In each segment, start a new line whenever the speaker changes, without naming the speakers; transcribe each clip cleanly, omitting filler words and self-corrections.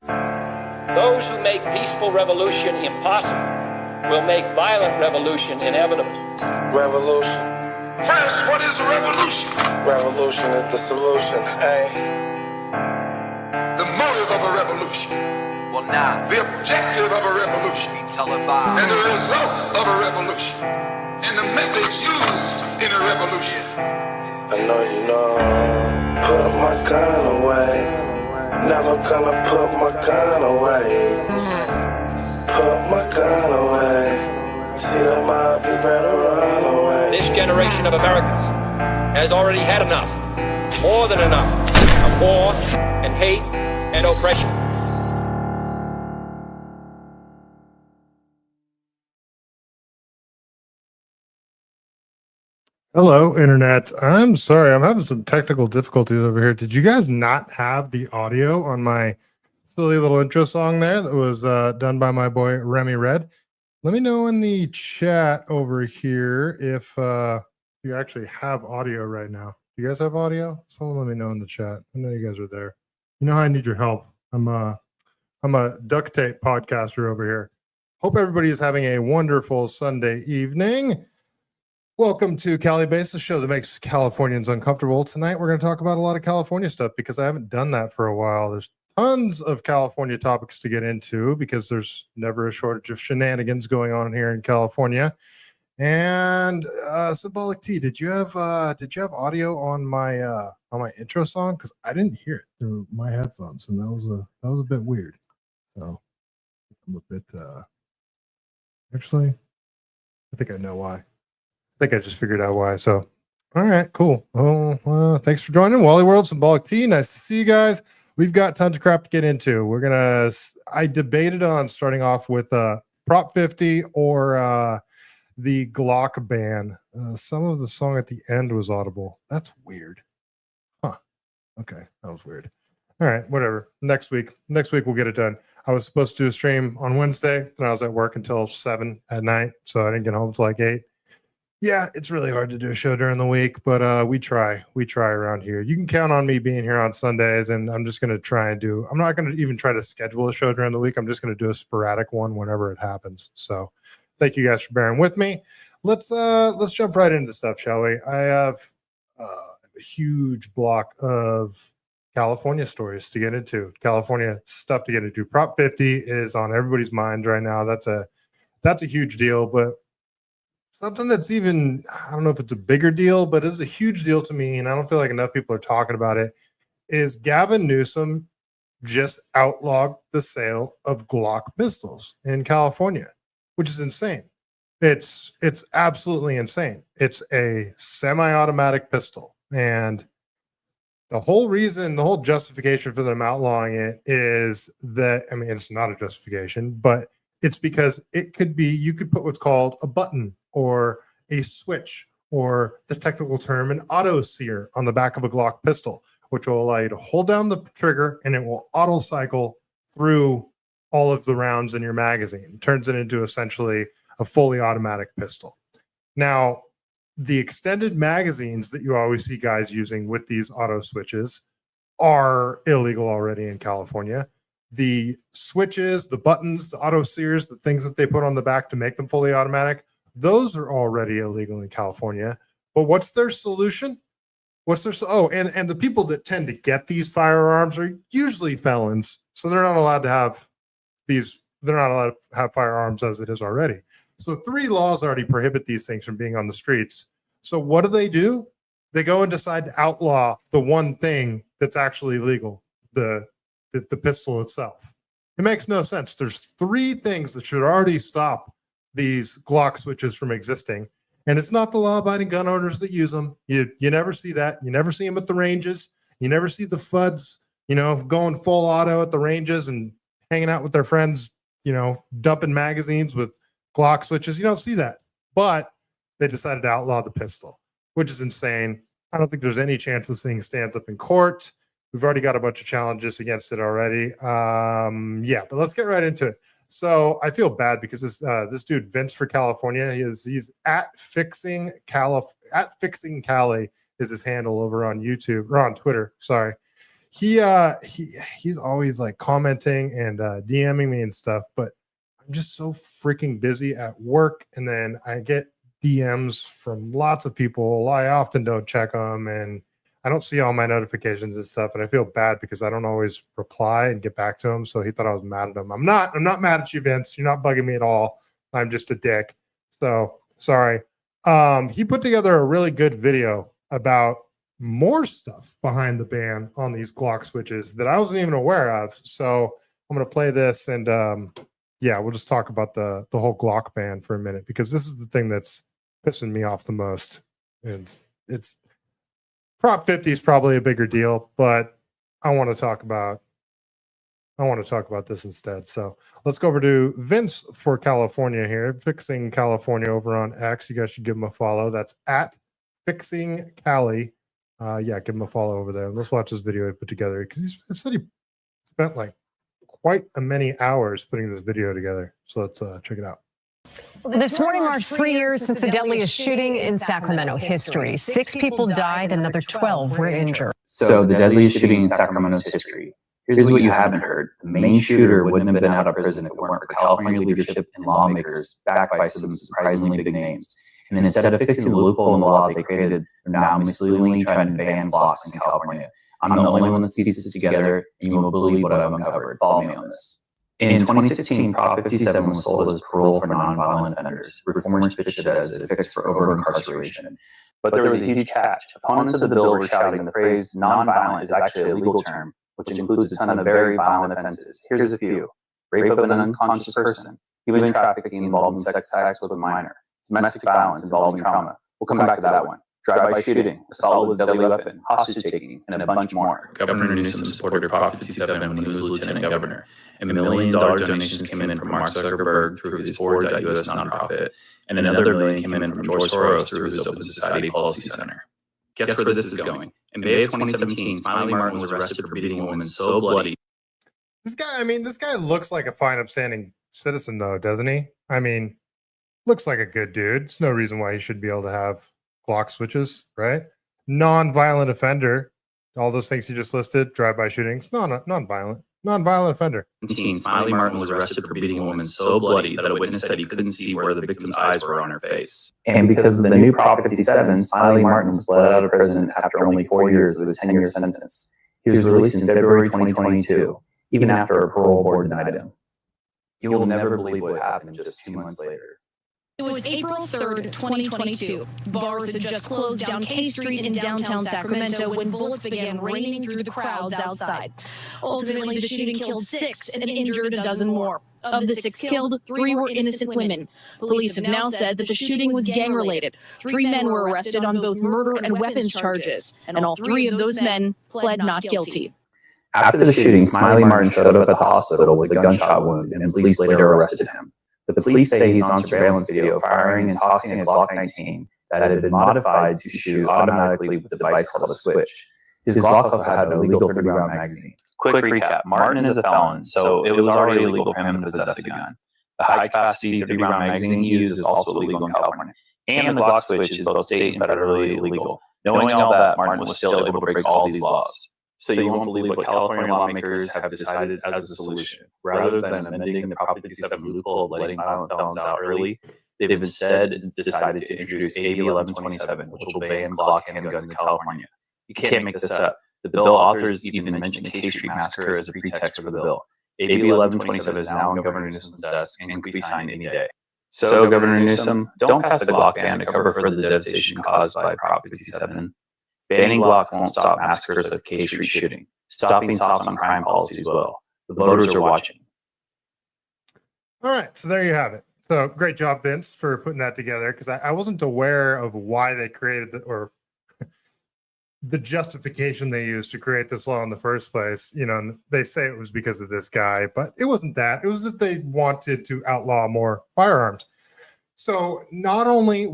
Those who make peaceful revolution impossible will make violent revolution inevitable.
Revolution.
First, what is a revolution?
Revolution is the solution, hey.
The motive of a revolution.
Well, now,
The objective of a revolution.
be televised.
And the result of a revolution. And the methods used in a revolution.
I know you know. Put my gun away. Never gonna put my gun away. Put my gun away. See them all be better run away.
This generation of Americans has already had enough, more than enough, of war and hate and oppression.
Hello, Internet. I'm sorry, I'm having some technical difficulties over here. Did you guys not have the audio on my silly little intro song there that was done by my boy Remy Red? Let me know in the chat over here if you actually have audio right now. Do you guys have audio? Someone let me know in the chat. I know you guys are there. You know I need your help. I'm a duct tape podcaster over here. Hope everybody is having a wonderful Sunday evening. Welcome to CaliBased, the show that makes Californians uncomfortable. Tonight, we're going to talk about a lot of California stuff because I haven't done that for a while. There's tons of California topics to get into because there's never a shortage of shenanigans going on here in California. And Symbolic T, did you have audio on my intro song? Because I didn't hear it through my headphones, and that was a bit weird. So I'm a bit actually, I think I know why. I think I just figured out why. So, all right, cool. Oh, thanks for joining Wally World, Symbolic T. Nice to see you guys. We've got tons of crap to get into. I debated on starting off with Prop 50 or the Glock Ban. Some of the song at the end was audible. That's weird. Huh. Okay, that was weird. All right, whatever. Next week we'll get it done. I was supposed to do a stream on Wednesday, and I was at work until 7 at night, so I didn't get home till like 8. Yeah, it's really hard to do a show during the week, but we try around here. You can count on me being here on Sundays, and I'm just going to try and I'm not going to even try to schedule a show during the week. I'm just going to do a sporadic one whenever it happens. So thank you guys for bearing with me. Let's jump right into stuff, shall we? I have a huge block of California stories to get into, California stuff to get into. Prop 50 is on everybody's mind right now. That's a huge deal, but something that's even, I don't know if it's a bigger deal, but it's a huge deal to me, and I don't feel like enough people are talking about it, is Gavin Newsom just outlawed the sale of Glock pistols in California, which is insane. It's absolutely insane. It's a semi-automatic pistol, and the whole justification for them outlawing it is that, I mean, it's not a justification, but it's because you could put what's called a button or a switch, or the technical term, an auto sear on the back of a Glock pistol, which will allow you to hold down the trigger and it will auto cycle through all of the rounds in your magazine. It turns it into essentially a fully automatic pistol. Now, the extended magazines that you always see guys using with these auto switches are illegal already in California. The switches, the buttons, the auto sears, the things that they put on the back to make them fully automatic, those are already illegal in California. But what's their solution? And the people that tend to get these firearms are usually felons, so they're not allowed to have firearms as it is already. So 3 laws already prohibit these things from being on the streets. So what do? They go and decide to outlaw the one thing that's actually legal, the pistol itself. It makes no sense. There's 3 things that should already stop these Glock switches from existing, and it's not the law-abiding gun owners that use them. You never see that. You never see them at the ranges. You never see the FUDs, going full auto at the ranges and hanging out with their friends, dumping magazines with Glock switches. You don't see that. But they decided to outlaw the pistol, which is insane. I don't think there's any chance this thing stands up in court. We've already got a bunch of challenges against it already. But let's get right into it. So I feel bad because this dude Vince for California, he's at fixing Cali is his handle over on YouTube or on Twitter. Sorry, he's always like commenting and DMing me and stuff, but I'm just so freaking busy at work, and then I get DMs from lots of people. I often don't check them, and I don't see all my notifications and stuff, and I feel bad because I don't always reply and get back to him. So he thought I was mad at him. I'm not mad at you, Vince. You're not bugging me at all. I'm just a dick. So sorry. He put together a really good video about more stuff behind the ban on these Glock switches that I wasn't even aware of. So I'm going to play this, and yeah, we'll just talk about the whole Glock ban for a minute, because this is the thing that's pissing me off the most. It's Prop 50 is probably a bigger deal, but I want to talk about this instead. So let's go over to Vince for California here, Fixing California over on X. You guys should give him a follow. That's at Fixing Cali. Yeah, give him a follow over there. Let's watch this video he put together, because he said he spent like quite a many hours putting this video together. So let's check it out.
This morning marks 3 years since the deadliest shooting in Sacramento history. 6 people died, another 12 were injured.
So the deadliest shooting in Sacramento's history. Here's what you haven't heard. The main shooter wouldn't have been out of prison if it weren't for California leadership and lawmakers backed by some surprisingly big names. And instead of fixing the loophole in the law they created, they're now misleadingly trying to ban Glocks in California. I'm the only one that pieces this together, and you will believe what I've uncovered. Follow me on this. In 2016, Prop 57 was sold as parole for nonviolent offenders. Reformers pitched it as a fix for over-incarceration. But there was a huge catch. Opponents of the bill were shouting the phrase nonviolent is actually a legal term, which includes a ton of very violent offenses. Here's a few: rape of an unconscious person, human trafficking involving sex acts with a minor, domestic violence involving trauma. We'll come back to that one. Drive-by shooting, assault with a deadly weapon, hostage-taking, and a bunch more.
Governor Newsom supported Prop 57 when he was lieutenant governor, and $1 million donations came in from Mark Zuckerberg through his Ford.us nonprofit, and another $1 million came in from George Soros through his Open Society Policy Center. Guess where this is going? In May of 2017, Smiley Martin was arrested for beating a woman so bloody.
This guy looks like a fine, upstanding citizen, though, doesn't he? I mean, looks like a good dude. There's no reason why he should be able to have Glock switches, right? Non-violent offender, all those things you just listed, drive-by shootings, non-violent offender.
Smiley Martin was arrested for beating a woman so bloody that a witness said he couldn't see where the victim's eyes were on her face.
And because of the new Prop 57, Smiley Martin was let out of prison after only 4 years of his 10-year sentence. He was released in February 2022, even after a parole board denied him. You will never believe what happened just 2 months later.
It was April 3rd, 2022. Bars had just closed down K Street in downtown Sacramento when bullets began raining through the crowds outside. Ultimately, the shooting killed 6 and injured a dozen more. Of the 6 killed, 3 were innocent women. Police have now said that the shooting was gang-related. 3 men were arrested on both murder and weapons charges, and all 3 of those men pled not guilty.
After the shooting, Smiley Martin showed up at the hospital with a gunshot wound, and police later arrested him. The police say he's on surveillance video firing and tossing a Glock 19 that had been modified to shoot automatically with a device called a switch. His Glock also had an illegal 30-round magazine.
Quick recap, Martin is a felon, so it was already illegal for him to possess a gun. The high-capacity 30-round magazine he used is also illegal in California. And the Glock switch is both state and federally illegal. Knowing all that, Martin was still able to break all these laws. So you won't believe what California lawmakers have decided as a solution. Rather than amending the Prop 57 loophole of letting violent felons out early, they've instead decided to introduce AB 1127, which will ban Glock handguns in California. You can't make this up. The bill authors even mentioned the K Street massacre as a pretext for the bill. AB 1127 is now on Governor Newsom's desk and could be signed any day. So, Governor Newsom, don't pass the Glock ban to cover for the devastation caused by Prop 57. Banning Glocks won't stop massacres like K Street shooting. Stop being soft on crime policy as well. The voters are watching.
All right, so there you have it. So great job, Vince, for putting that together, because I wasn't aware of why they created or the justification they used to create this law in the first place. You know, they say it was because of this guy, but it wasn't that. It was that they wanted to outlaw more firearms. So not only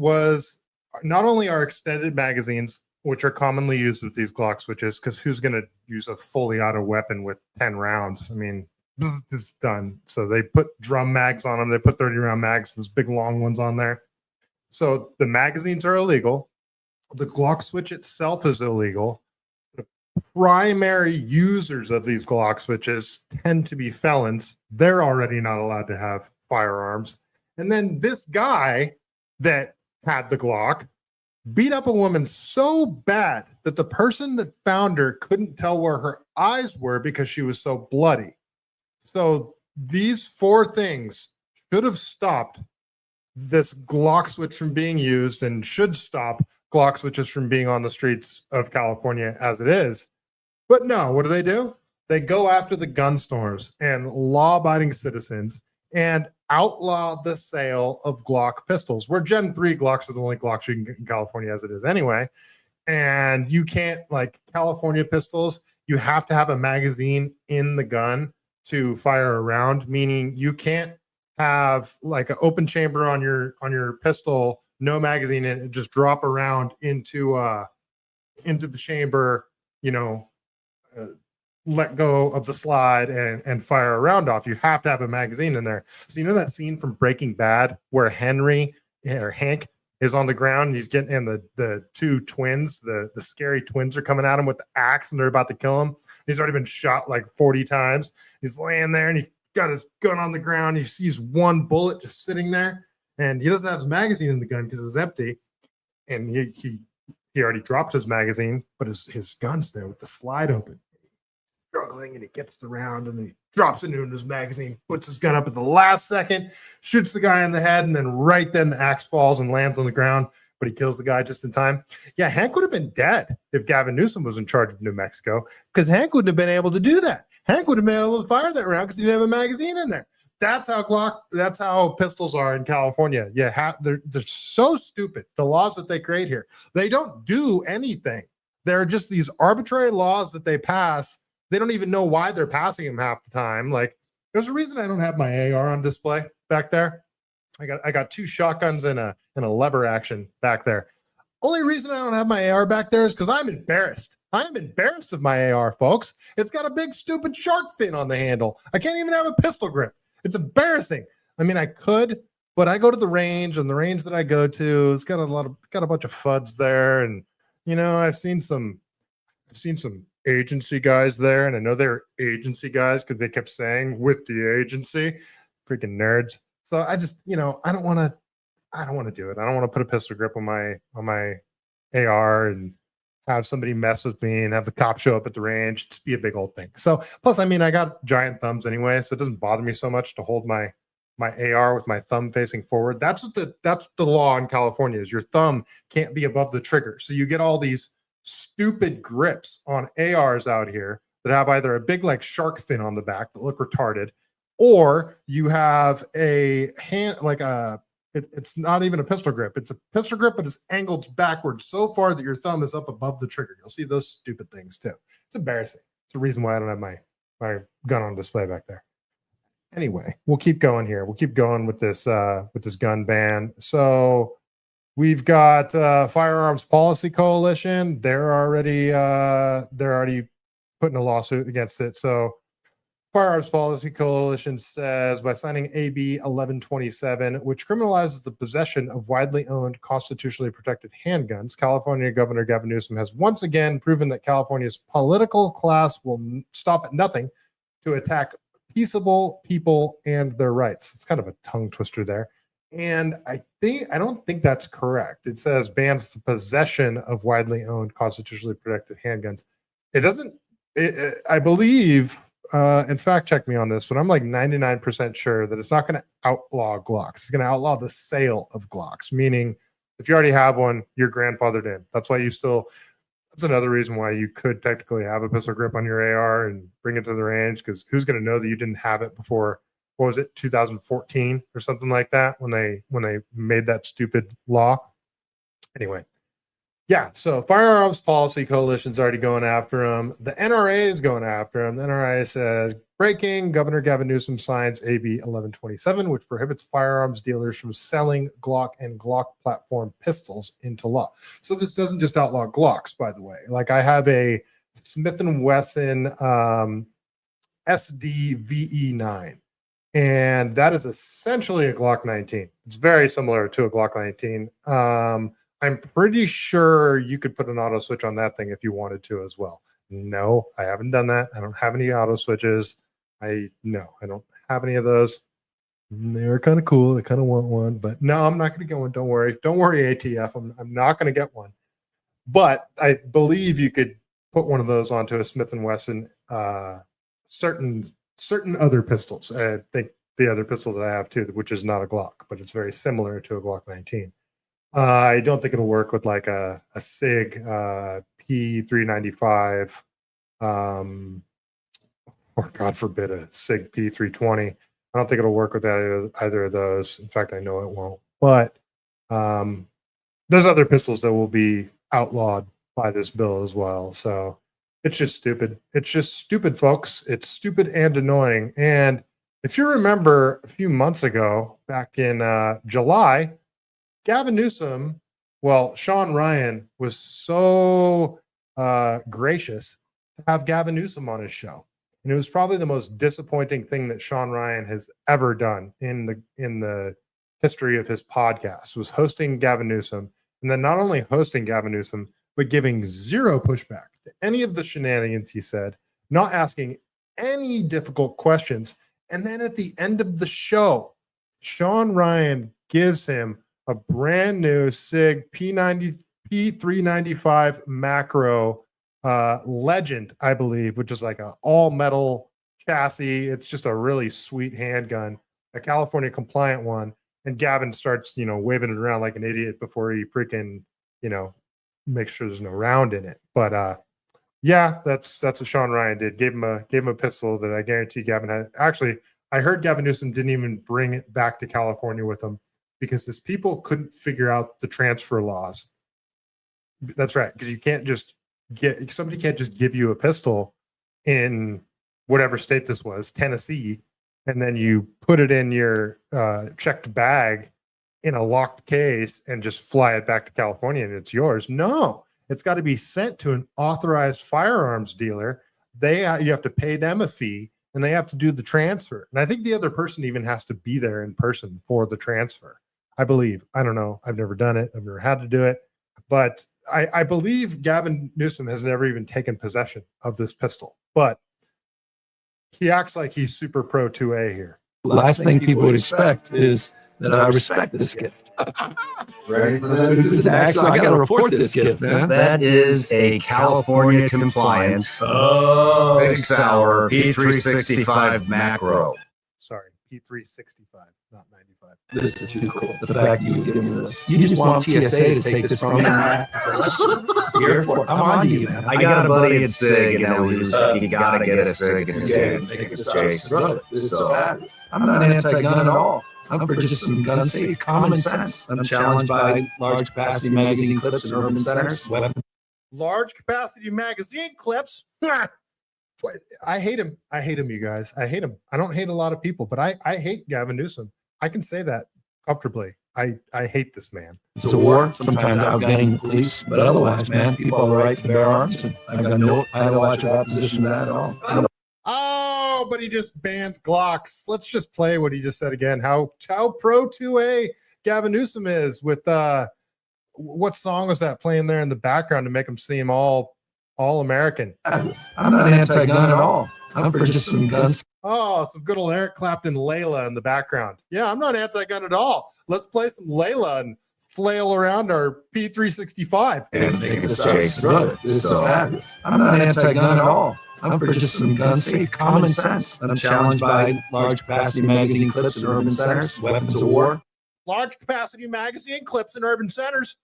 are extended magazines, which are commonly used with these Glock switches, because who's going to use a fully auto weapon with 10 rounds? I mean, it's done. So they put drum mags on them. They put 30-round mags, those big long ones on there. So the magazines are illegal. The Glock switch itself is illegal. primary users of these Glock switches tend to be felons. They're already not allowed to have firearms. And then this guy that had the Glock beat up a woman so bad that the person that found her couldn't tell where her eyes were because she was so bloody. So these four things should have stopped this Glock switch from being used and should stop Glock switches from being on the streets of California as it is. But no, what do? They go after the gun stores and law-abiding citizens and outlaw the sale of Glock pistols, where Gen 3 Glocks are the only Glocks you can get in California as it is anyway. And you can't, like California pistols, you have to have a magazine in the gun to fire a round, meaning you can't have like an open chamber on your pistol, no magazine in it, just drop a round into the chamber, let go of the slide and fire a round off. You have to have a magazine in there. So you know that scene from Breaking Bad where Hank is on the ground and he's getting, and the two twins, the scary twins are coming at him with the axe and they're about to kill him. He's already been shot like 40 times. He's laying there and he's got his gun on the ground. He sees one bullet just sitting there and he doesn't have his magazine in the gun because it's empty. And he already dropped his magazine, but his gun's there with the slide open. Struggling, and he gets the round and then he drops it into his magazine, puts his gun up at the last second, shoots the guy in the head, and then right then the axe falls and lands on the ground, but he kills the guy just in time. Yeah, Hank would have been dead if Gavin Newsom was in charge of New Mexico, because Hank wouldn't have been able to do that. Hank would have been able to fire that round because he didn't have a magazine in there. That's how pistols are in California. Yeah, they're so stupid, the laws that they create here. They don't do anything. They're just these arbitrary laws that they pass. They don't even know why they're passing them half the time. Like, there's a reason I don't have my AR on display back there. I got two shotguns and a lever action back there. Only reason I don't have my AR back there is because I'm embarrassed. I am embarrassed of my AR, folks. It's got a big stupid shark fin on the handle. I can't even have a pistol grip. It's embarrassing. I mean, I could, but I go to the range, and the range that I go to, it's got a bunch of FUDs there, and I've seen some agency guys there, and I know they're agency guys because they kept saying with the agency, freaking nerds. So I just, I don't want to do it. I don't want to put a pistol grip on my AR and have somebody mess with me and have the cop show up at the range. Just be a big old thing. So plus, I mean, I got giant thumbs anyway, so it doesn't bother me so much to hold my AR with my thumb facing forward. That's the law in California is your thumb can't be above the trigger. So you get all these stupid grips on ARs out here that have either a big like shark fin on the back that look retarded, or you have a hand like it's not even a pistol grip. It's a pistol grip, but it's angled backwards so far that your thumb is up above the trigger. You'll see those stupid things too. It's embarrassing. It's the reason why I don't have my gun on display back there. Anyway, we'll keep going here. We'll keep going with this gun ban. So we've got Firearms Policy Coalition. They're already putting a lawsuit against it. So Firearms Policy Coalition says by signing AB 1127, which criminalizes the possession of widely owned, constitutionally protected handguns, California Governor Gavin Newsom has once again proven that California's political class will stop at nothing to attack peaceable people and their rights. It's kind of a tongue twister there. And I don't think that's correct. It says bans the possession of widely owned, constitutionally protected handguns. It doesn't, I believe, and fact check me on this, but I'm like 99% sure that it's not going to outlaw Glocks. It's going to outlaw the sale of Glocks, meaning if you already have one, you're grandfathered in. That's another reason why you could technically have a pistol grip on your AR and bring it to the range, because who's going to know that you didn't have it before, what was it, 2014 or something like that when they made that stupid law? Anyway. Yeah, so Firearms Policy Coalition's already going after him. The NRA is going after him. The NRA says, breaking, Governor Gavin Newsom signs AB 1127, which prohibits firearms dealers from selling Glock and Glock platform pistols into law. So this doesn't just outlaw Glocks, by the way. Like I have a Smith & Wesson SDVE9, and that is essentially a Glock 19. It's very similar to a Glock 19. I'm pretty sure you could put an auto switch on that thing if you wanted to as well. No, I haven't done that. I don't have any auto switches. I don't have any of those. They're kind of cool. I kind of want one, but no, I'm not going to get one. Don't worry. Don't worry, ATF. I'm not going to get one. But I believe you could put one of those onto a Smith & Wesson, certain other pistols. I think the other pistol that I have too, which is not a Glock, but it's very similar to a Glock 19. I don't think it'll work with like a SIG P395, or God forbid a SIG P320. I don't think it'll work with either of those. In fact, I know it won't. But there's other pistols that will be outlawed by this bill as well. So it's just stupid. It's just stupid, folks. It's stupid and annoying. And if you remember a few months ago, back in July, Gavin Newsom, Sean Ryan was so gracious to have Gavin Newsom on his show. And it was probably the most disappointing thing that Sean Ryan has ever done in the history of his podcast, was hosting Gavin Newsom, and then not only hosting Gavin Newsom, but giving zero pushback to any of the shenanigans he said, not asking any difficult questions. And then at the end of the show, Sean Ryan gives him a brand new SIG P395 macro Legend, I believe, which is like a all metal chassis. It's just a really sweet handgun, a California compliant one. And Gavin starts, waving it around like an idiot before he freaking, makes sure there's no round in it. But yeah, that's what Sean Ryan did. Gave him a pistol that I guarantee Gavin had. Actually, I heard Gavin Newsom didn't even bring it back to California with him because his people couldn't figure out the transfer laws. That's right, because you can't just somebody can't just give you a pistol in whatever state this was, Tennessee, and then you put it in your checked bag in a locked case and just fly it back to California and it's yours. No, it's got to be sent to an authorized firearms dealer. You have to pay them a fee and they have to do the transfer. And I think the other person even has to be there in person for the transfer. I believe. I don't know. I've never done it. I've never had to do it. But I believe Gavin Newsom has never even taken possession of this pistol. But he acts like he's super pro 2A here.
Last thing people would expect is that I respect this gift. Ready for this? This is actually, I got to report this gift, man.
That is a California compliant Big Sour P365 macro.
Sorry, P365, not 95.
This is too cool. The fact you give me this. You just want TSA to take this from me. Here for it. I'm on to you, man.
I got a buddy at SIG, you gotta get a SIG in his game.
Brother, this is so bad. I'm not anti-gun at all. I'm for just some gun safety, common sense. I'm challenged by large capacity magazine clips in urban centers.
Large capacity magazine clips? I hate him. I hate him, you guys. I hate him. I don't hate a lot of people, but I hate Gavin Newsom. I can say that comfortably. I hate this man.
It's a war, sometimes outgunning the police, but otherwise, man, people have the right to bear arms. And I have no much opposition to that at all.
Oh, but he just banned Glocks. Let's just play what he just said again. How pro 2A Gavin Newsom is with what song was that playing there in the background to make him seem all American?
I'm not anti-gun at all. I'm for just some guns.
Oh, some good old Eric Clapton Layla in the background. Yeah, I'm not anti-gun at all. Let's play some Layla and flail around our P365.
And take the sides, brother. This is so fabulous. I'm not anti-gun at all. I'm for just some gun safe, common sense. I'm challenged by large capacity magazine clips in urban centers, weapons of war.
Large capacity magazine clips in urban centers.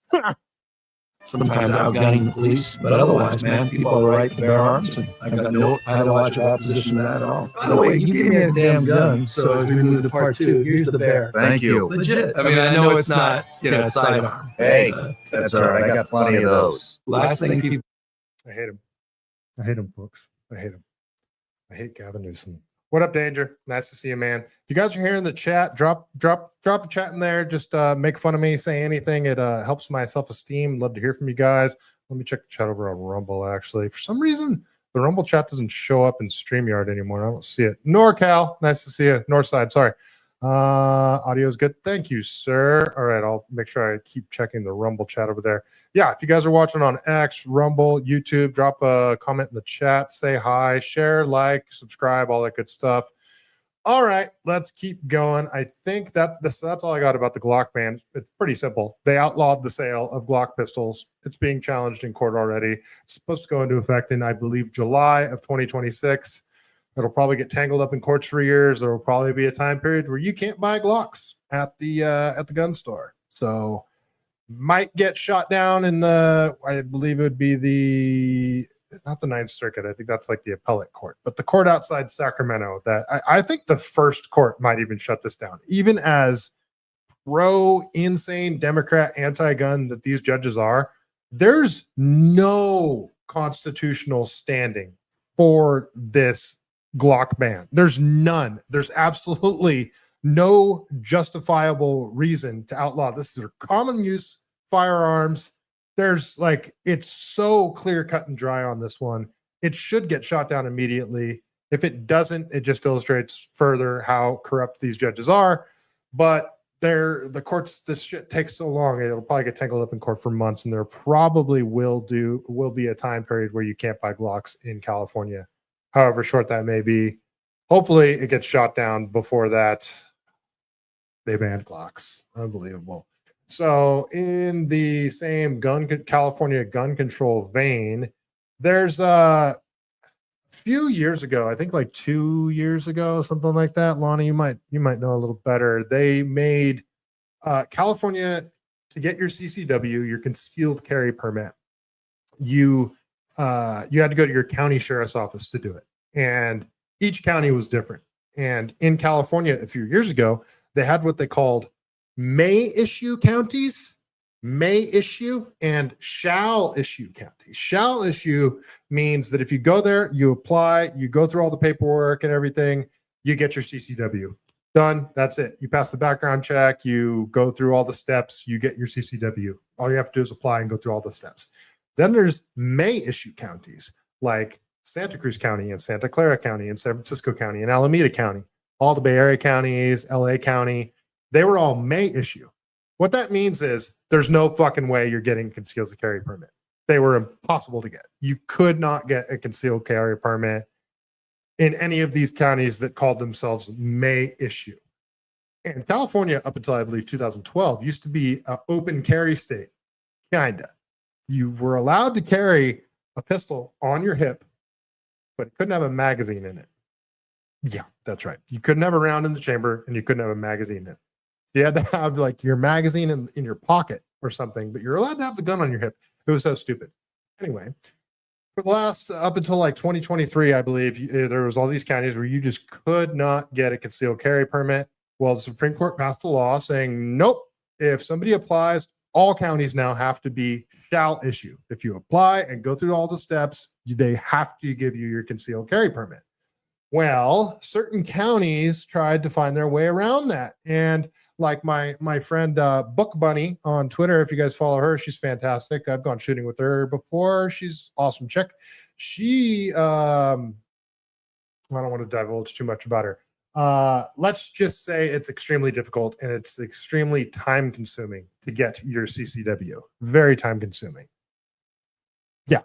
Sometimes outgunning the police, but otherwise, man, people have the right to bear arms, and I have no much opposition to that at all. By the way, you gave me a damn gun, so as we move to part 2, here's the bear.
Thank you.
Legit. I mean, I know it's not, sidearm.
Hey, that's all right. I got plenty of those.
Last thing people.
I hate him. I hate him, folks. I hate him. I hate Gavin Newsom. What up, Danger? Nice to see you, man. If you guys are here in the chat, drop a chat in there. Just make fun of me, say anything. It helps my self-esteem. Love to hear from you guys. Let me check the chat over on Rumble, actually. For some reason, the Rumble chat doesn't show up in StreamYard anymore. I don't see it. NorCal, nice to see you. Northside, sorry. Audio is good. Thank you, sir. All right, I'll make sure I keep checking the Rumble chat over there. Yeah, if you guys are watching on X, Rumble, YouTube, drop a comment in the chat, say hi, share, like, subscribe, all that good stuff. All right, let's keep going. I think that's all I got about the Glock ban. It's pretty simple. They outlawed the sale of Glock pistols. It's being challenged in court already. It's supposed to go into effect in, I believe, July of 2026. It'll probably get tangled up in courts for years. There will probably be a time period where you can't buy Glocks at the gun store. So might get shot down in I believe it would be not the Ninth Circuit. I think that's like the appellate court, but the court outside Sacramento. That I think the first court might even shut this down, even as insane Democrat anti-gun that these judges are. There's no constitutional standing for this Glock ban. There's none. There's absolutely no justifiable reason to outlaw this. These are common use firearms. There's it's so clear cut and dry on this one. It should get shot down immediately. If it doesn't, it just illustrates further how corrupt these judges are. But the courts, this shit takes so long, it'll probably get tangled up in court for months, and there probably will be a time period where you can't buy Glocks in California, however short that may be. Hopefully it gets shot down before that. They banned Glocks. Unbelievable. So in the same California gun control vein, there's a few years ago, I think like 2 years ago, something like that. Lonnie, you might know a little better. They made California, to get your CCW, your concealed carry permit, you had to go to your county sheriff's office to do it. And each county was different. And in California, a few years ago, they had what they called may issue counties, may issue, and shall issue counties. Shall issue means that if you go there, you apply, you go through all the paperwork and everything, you get your CCW. Done. That's it. You pass the background check, you go through all the steps, you get your CCW. All you have to do is apply and go through all the steps. Then there's may issue counties like Santa Cruz County and Santa Clara County and San Francisco County and Alameda County, all the Bay Area counties, LA County. They were all may issue. What that means is there's no fucking way you're getting a concealed carry permit. They were impossible to get. You could not get a concealed carry permit in any of these counties that called themselves may issue. And California, up until I believe 2012, used to be an open carry state. Kinda. You were allowed to carry a pistol on your hip, but it couldn't have a magazine in it. Yeah, that's right. You couldn't have a round in the chamber, and you couldn't have a magazine in it. So you had to have like your magazine in your pocket or something, but you're allowed to have the gun on your hip. It was so stupid. Anyway, for the last, up until like 2023, I believe, there was all these counties where you just could not get a concealed carry permit. Well, the Supreme Court passed a law saying, nope, if somebody applies, all counties now have to be shall issue. If you apply and go through all the steps, they have to give you your concealed carry permit. Well, certain counties tried to find their way around that. And like my friend Book Bunny on Twitter, if you guys follow her, she's fantastic. I've gone shooting with her before. She's awesome chick. She, I don't want to divulge too much about her. Let's just say it's extremely difficult and it's extremely time consuming to get your CCW. Very time consuming. Yeah.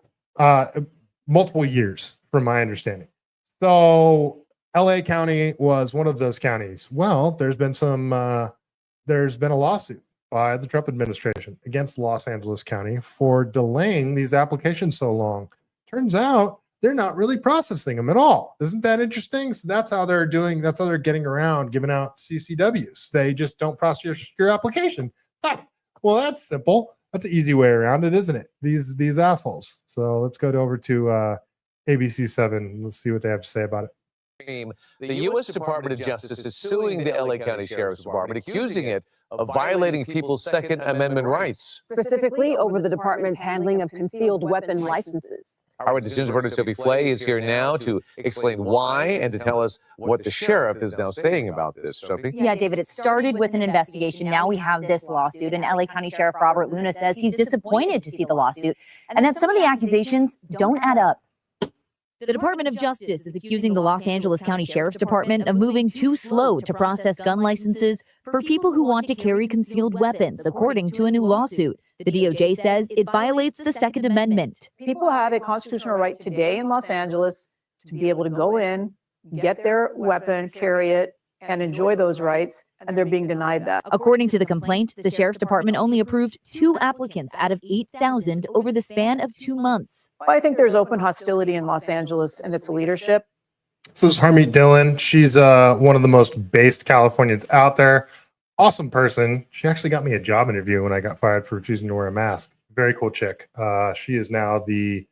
Multiple years from my understanding. So LA County was one of those counties. Well, there's been a lawsuit by the Trump administration against Los Angeles County for delaying these applications so long. Turns out they're not really processing them at all. Isn't that interesting? So that's how they're getting around giving out CCWs. They just don't process your application. Well, that's simple. That's an easy way around it, isn't it? These assholes. So let's go over to ABC 7. Let's see what they have to say about it.
The U.S. Department of Justice is suing the LA County Sheriff's Department, accusing it of violating people's Second Amendment rights.
Specifically over the department's handling of concealed weapon licenses.
Our News reporter Sophie Flay is here now to explain why and to tell us what the sheriff is now saying about this. Sophie?
Yeah, David, it started with an investigation. Now we have this lawsuit, and LA County Sheriff Robert Luna says he's disappointed to see the lawsuit and that some of the accusations don't add up. The Department of Justice is accusing the Los Angeles County Sheriff's Department of moving too slow to process gun licenses for people who want to carry concealed weapons, according to a new lawsuit. The DOJ says it violates the Second Amendment.
People have a constitutional right today in Los Angeles to be able to go in, get their weapon, carry it, and enjoy those rights, and they're being denied that.
According to the complaint, the Sheriff's Department only approved 2 applicants out of 8,000 over the span of 2 months.
I think there's open hostility in Los Angeles and its leadership.
So this is Harmeet Dillon. She's one of the most based Californians out there. Awesome person. She actually got me a job interview when I got fired for refusing to wear a mask. Very cool chick. She is now the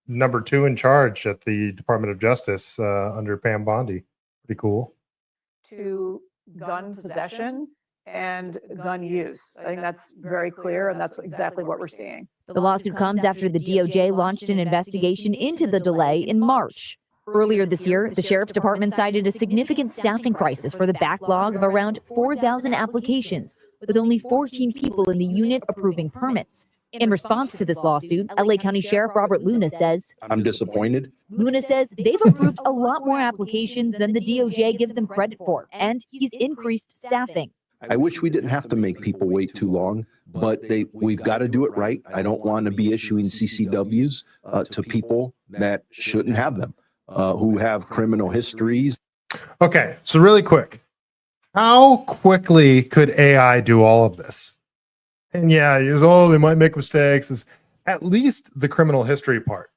number 2 in charge at the Department of Justice under Pam Bondi. Pretty cool.
To gun possession and gun use. I think that's very clear, and that's exactly what we're seeing.
The lawsuit comes after the DOJ launched an investigation into the delay in March. Earlier this year, the Sheriff's Department cited a significant staffing crisis for the backlog of around 4,000 applications, with only 14 people in the unit approving permits. In response to this lawsuit, LA County Sheriff Robert Luna says,
I'm disappointed.
Luna says they've approved a lot more applications than the DOJ gives them credit for, and he's increased staffing.
I wish we didn't have to make people wait too long, but we've got to do it right. I don't want to be issuing CCWs to people that shouldn't have them, who have criminal histories.
Okay, so really quick, how quickly could AI do all of this? And yeah, they might make mistakes. Is at least the criminal history part.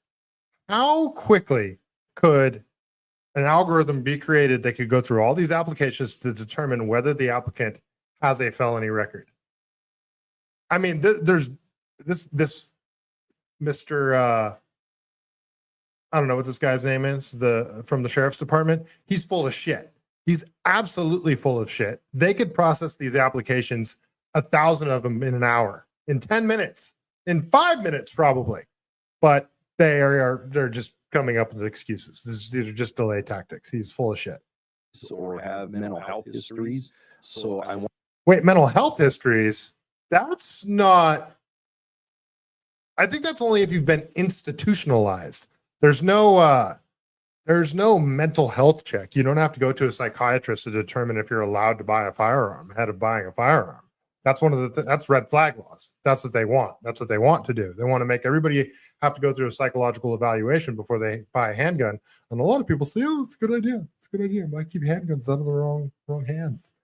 How quickly could an algorithm be created that could go through all these applications to determine whether the applicant has a felony record? I mean, there's this Mr. I don't know what this guy's name is, from the Sheriff's Department. He's full of shit. He's absolutely full of shit. They could process these applications, 1,000 of them in an hour, in 10 minutes, in 5 minutes probably, but they're just coming up with excuses. These are just delay tactics. He's full of shit.
Or have mental health histories. So I want.
Wait, mental health histories? That's not. I think that's only if you've been institutionalized. There's no mental health check. You don't have to go to a psychiatrist to determine if you're allowed to buy a firearm ahead of buying a firearm. That's one of that's red flag laws. That's what they want. That's what they want to do. They want to make everybody have to go through a psychological evaluation before they buy a handgun. And a lot of people say, "Oh, it's a good idea. It's a good idea. Might keep handguns out of the wrong hands."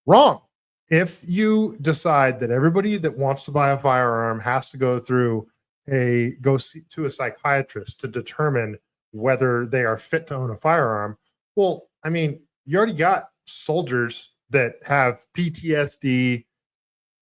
Wrong. If you decide that everybody that wants to buy a firearm has to go through to a psychiatrist to determine whether they are fit to own a firearm, well, I mean, you already got soldiers that have PTSD.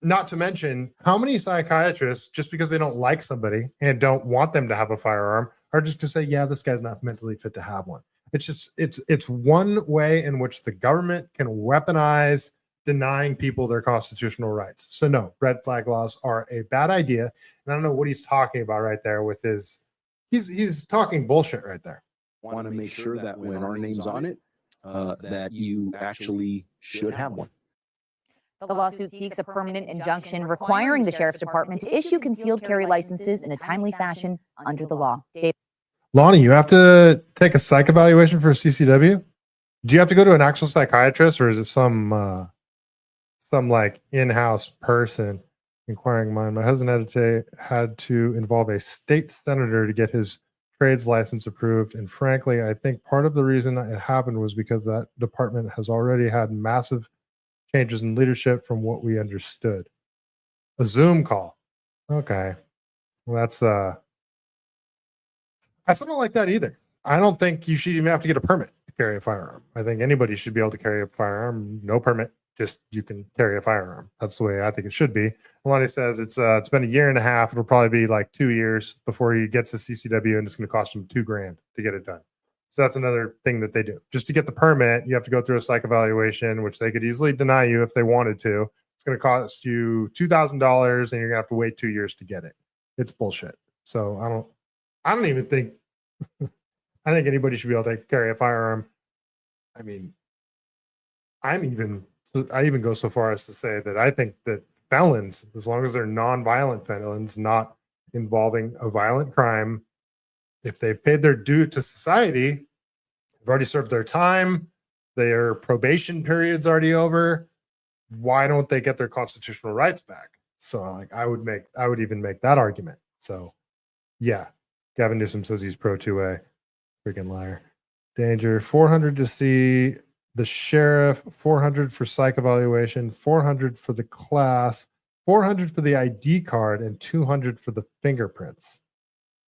Not to mention, how many psychiatrists, just because they don't like somebody and don't want them to have a firearm, are just going to say, yeah, this guy's not mentally fit to have one. It's just, it's one way in which the government can weaponize denying people their constitutional rights. So no, red flag laws are a bad idea. And I don't know what he's talking about right there with his, he's talking bullshit right there.
Want to make sure that when our name's on it, that you actually should have one.
The lawsuit seeks a permanent injunction requiring the Sheriff's Department to issue concealed carry licenses in a timely fashion under the law. Dave.
Lonnie, you have to take a psych evaluation for a CCW? Do you have to go to an actual psychiatrist, or is it some like in-house person inquiring mine? My husband had to involve a state senator to get his trades license approved. And frankly, I think part of the reason it happened was because that department has already had massive changes in leadership from what we understood. A Zoom call. Okay. Well, that's I still don't like that either. I don't think you should even have to get a permit to carry a firearm. I think anybody should be able to carry a firearm. No permit, just you can carry a firearm. That's the way I think it should be. Lonnie says it's been 1.5 years. It'll probably be like 2 years before he gets a CCW, and it's going to cost him $2,000 to get it done. So that's another thing that they do. Just to get the permit, you have to go through a psych evaluation, which they could easily deny you if they wanted to. It's going to cost you $2,000, and you're going to have to wait 2 years to get it. It's bullshit. So I don't even think, I think anybody should be able to carry a firearm. I mean, I even go so far as to say that I think that felons, as long as they're non-violent felons, not involving a violent crime, if they've paid their due to society, they've already served their time, their probation period's already over, why don't they get their constitutional rights back? So like I would even make that argument. So yeah, Gavin Newsom says he's pro 2A. Freaking liar. Danger. 400 to see the sheriff, 400 for psych evaluation, 400 for the class, 400 for the ID card, and 200 for the fingerprints.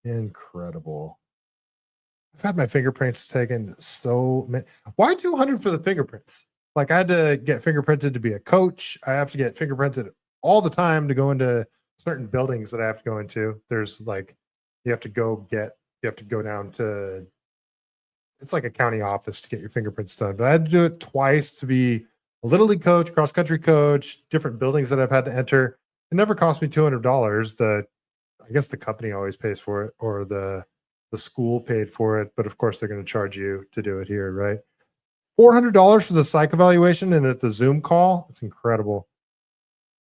Incredible. I've had my fingerprints taken so many. Why 200 for the fingerprints? Like I had to get fingerprinted to be a coach. I have to get fingerprinted all the time to go into certain buildings that I have to go into. There's like, you have to go down to, it's like a county office to get your fingerprints done. But I had to do it twice to be a little league coach, cross country coach, different buildings that I've had to enter. It never cost me $200. I guess the company always pays for it, or the school paid for it. But of course, they're going to charge you to do it here, right? $400 for the psych evaluation, and it's a Zoom call. It's incredible.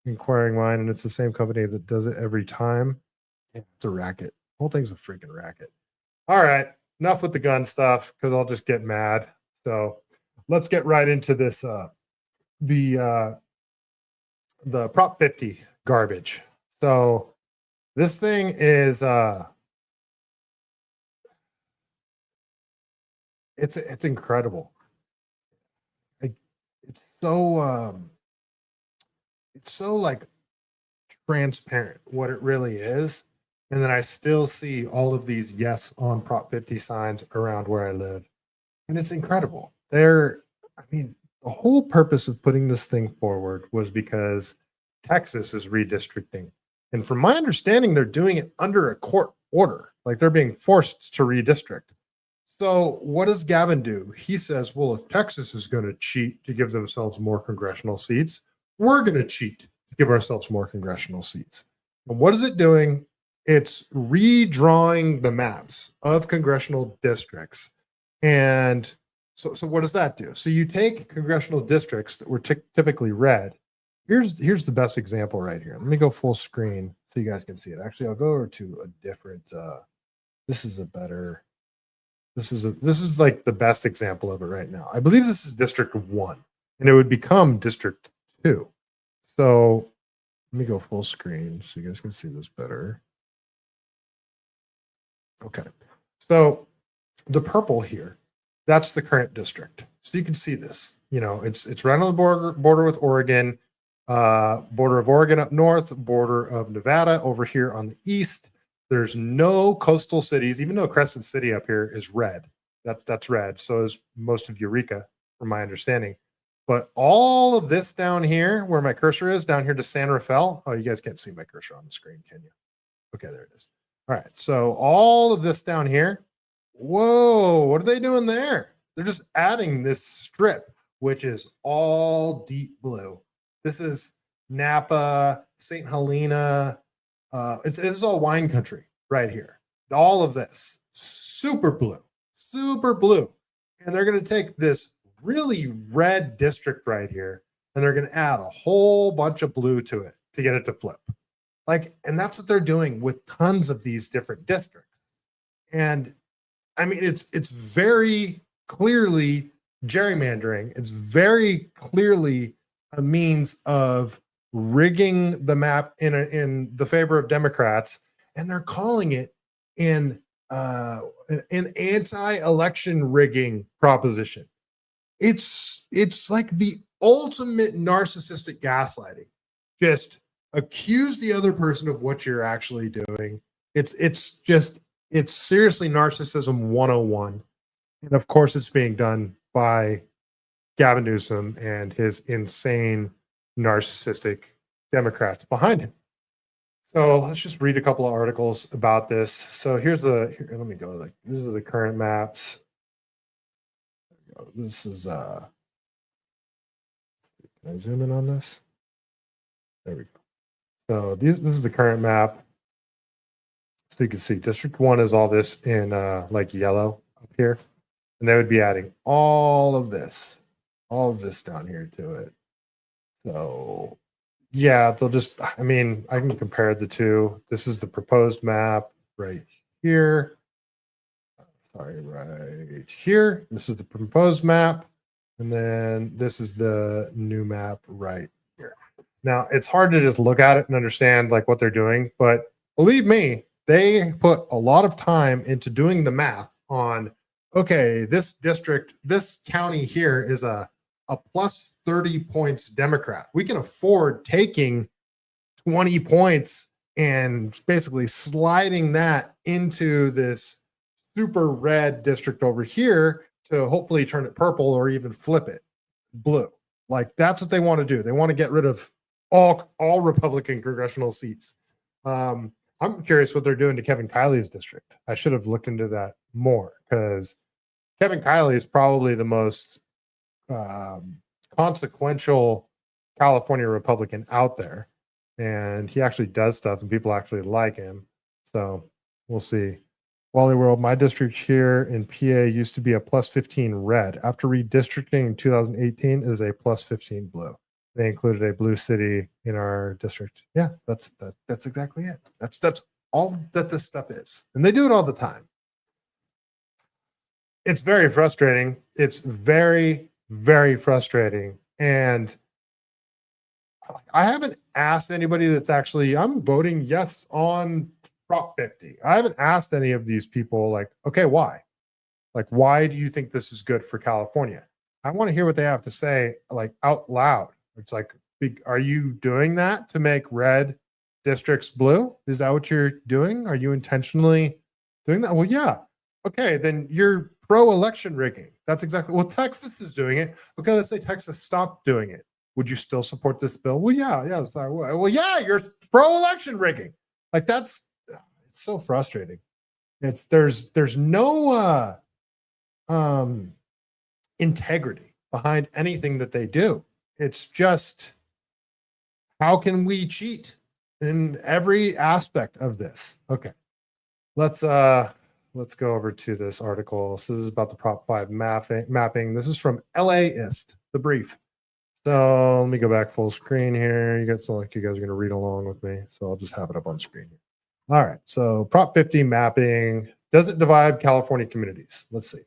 Inquiring Mind, and it's the same company that does it every time. Yeah, it's a racket. The whole thing's a freaking racket. All right, enough with the gun stuff because I'll just get mad. So let's get right into this. The Prop 50 garbage. So this thing is it's incredible. It's so like transparent what it really is. And then I still see all of these yes on Prop 50 signs around where I live. And it's incredible. The whole purpose of putting this thing forward was because Texas is redistricting. And from my understanding, they're doing it under a court order. Like they're being forced to redistrict. So what does Gavin do? He says, well, if Texas is going to cheat to give themselves more congressional seats, we're going to cheat to give ourselves more congressional seats. And what is it doing? It's redrawing the maps of congressional districts. And so what does that do? So you take congressional districts that were typically red. Here's the best example right here. Let me go full screen so you guys can see it. Actually, I'll go over to a different, this is like the best example of it right now. I believe this is District 1, and it would become District 2. So let me go full screen so you guys can see this better. Okay. So the purple here, that's the current district. So you can see this. You know, it's right on the border with Oregon, border of Oregon up north, border of Nevada over here on the east. There's no coastal cities, even though Crescent City up here is red. That's red. So is most of Eureka, from my understanding. But all of this down here, where my cursor is, down here to San Rafael. Oh, you guys can't see my cursor on the screen, can you? Okay, there it is. All right. So all of this down here. Whoa, what are they doing there? They're just adding this strip, which is all deep blue. This is Napa, St. Helena. It's all wine country right here. All of this super blue. And they're going to take this really red district right here, and they're going to add a whole bunch of blue to it to get it to flip. And that's what they're doing with tons of these different districts. And I mean, it's very clearly gerrymandering. It's very clearly a means of rigging the map in the favor of Democrats, and they're calling it an anti-election rigging proposition. It's like the ultimate narcissistic gaslighting. Just accuse the other person of what you're actually doing. It's seriously narcissism 101. And of course, it's being done by Gavin Newsom and his insane narcissistic Democrats behind him. So let's just read a couple of articles about this. So let me go. These are the current maps. This is can I zoom in on this? There we go. So this is the current map. So you can see District 1 is all this in like yellow up here. And they would be adding all of this down here to it. So yeah, they'll just, I can compare the two. This is the proposed map right here. sorry, right here. This is the proposed map. And then this is the new map right here. Now, it's hard to just look at it and understand like what they're doing, but believe me, they put a lot of time into doing the math on, okay, this district, this county here is a plus 30 points Democrat. We can afford taking 20 points and basically sliding that into this super red district over here to hopefully turn it purple or even flip it blue. Like that's what they want to do. They want to get rid of all Republican congressional seats. I'm curious what they're doing to Kevin Kiley's district. I should have looked into that more because Kevin Kiley is probably the most consequential California Republican out there. And he actually does stuff and people actually like him. So we'll see. Wally World, my district here in PA used to be a plus 15 red. After redistricting in 2018, it is a plus 15 blue. They included a blue city in our district. Yeah, that's exactly it. That's all that this stuff is. And they do it all the time. It's very frustrating. It's very, very frustrating. And I haven't asked anybody that's actually, I'm voting yes on Prop 50. I haven't asked any of these people like, okay, why? Like, why do you think this is good for California? I want to hear what they have to say, like out loud. It's like, are you doing that to make red districts blue? Is that what you're doing? Are you intentionally doing that? Well, yeah. Okay, then you're pro-election rigging. That's exactly, well, Texas is doing it. Okay, let's say Texas stopped doing it. Would you still support this bill? Well, yeah. Sorry. Well, yeah, you're pro-election rigging. Like it's so frustrating. There's no integrity behind anything that they do. It's just, how can we cheat in every aspect of this? Okay, let's go over to this article. So this is about the Prop 5 mapping. This is from LAist, the brief. So let me go back full screen here. You guys are going to read along with me. So I'll just have it up on screen here. All right. So Prop 50 mapping. Does it divide California communities? Let's see.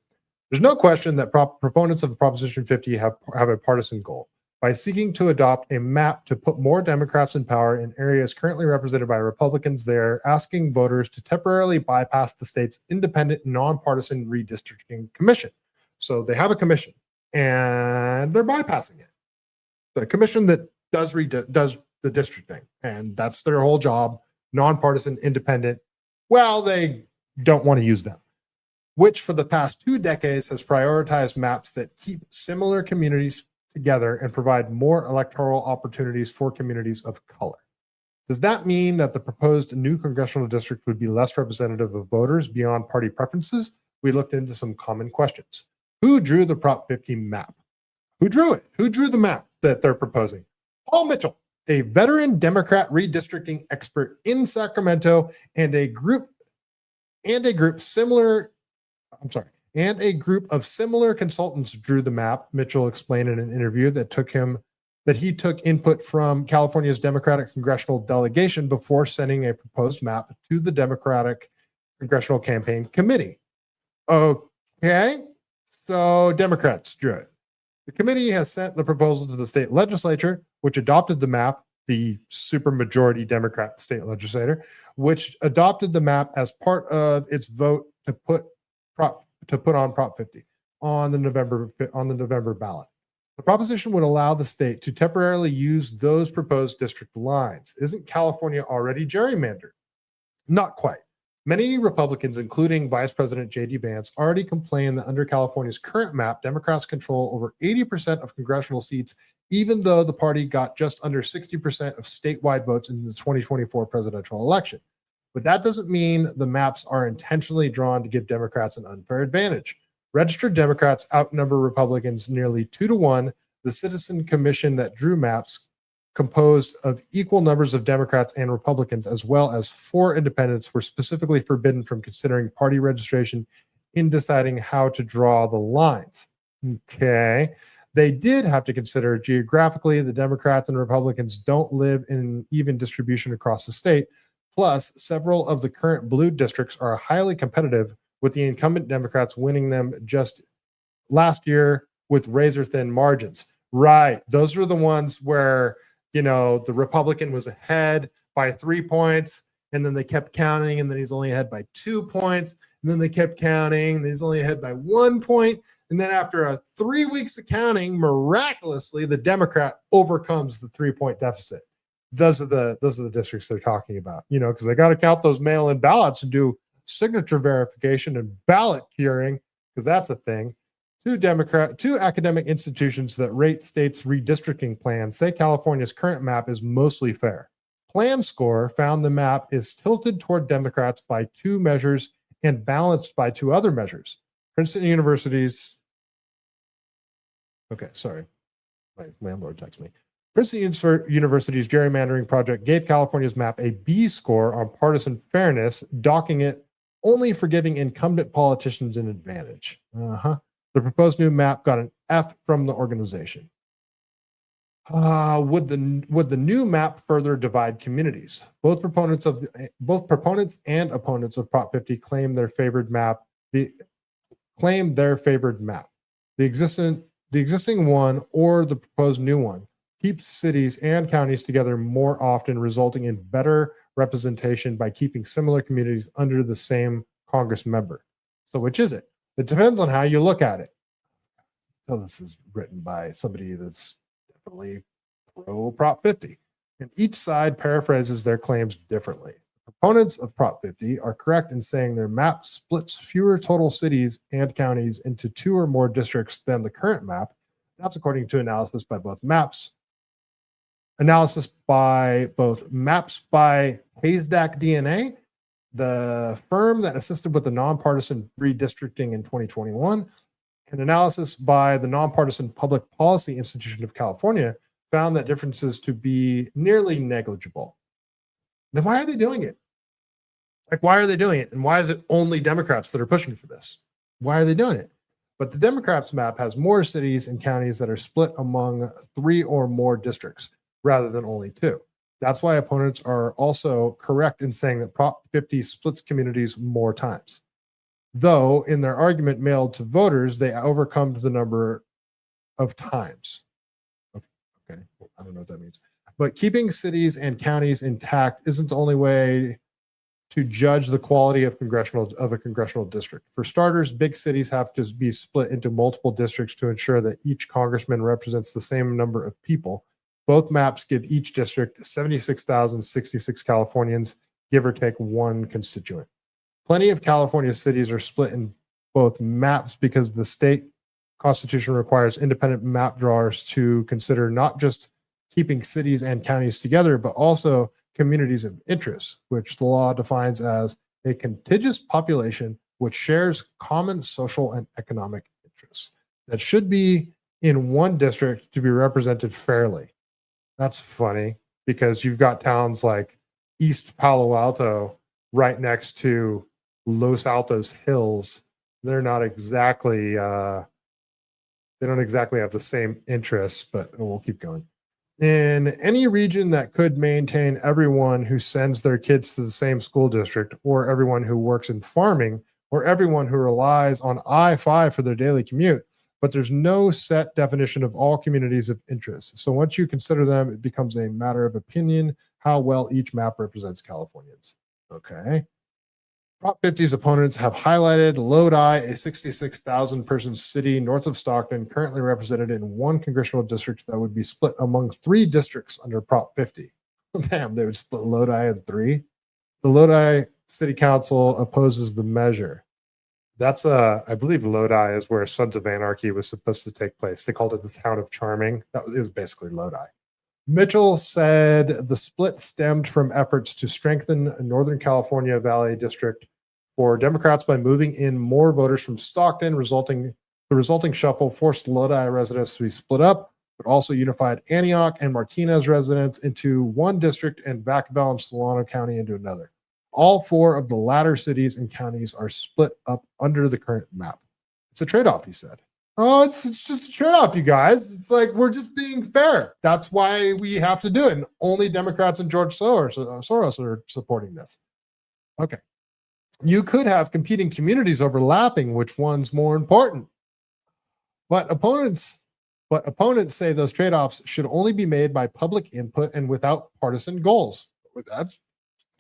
There's no question that proponents of Proposition 50 have a partisan goal. By seeking to adopt a map to put more Democrats in power in areas currently represented by Republicans, they're asking voters to temporarily bypass the state's independent, nonpartisan redistricting commission. So they have a commission and they're bypassing it. The commission that does the districting, and that's their whole job, nonpartisan, independent. Well, they don't want to use them, which for the past 2 decades has prioritized maps that keep similar communities together and provide more electoral opportunities for communities of color. Does that mean that the proposed new congressional district would be less representative of voters beyond party preferences? We looked into some common questions. Who drew the Prop 50 map? Who drew it? Who drew the map that they're proposing? Paul Mitchell, a veteran Democrat redistricting expert in Sacramento, and a group of similar consultants drew the map. Mitchell explained in an interview that he took input from California's Democratic congressional delegation before sending a proposed map to the Democratic Congressional Campaign Committee. Okay, so Democrats drew it. The committee has sent the proposal to the state legislature, which adopted the map, the supermajority Democrat state legislature, which adopted the map as part of its vote to put on Prop 50 on the November ballot. The proposition would allow the state to temporarily use those proposed district lines. Isn't California already gerrymandered? Not quite. Many Republicans, including Vice President J.D. Vance, already complain that under California's current map, Democrats control over 80% of congressional seats, even though the party got just under 60% of statewide votes in the 2024 presidential election. But that doesn't mean the maps are intentionally drawn to give Democrats an unfair advantage. Registered Democrats outnumber Republicans nearly 2-1. The Citizen Commission that drew maps composed of equal numbers of Democrats and Republicans, as well as 4 independents, were specifically forbidden from considering party registration in deciding how to draw the lines. Okay. They did have to consider geographically the Democrats and Republicans don't live in even distribution across the state. Plus, several of the current blue districts are highly competitive with the incumbent Democrats winning them just last year with razor-thin margins. Right. Those were the ones where, you know, the Republican was ahead by 3 points, and then they kept counting, and then he's only ahead by 2 points, and then they kept counting, and he's only ahead by 1 point. And then after 3 weeks of counting, miraculously, the Democrat overcomes the 3-point deficit. Those are the districts they're talking about, you know, because they got to count those mail-in ballots and do signature verification and ballot curing, because that's a thing. Two academic institutions that rate states' redistricting plans say California's current map is mostly fair. Plan Score found the map is tilted toward Democrats by 2 measures and balanced by 2 other measures. Princeton University's, okay, sorry, my landlord texted me. Princeton University's gerrymandering project gave California's map a B score on partisan fairness, docking it only for giving incumbent politicians an advantage. The proposed new map got an F from the organization. Would the new map further divide communities? Both proponents and opponents of Prop 50 claim their favored map. The existing one or the proposed new one keeps cities and counties together more often, resulting in better representation by keeping similar communities under the same Congress member. So which is it? It depends on how you look at it. So this is written by somebody that's definitely pro Prop 50. And each side paraphrases their claims differently. Proponents of Prop 50 are correct in saying their map splits fewer total cities and counties into 2 or more districts than the current map. That's according to analysis by both Maps by Haystack DNA, the firm that assisted with the nonpartisan redistricting in 2021, and analysis by the Nonpartisan Public Policy Institution of California found that differences to be nearly negligible. Then why are they doing it? Like, why are they doing it? And why is it only Democrats that are pushing for this? Why are they doing it? But the Democrats' map has more cities and counties that are split among 3 or more districts rather than only 2. That's why opponents are also correct in saying that Prop 50 splits communities more times. Though in their argument mailed to voters, they overcome the number of times. Okay, I don't know what that means. But keeping cities and counties intact isn't the only way to judge the quality of a congressional district. For starters, big cities have to be split into multiple districts to ensure that each congressman represents the same number of people. Both maps give each district 76,066 Californians, give or take 1 constituent. Plenty of California cities are split in both maps because the state constitution requires independent map drawers to consider not just keeping cities and counties together, but also communities of interest, which the law defines as a contiguous population which shares common social and economic interests that should be in one district to be represented fairly. That's funny because you've got towns like East Palo Alto right next to Los Altos Hills. They're not exactly, they don't exactly have the same interests, but we'll keep going. In any region that could maintain everyone who sends their kids to the same school district, or everyone who works in farming, or everyone who relies on I-5 for their daily commute, but there's no set definition of all communities of interest. So once you consider them, it becomes a matter of opinion how well each map represents Californians. Okay. Prop 50's opponents have highlighted Lodi, a 66,000 person city north of Stockton, currently represented in 1 congressional district that would be split among 3 districts under Prop 50. Damn, they would split Lodi in 3. The Lodi City Council opposes the measure. That's I believe Lodi is where Sons of Anarchy was supposed to take place. They called it the town of Charming. It was basically Lodi. Mitchell said the split stemmed from efforts to strengthen Northern California Valley District for Democrats by moving in more voters from Stockton. The resulting shuffle forced Lodi residents to be split up, but also unified Antioch and Martinez residents into one district and Vacaville and Solano County into another. All 4 of the latter cities and counties are split up under the current map. It's a trade-off, he said. Oh, it's just a trade-off, you guys. It's like we're just being fair. That's why we have to do it. And only Democrats and George Soros are supporting this. Okay. You could have competing communities overlapping. Which one's more important? But opponents say those trade-offs should only be made by public input and without partisan goals. That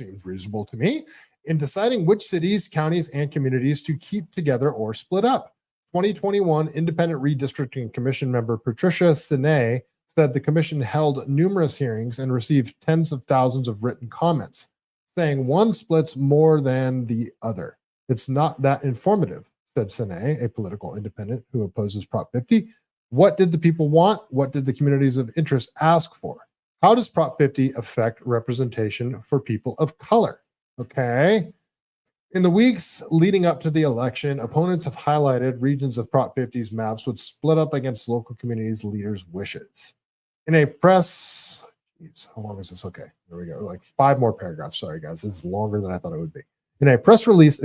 seems reasonable to me. In deciding which cities, counties, and communities to keep together or split up. 2021 Independent Redistricting Commission member Patricia Sine said the commission held numerous hearings and received tens of thousands of written comments, saying one splits more than the other. It's not that informative, said Sine, a political independent who opposes Prop 50. What did the people want? What did the communities of interest ask for? How does Prop 50 affect representation for people of color? Okay. In the weeks leading up to the election, opponents have highlighted regions of Prop 50's maps would split up against local communities' leaders' wishes. In a press, how long is this? Okay, there we go. Like 5 more paragraphs. Sorry, guys. This is longer than I thought it would be. In a press release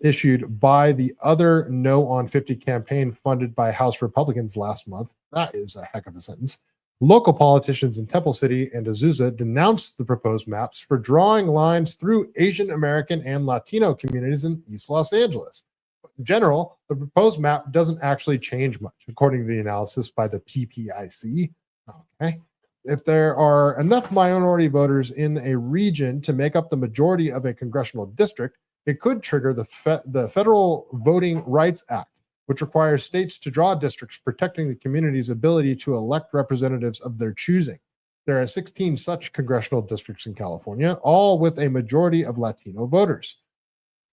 issued by the other No on 50 campaign funded by House Republicans last month, that is a heck of a sentence, local politicians in Temple City and Azusa denounced the proposed maps for drawing lines through Asian American and Latino communities in East Los Angeles. In general, the proposed map doesn't actually change much, according to the analysis by the PPIC. Okay. If there are enough minority voters in a region to make up the majority of a congressional district, it could trigger the Federal Voting Rights Act, which requires states to draw districts protecting the community's ability to elect representatives of their choosing. There are 16 such congressional districts in California, all with a majority of Latino voters.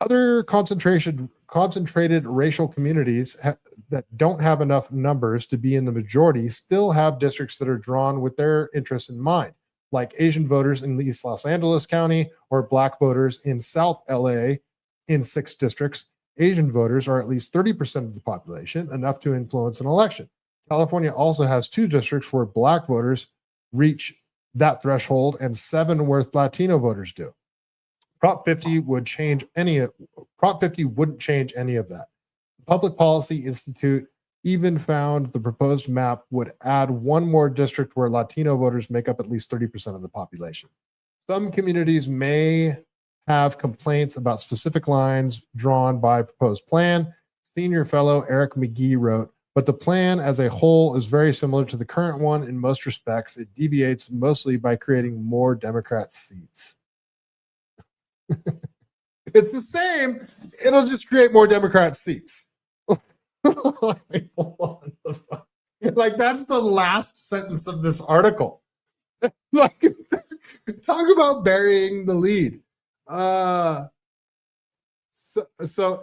Other concentrated racial communities that don't have enough numbers to be in the majority still have districts that are drawn with their interests in mind, like Asian voters in East Los Angeles County or Black voters in South LA in 6 districts. Asian voters are at least 30% of the population, enough to influence an election. California also has 2 districts where Black voters reach that threshold and 7 where Latino voters do. Prop 50 wouldn't change any of that. The Public Policy Institute even found the proposed map would add 1 more district where Latino voters make up at least 30% of the population. Some communities may have complaints about specific lines drawn by proposed plan. Senior fellow Eric McGee wrote, but the plan as a whole is very similar to the current one in most respects. It deviates mostly by creating more Democrat seats. It's the same. It'll just create more Democrat seats. Like, what the fuck? Like, that's the last sentence of this article. Like, talk about burying the lead. So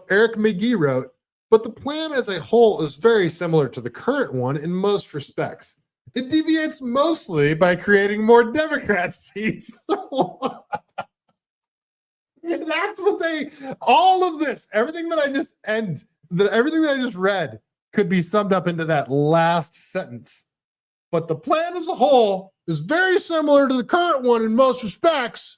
Eric McGee wrote, but the plan as a whole is very similar to the current one in most respects. It deviates mostly by creating more Democrat seats. That's what all of this, everything that I just read could be summed up into that last sentence. But the plan as a whole is very similar to the current one in most respects.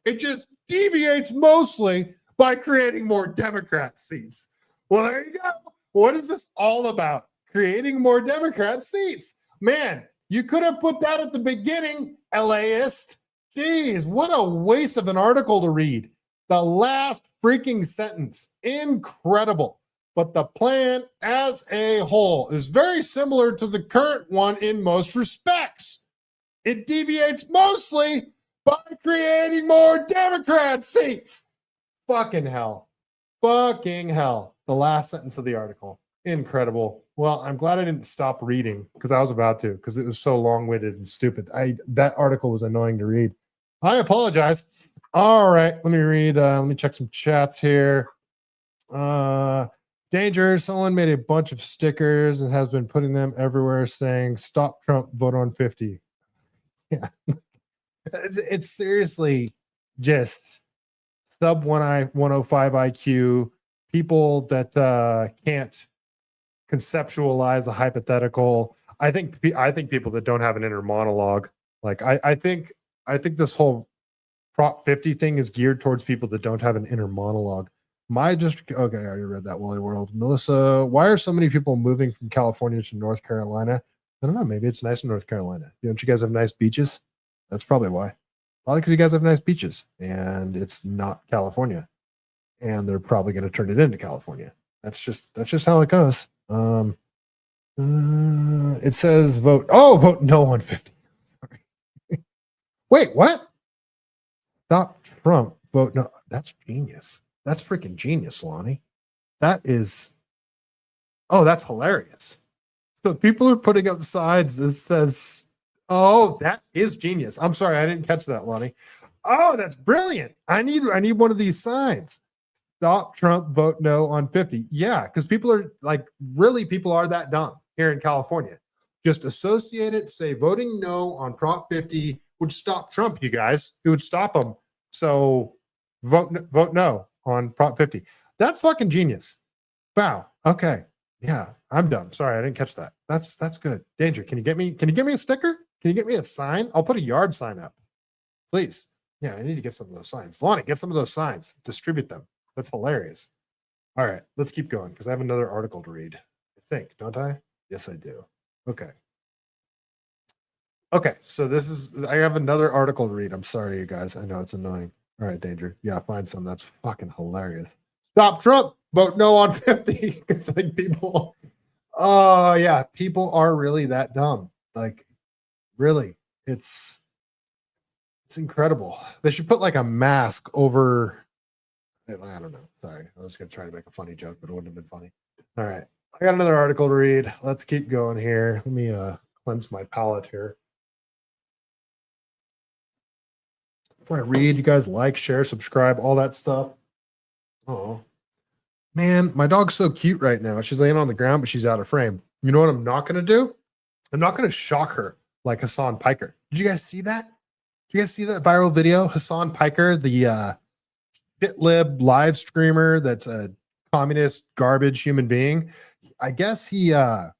It just deviates mostly by creating more Democrat seats. Well, there you go. What is this all about? Creating more Democrat seats. Man, you could have put that at the beginning, LAist. Jeez, what a waste of an article to read. The last freaking sentence. Incredible. But the plan as a whole is very similar to the current one in most respects. It deviates mostly by creating more Democrat seats. Fucking hell. Fucking hell. The last sentence of the article. Incredible. Well, I'm glad I didn't stop reading because I was about to, because it was so long-winded and stupid. That article was annoying to read. I apologize. All right, let me read. Let me check some chats here. Danger, someone made a bunch of stickers and has been putting them everywhere saying, stop Trump, vote on 50. Yeah. It's seriously just sub 105 IQ, people that can't conceptualize a hypothetical. I think people that don't have an inner monologue. Like I think this whole Prop 50 thing is geared towards people that don't have an inner monologue. My district, okay, I already read that. Wally World. Melissa, why are so many people moving from California to North Carolina? I don't know. Maybe it's nice in North Carolina. Don't you guys have nice beaches? That's probably why. Probably because you guys have nice beaches and it's not California. And they're probably going to turn it into California. That's just how it goes. It says vote no on 50. Sorry. Wait, what? Stop Trump, vote no. That's genius. That's freaking genius, Lonnie. That's hilarious. So people are putting up signs that says, oh, that is genius. I'm sorry, I didn't catch that, Lonnie. Oh, that's brilliant. I need one of these signs. Stop Trump, vote no on 50. Yeah, because people are people are that dumb here in California. Just associate it, say voting no on Prop 50 would stop Trump, you guys. It would stop him. So vote no on Prop 50. That's fucking genius. Wow. Okay. Yeah, I'm dumb. Sorry, I didn't catch that. That's good. Danger. Can you get me a sticker? Can you get me a sign? I'll put a yard sign up. Please. Yeah, I need to get some of those signs. Lonnie, get some of those signs. Distribute them. That's hilarious. All right, let's keep going because I have another article to read. I think, don't I? Yes, I do. Okay. Okay, so I have another article to read. I'm sorry, you guys. I know it's annoying. All right, Danger. Yeah, find some. That's fucking hilarious. Stop Trump. Vote no on 50. It's people. Oh, yeah. People are really that dumb. Really. It's incredible. They should put a mask over. I don't know. Sorry. I was going to try to make a funny joke, but it wouldn't have been funny. All right. I got another article to read. Let's keep going here. Let me cleanse my palate here. Before I read, you guys like, share, subscribe, all that stuff. Oh, man, my dog's so cute right now. She's laying on the ground, but she's out of frame. You know what I'm not going to do? I'm not going to shock her like Hassan Piker. Did you guys see that? Did you guys see that viral video? Hassan Piker, the shitlib live streamer that's a communist garbage human being. I guess I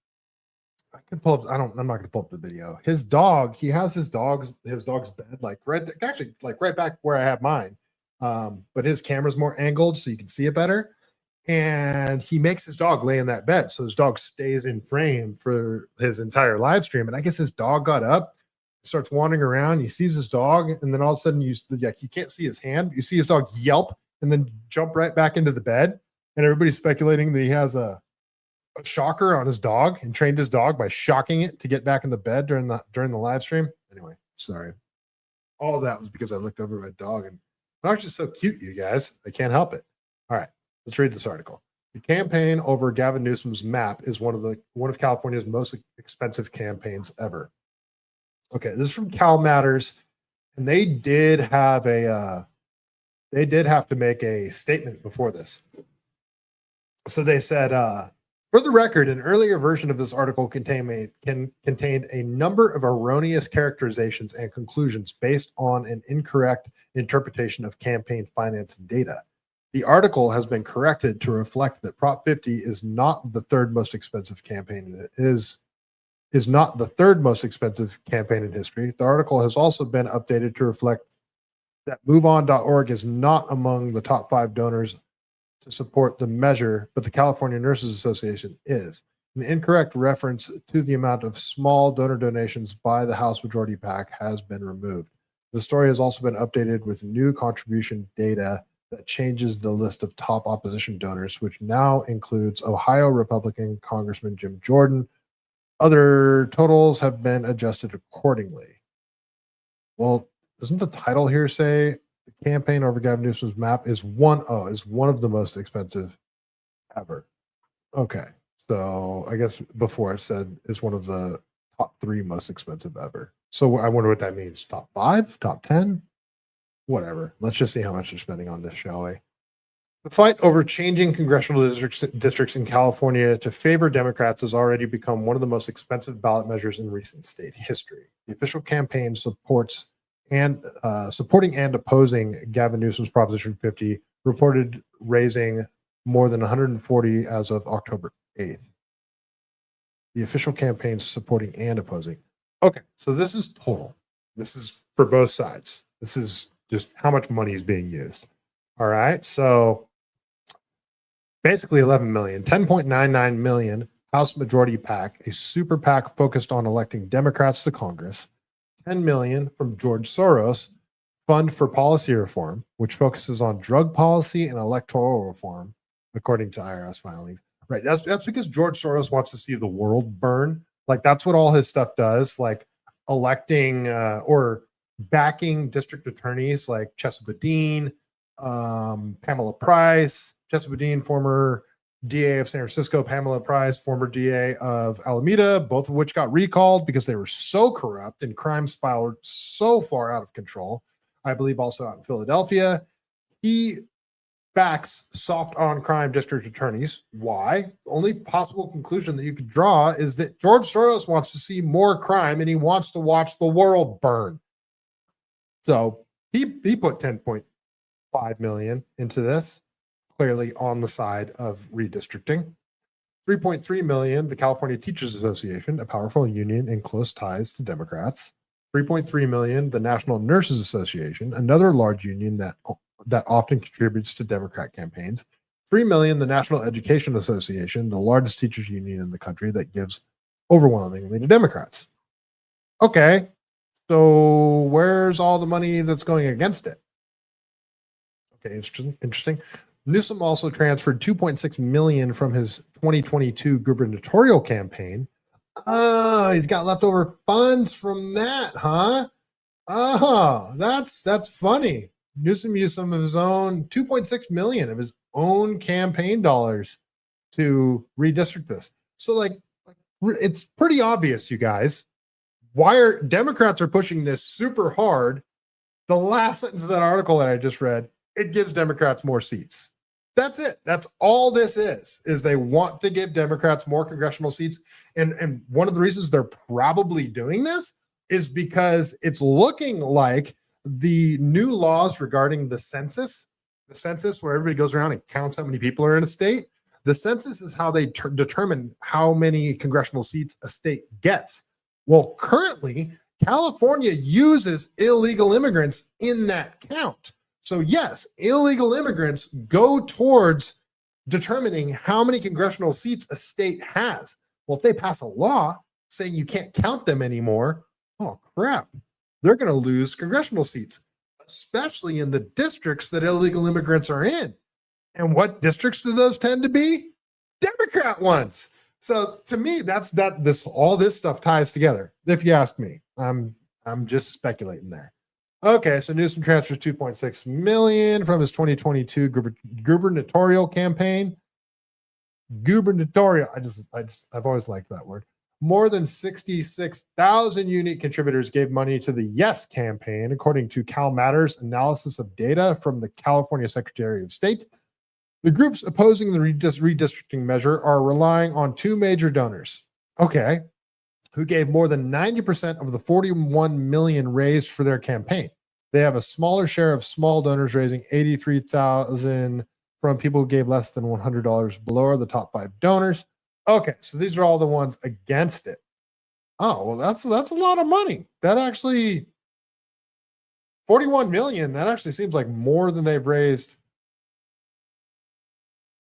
can pull up. I'm not going to pull up the video. His dog, he has his dog's bed, right back where I have mine. But his camera's more angled so you can see it better. And he makes his dog lay in that bed. So his dog stays in frame for his entire live stream. And I guess his dog got up, starts wandering around. He sees his dog. And then all of a sudden you can't see his hand. You see his dog yelp and then jump right back into the bed. And everybody's speculating that he has a shocker on his dog and trained his dog by shocking it to get back in the bed during the live stream. Anyway, sorry. All of that was because I looked over at my dog and my dog's just so cute, you guys. I can't help it. All right, let's read this article. The campaign over Gavin Newsom's map is one of California's most expensive campaigns ever. Okay, this is from Cal Matters, and they did have to make a statement before this. So they said, for the record, an earlier version of this article contained a number of erroneous characterizations and conclusions based on an incorrect interpretation of campaign finance data. The article has been corrected to reflect that Prop 50 is not the third most expensive campaign. It is not the third most expensive campaign in history. The article has also been updated to reflect that MoveOn.org is not among the top 5 donors to support the measure, but the California Nurses Association is. An incorrect reference to the amount of small donor donations by the House Majority PAC has been removed. The story has also been updated with new contribution data that changes the list of top opposition donors, which now includes Ohio Republican Congressman Jim Jordan. Other totals have been adjusted accordingly. Well, doesn't the title here say the campaign over Gavin Newsom's map is one of the most expensive ever? Okay, so I guess before it said is one of the top 3 most expensive ever. So I wonder what that means. Top 5, top 10, whatever. Let's just see how much they're spending on this, shall we? The fight over changing congressional districts in California to favor Democrats has already become one of the most expensive ballot measures in recent state history. The official campaign supporting and opposing Gavin Newsom's Proposition 50 reported raising more than 140 as of October 8th. The official campaign supporting and opposing. Okay, so this is total. This is for both sides. This is just how much money is being used. All right, so basically 11 million, 10.99 million House Majority PAC, a super PAC focused on electing Democrats to Congress, 10 million from George Soros, Fund for Policy Reform, which focuses on drug policy and electoral reform, according to IRS filings. Right. That's because George Soros wants to see the world burn. Like that's what all his stuff does. Like electing or backing district attorneys like Chesa Boudin, Pamela Price, Chesa Boudin, former DA of San Francisco, Pamela Price, former DA of Alameda, both of which got recalled because they were so corrupt and crime spiraled so far out of control. I believe also out in Philadelphia. He backs soft on crime district attorneys. Why? The only possible conclusion that you could draw is that George Soros wants to see more crime and he wants to watch the world burn. So he put 10.5 million into this, clearly on the side of redistricting. 3.3 million, the California Teachers Association, a powerful union and close ties to Democrats. 3.3 million, the National Nurses Association, another large union that often contributes to Democrat campaigns. 3 million, the National Education Association, the largest teachers union in the country that gives overwhelmingly to Democrats. Okay, so where's all the money that's going against it? Okay, interesting. Newsom also transferred 2.6 million from his 2022 gubernatorial campaign. Oh, he's got leftover funds from that, huh? Oh, that's funny. Newsom used some of his own 2.6 million of his own campaign dollars to redistrict this. So like it's pretty obvious, you guys. Why are Democrats are pushing this super hard? The last sentence of that article that I just read, it gives Democrats more seats. That's it. That's all this is they want to give Democrats more congressional seats. And one of the reasons they're probably doing this is because it's looking like the new laws regarding the census where everybody goes around and counts how many people are in a state. The census is how they determine how many congressional seats a state gets. Well, currently, California uses illegal immigrants in that count. So yes, illegal immigrants go towards determining how many congressional seats a state has. Well, if they pass a law saying you can't count them anymore, oh crap, they're going to lose congressional seats, especially in the districts that illegal immigrants are in. And what districts do those tend to be? Democrat ones. So to me, all this stuff ties together. If you ask me, I'm just speculating there. Okay, so Newsom transfers 2.6 million from his 2022 gubernatorial campaign. Gubernatorial. I've always liked that word. More than 66,000 unique contributors gave money to the Yes campaign, according to CalMatters analysis of data from the California Secretary of State. The groups opposing the redistricting measure are relying on two major donors. Okay, who gave more than 90% of the 41 million raised for their campaign. They have a smaller share of small donors, raising 83,000 from people who gave less than $100 below are the top 5 donors. Okay, so these are all the ones against it. Oh, well, that's a lot of money. That actually 41 million, that actually seems like more than they've raised.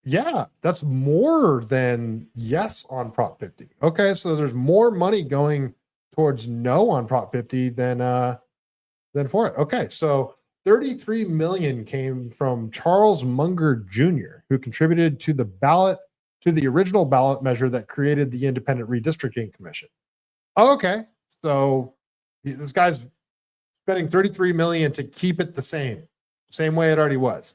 Yeah, that's more than yes on Prop 50. Okay, so there's more money going towards no on Prop 50 than for it. Okay, so 33 million came from Charles Munger Jr., who contributed to the original ballot measure that created the Independent Redistricting Commission. Okay, so this guy's spending 33 million to keep it the same way it already was.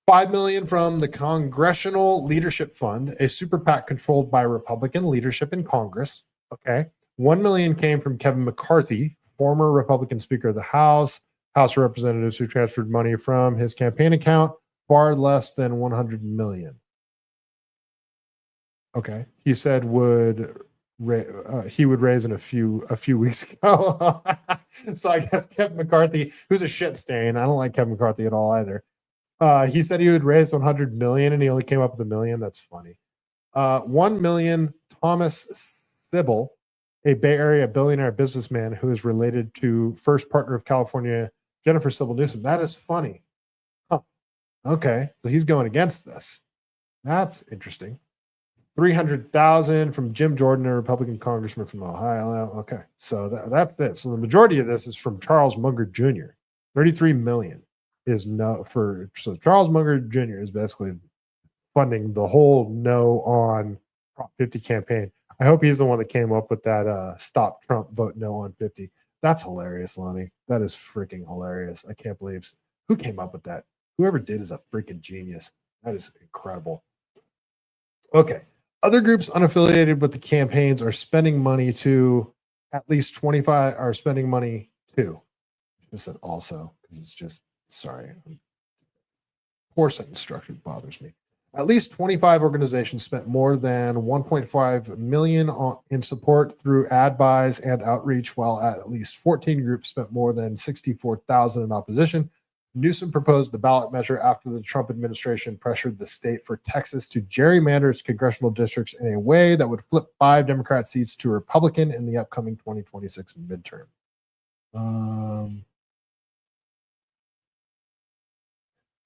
5 million from the Congressional Leadership Fund, a super PAC controlled by Republican leadership in Congress. Okay. 1 million came from Kevin McCarthy, former Republican Speaker of the House of Representatives, who transferred money from his campaign account, far less than 100 million. Okay. He said he would raise in a few weeks ago. So I guess Kevin McCarthy, who's a shit stain. I don't like Kevin McCarthy at all either. He said he would raise 100 million and he only came up with $1 million. That's funny. 1 million, Thomas Sybil, a Bay Area billionaire businessman who is related to first partner of California, Jennifer Sybil Newsom. That is funny. Huh. Okay, so he's going against this. That's interesting. 300,000 from Jim Jordan, a Republican congressman from Ohio. Okay, so that's this. So the majority of this is from Charles Munger Jr. $33 million is no for. So Charles Munger Jr. is basically funding the whole no on Prop 50 campaign. I hope he's the one that came up with that stop Trump, vote no on 50. That's hilarious, Lonnie. That is freaking hilarious. I can't believe who came up with that. Whoever did is a freaking genius. That is incredible. Okay. Other groups unaffiliated with the campaigns are spending money to at least 25 are spending money to. I said also because it's just sorry. Poor sentence structure bothers me. At least 25 organizations spent more than 1.5 million in support through ad buys and outreach, while at least 14 groups spent more than 64,000 in opposition. Newsom proposed the ballot measure after the Trump administration pressured the state for Texas to gerrymander its congressional districts in a way that would flip 5 Democrat seats to Republican in the upcoming 2026 midterm.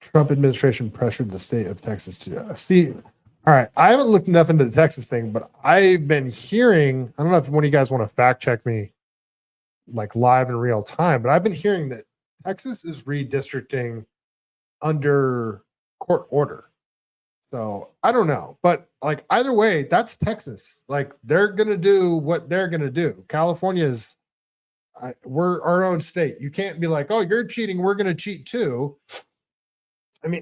Trump administration pressured the state of Texas to see. All right, I haven't looked enough into the Texas thing, but I've been hearing. I don't know if one of you guys want to fact check me, like live in real time, but I've been hearing that Texas is redistricting under court order. So I don't know, but like either way, that's Texas. Like they're gonna do what they're gonna do. California's we're our own state. You can't be like, oh, you're cheating. We're gonna cheat too. I mean,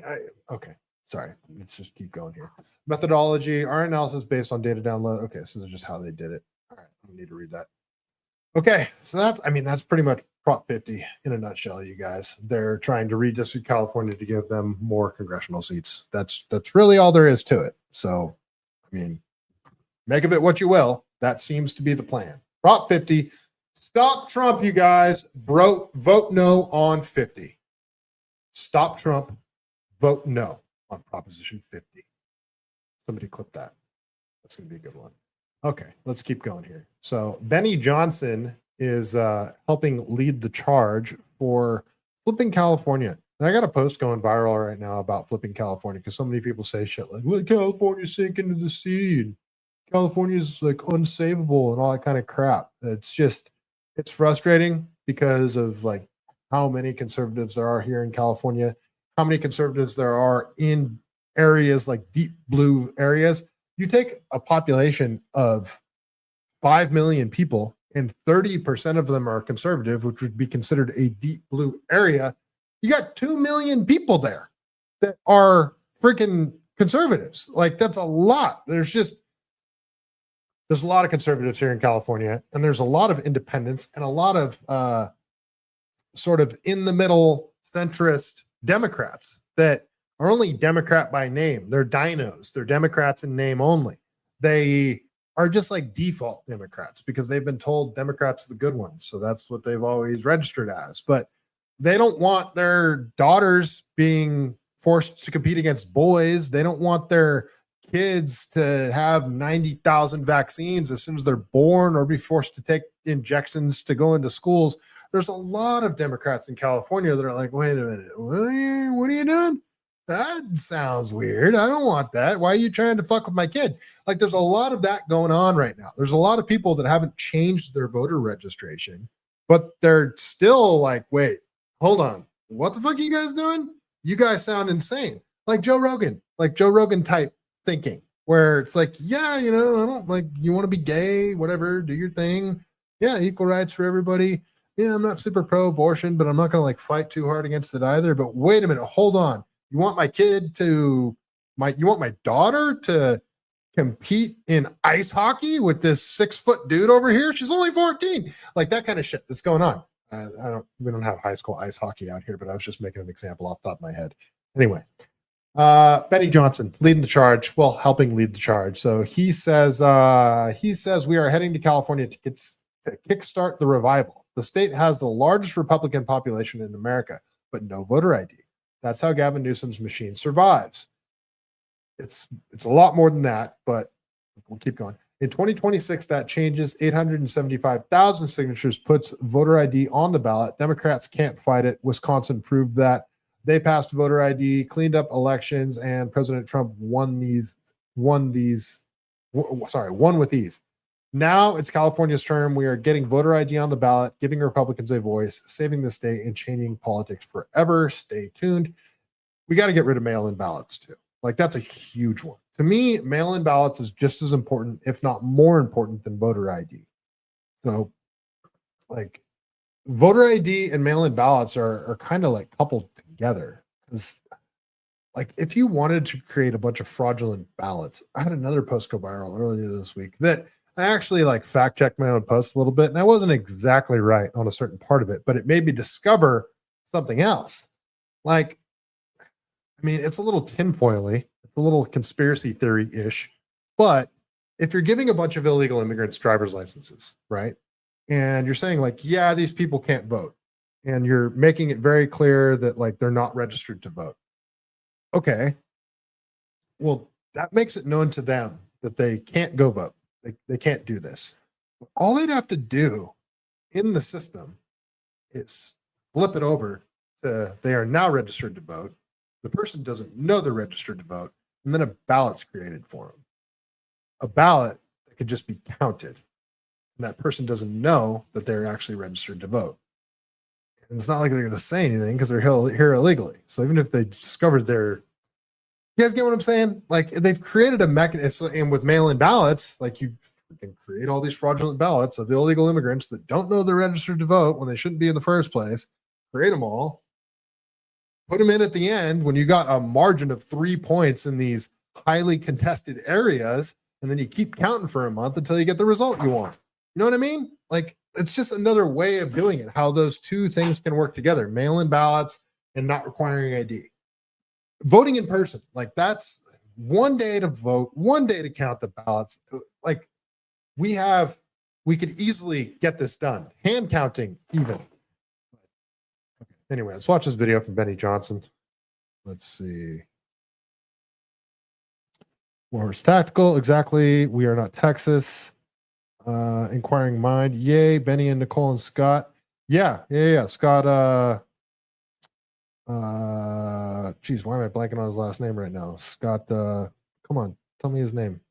okay, sorry. Let's just keep going here. Methodology, our analysis based on data download. Okay, so that's just how they did it. All right, I don't need to read that. Okay, so that's pretty much Prop 50 in a nutshell, you guys. They're trying to redistrict California to give them more congressional seats. That's really all there is to it. So, I mean, make of it what you will. That seems to be the plan. Prop 50, stop Trump, you guys. Vote no on 50. Stop Trump. Vote no on Proposition 50. Somebody clip that. That's going to be a good one. Okay, let's keep going here. So Benny Johnson is helping lead the charge for flipping California. And I got a post going viral right now about flipping California because so many people say shit like, well, California's sinking into the sea and California's like unsavable and all that kind of crap. It's frustrating because of like how many conservatives there are here in California, how many conservatives there are in areas like deep blue areas. You take a population of 5 million people and 30% of them are conservative, which would be considered a deep blue area. You got 2 million people there that are freaking conservatives. Like that's a lot. There's a lot of conservatives here in California, and there's a lot of independents and a lot of sort of in the middle centrist Democrats that are only Democrat by name. They're dinos. They're Democrats in name only. They are just like default Democrats because they've been told Democrats are the good ones. So that's what they've always registered as. But they don't want their daughters being forced to compete against boys. They don't want their kids to have 90,000 vaccines as soon as they're born or be forced to take injections to go into schools. There's a lot of Democrats in California that are like, wait a minute, what are you doing? That sounds weird. I don't want that. Why are you trying to fuck with my kid? Like there's a lot of that going on right now. There's a lot of people that haven't changed their voter registration, but they're still like, wait, hold on. What the fuck are you guys doing? You guys sound insane. Like Joe Rogan type thinking where it's like, yeah, I don't like, you want to be gay, whatever, do your thing. Yeah, equal rights for everybody. Yeah, I'm not super pro-abortion, but I'm not going to like fight too hard against it either. But wait a minute, hold on. You want you want my daughter to compete in ice hockey with this 6-foot dude over here? She's only 14. Like that kind of shit that's going on. We don't have high school ice hockey out here, but I was just making an example off the top of my head. Anyway, Benny Johnson leading the charge, helping lead the charge. So he says we are heading to California to kickstart the revival. The state has the largest Republican population in America, but no voter ID. That's how Gavin Newsom's machine survives. It's a lot more than that, but we'll keep going. In 2026, that changes. 875,000 signatures puts voter ID on the ballot. Democrats can't fight it. Wisconsin proved that. They passed voter ID, cleaned up elections, and President Trump won with ease. Now it's California's term. We are getting voter ID on the ballot, giving Republicans a voice, saving the state, and changing politics forever. Stay tuned. We got to get rid of mail-in ballots too. Like, that's a huge one. To me, mail-in ballots is just as important, if not more important, than voter ID. So, like, voter ID and mail-in ballots are kind of like coupled together. Because, like, if you wanted to create a bunch of fraudulent ballots, I had another post go viral earlier this week that I actually like fact checked my own post a little bit, and I wasn't exactly right on a certain part of it, but it made me discover something else. Like, I mean, it's a little tinfoily, it's a little conspiracy theory-ish, but if you're giving a bunch of illegal immigrants driver's licenses, right? And you're saying like, yeah, these people can't vote, and you're making it very clear that like they're not registered to vote. Okay. Well, that makes it known to them that they can't go vote. They can't do this. All they'd have to do in the system is flip it over to they are now registered to vote. The person doesn't know they're registered to vote, and then a ballot's created for them. A ballot that could just be counted, and that person doesn't know that they're actually registered to vote. And it's not like they're going to say anything because they're here illegally. So even if they discovered their, you guys get what I'm saying? Like, they've created a mechanism, and with mail-in ballots, like, you can create all these fraudulent ballots of illegal immigrants that don't know they're registered to vote when they shouldn't be in the first place. Create them all, put them in at the end when you got a margin of 3 points in these highly contested areas, and then you keep counting for a month until you get the result you want. You know what I mean? Like, it's just another way of doing it, how those two things can work together, mail-in ballots and not requiring ID. Voting in person, like, that's one day to vote, one day to count the ballots. Like, we could easily get this done. Hand counting, even. Okay. Anyway, let's watch this video from Benny Johnson. Let's see. Warhorse Tactical, exactly. We are not Texas. Inquiring Mind, yay. Benny and Nicole and Scott. Yeah. Scott, geez, why am I blanking on his last name right now? Scott, come on, tell me his name.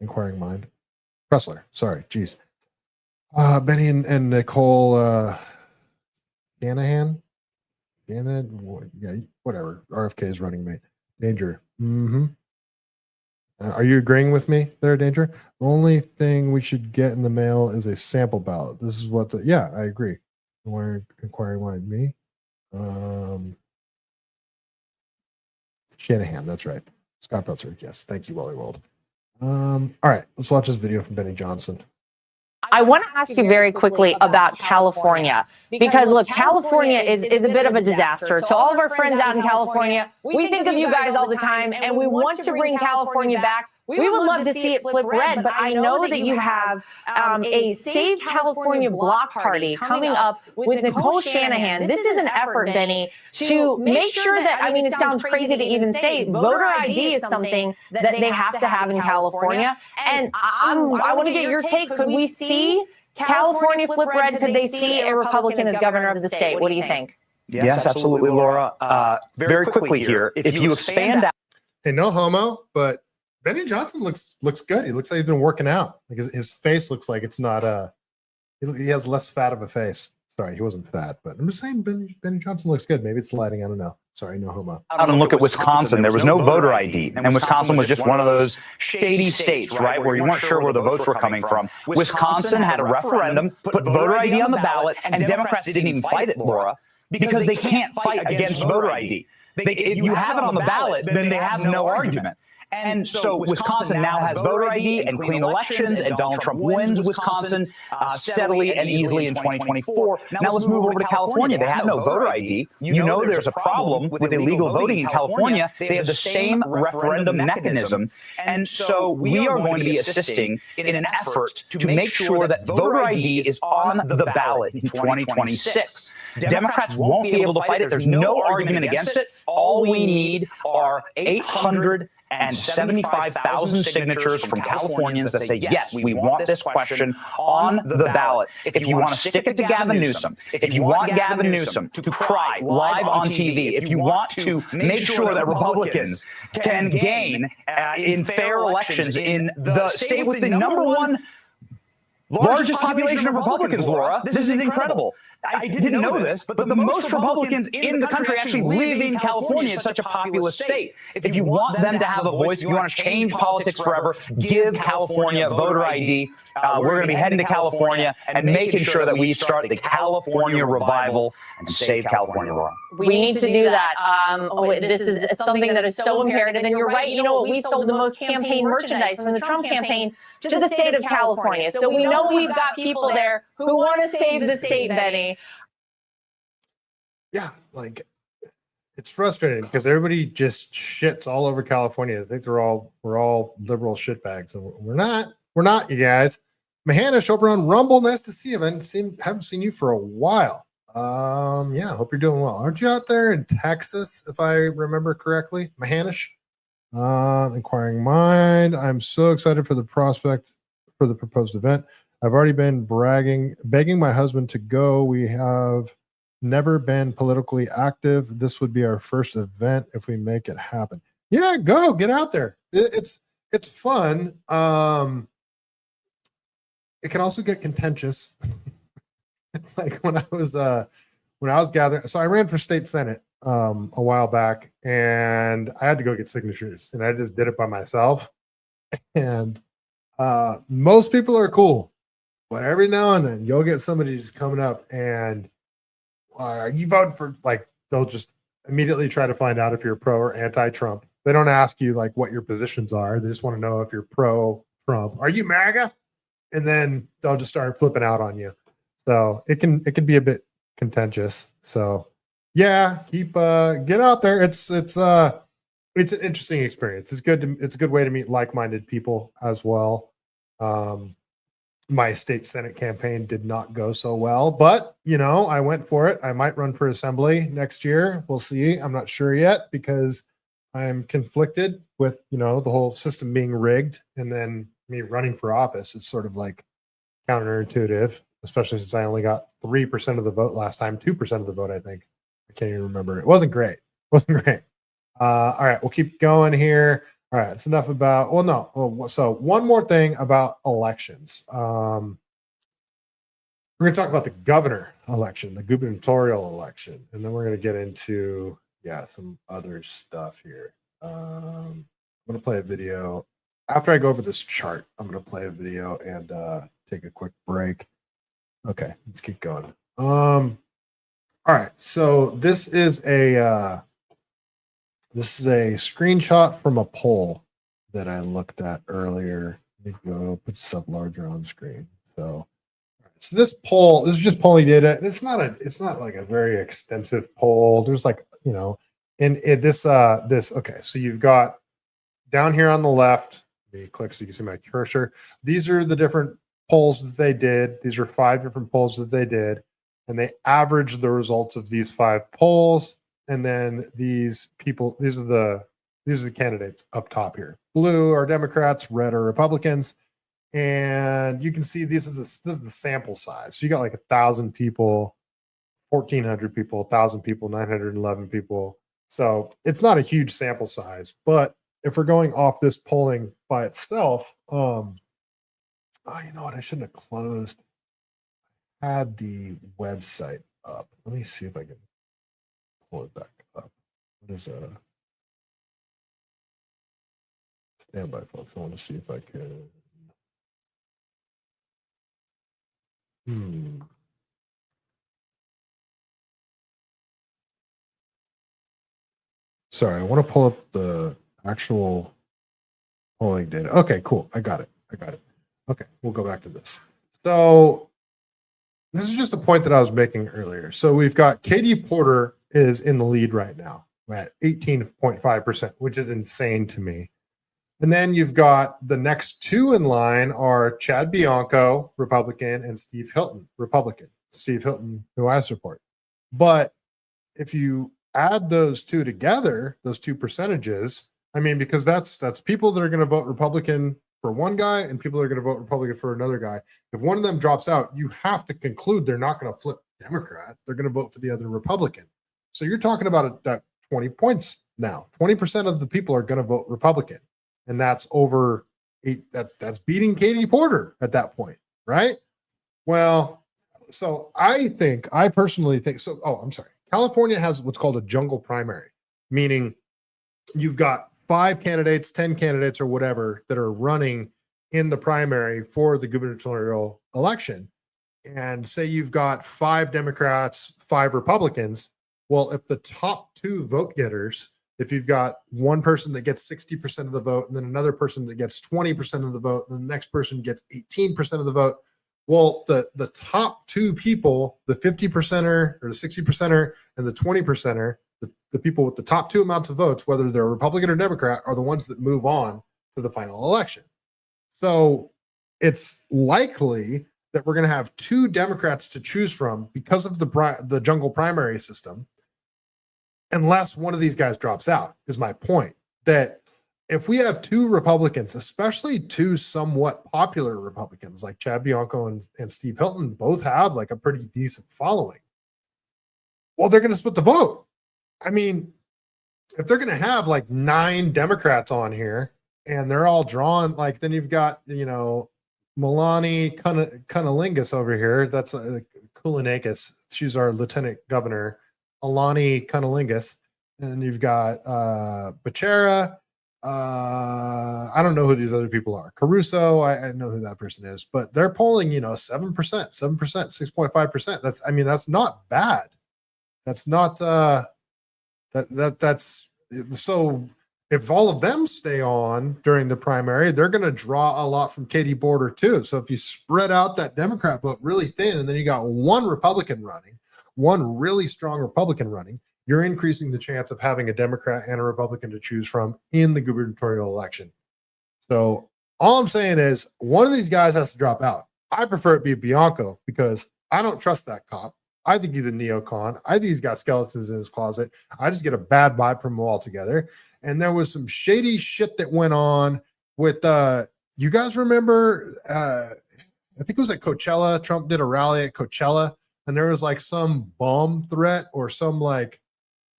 Inquiring Mind. Pressler, sorry, geez. Benny and Nicole Shanahan? Yeah, whatever. RFK's running mate. Danger. Are you agreeing with me there, Danger? The only thing we should get in the mail is a sample ballot. This is what yeah, I agree. Inquiring Mind, me. Shanahan, that's right. Scott Belzer, yes. Thank you, Wally World. All right, let's watch this video from Benny Johnson.
I want to ask you very quickly about California, because look, California is a bit of a disaster. To all of our friends out in California, we think of you guys all the time, and we want to bring California back. We would love to see it flip red, but I know that you have a Save California block party coming up with Nicole Shanahan. This is an effort, Benny, to make sure that, I mean, it sounds crazy to even say, voter ID is something that they have to have in California. And I want to get your take. Could we see California flip red? Could they see a Republican as governor of the state? What do you think?
Yes, absolutely, Laura. Very quickly here, if you expand out.
Hey, no homo, but Benny Johnson looks good. He looks like he's been working out. Like his face looks like it's not he has less fat of a face. Sorry, he wasn't fat, but I'm just saying Benny Johnson looks good. Maybe it's lighting. I don't know. Sorry, no homo.
Out and look at Wisconsin. There was no voter ID, and Wisconsin was just one of those shady states, right, where you weren't sure where the votes were coming from. Wisconsin had a referendum, put voter ID on the ballot, and Democrats didn't even fight it, Laura, because they can't fight against voter ID. If you have it on the ballot, then they have no argument. And so Wisconsin now has voter ID and clean elections, and Donald Trump wins Wisconsin steadily and easily in 2024. Now let's move over to California. They have no voter ID. You know there's a problem with illegal voting in California. They have the same referendum mechanism. And so we are going to be assisting in an effort to make sure that voter ID is on the ballot in 2026. Democrats won't be able to fight it. There's no argument against it. All we need are 800 and 75,000 signatures from Californians that say, yes, we want this question on the ballot. If you want to stick it to Gavin Newsom, if you want Gavin Newsom to cry live on TV, if you want to make sure that Republicans can gain in fair elections in the state with the #1 largest population of Republicans, Laura. This is incredible. I didn't know this, but the most Republicans in the country actually live in California. It's such a populous state. If you want them to have a voice, if you want to change politics forever, give California voter ID. We're going to be heading to California and making sure that we start the California revival and save California, Laura.
We need to do that. This is something that is so imperative. And you're right. You know what? We sold the most campaign merchandise from the Trump campaign to the state of California. So we know we've got people there who want to save the state, Benny.
Yeah, like it's frustrating because everybody just shits all over California. I think we're all liberal shitbags, and we're not, you guys. Mahanish over on Rumble, nice to see you. Haven't seen you for a while. Yeah, hope you're doing well. Aren't you out there in Texas, if I remember correctly, Mahanish? Inquiring Mind. I'm so excited for the prospect for the proposed event. I've already been begging my husband to go. We have never been politically active. This would be our first event if we make it happen. Yeah, go get out there. It's fun. It can also get contentious. Like when I was gathering, so I ran for state senate a while back, and I had to go get signatures, and I just did it by myself. And most people are cool, but every now and then you'll get somebody just coming up and are you voting for, like, they'll just immediately try to find out if you're pro or anti-Trump. They don't ask you like what your positions are. They just want to know if you're pro-Trump. Are you MAGA? And then they'll just start flipping out on you. So it can be a bit contentious. So yeah, get out there. It's an interesting experience. It's a good way to meet like-minded people as well. My state senate campaign did not go so well, but I went for it. I might run for assembly next year. We'll see. I'm not sure yet because I'm conflicted with the whole system being rigged, and then me running for office is sort of like counterintuitive, especially since I only got 3% of the vote last time, 2% of the vote, I think. I can't even remember. It wasn't great. All right, we'll keep going here. All right, it's enough about, so one more thing about elections. We're going to talk about the governor election, the gubernatorial election, and then we're going to get into, some other stuff here. I'm going to play a video. After I go over this chart, I'm going to play a video and take a quick break. Okay, let's keep going. All right, so this is a screenshot from a poll that I looked at earlier. Let me go put this up larger on screen. So this poll, this is just polling data, and it's not like a very extensive poll. There's like, okay, so you've got down here on the left, let me click so you can see my cursor. These are the different polls that they did. These are 5 different polls that they did, and they averaged the results of these 5 polls. And then these are the candidates up top here. Blue are Democrats, red are Republicans. And you can see this is the sample size. So you got like 1,000 people, 1,400 people, 1,000 people, 911 people. So it's not a huge sample size. But if we're going off this polling by itself, you know what? I shouldn't have closed. I had the website up. Let me see if I can pull it back up. What is stand by, folks? I want to see if I can. Sorry, I want to pull up the actual polling data. Okay, cool. I got it. Okay, we'll go back to this. So this is just a point that I was making earlier. So we've got Katy Porter is in the lead right now at 18.5%, which is insane to me. And then you've got the next 2 in line are Chad Bianco, Republican, and Steve Hilton, Republican. Steve Hilton, who I support. But if you add those 2 together, those 2 percentages, I mean, because that's people that are going to vote Republican for one guy and people are going to vote Republican for another guy. If one of them drops out, you have to conclude they're not going to flip Democrat. They're going to vote for the other Republican. So you're talking about 20 points now. 20% of the people are going to vote Republican, and that's over eight. That's beating Katy Porter at that point, right? Well, so I personally think so. Oh, I'm sorry. California has what's called a jungle primary, meaning you've got 5 candidates, 10 candidates, or whatever that are running in the primary for the gubernatorial election. And say you've got 5 Democrats, 5 Republicans. Well, if the top 2 vote getters, if you've got one person that gets 60% of the vote and then another person that gets 20% of the vote, and the next person gets 18% of the vote, well, the top 2 people, the 50%er or the 60%er and the 20%er, the people with the top 2 amounts of votes, whether they're Republican or Democrat, are the ones that move on to the final election. So it's likely that we're going to have 2 Democrats to choose from because of the jungle primary system, unless one of these guys drops out, is my point. That if we have 2 Republicans, especially 2 somewhat popular Republicans like Chad Bianco and Steve Hilton, both have like a pretty decent following, well, they're going to split the vote. I mean, if they're going to have like 9 Democrats on here and they're all drawn, like then you've got, Melanie Cunnilingus over here. That's Kulinakis. She's our lieutenant governor, Alani Cunnilingus. And you've got Becerra. I don't know who these other people are. Caruso, I know who that person is, but they're polling, 7%, 6.5%. That's not bad. That's not that's so if all of them stay on during the primary, they're going to draw a lot from Katy Porter too. So if you spread out that Democrat vote really thin, and then you got one Republican running, one really strong Republican running, you're increasing the chance of having a Democrat and a Republican to choose from in the gubernatorial election. So all I'm saying is one of these guys has to drop out. I prefer it be Bianco because I don't trust that cop. I think he's a neocon. I think he's got skeletons in his closet. I just get a bad vibe from him altogether. And there was some shady shit that went on with, you guys remember, I think it was at Coachella. Trump did a rally at Coachella, and there was like some bomb threat or some like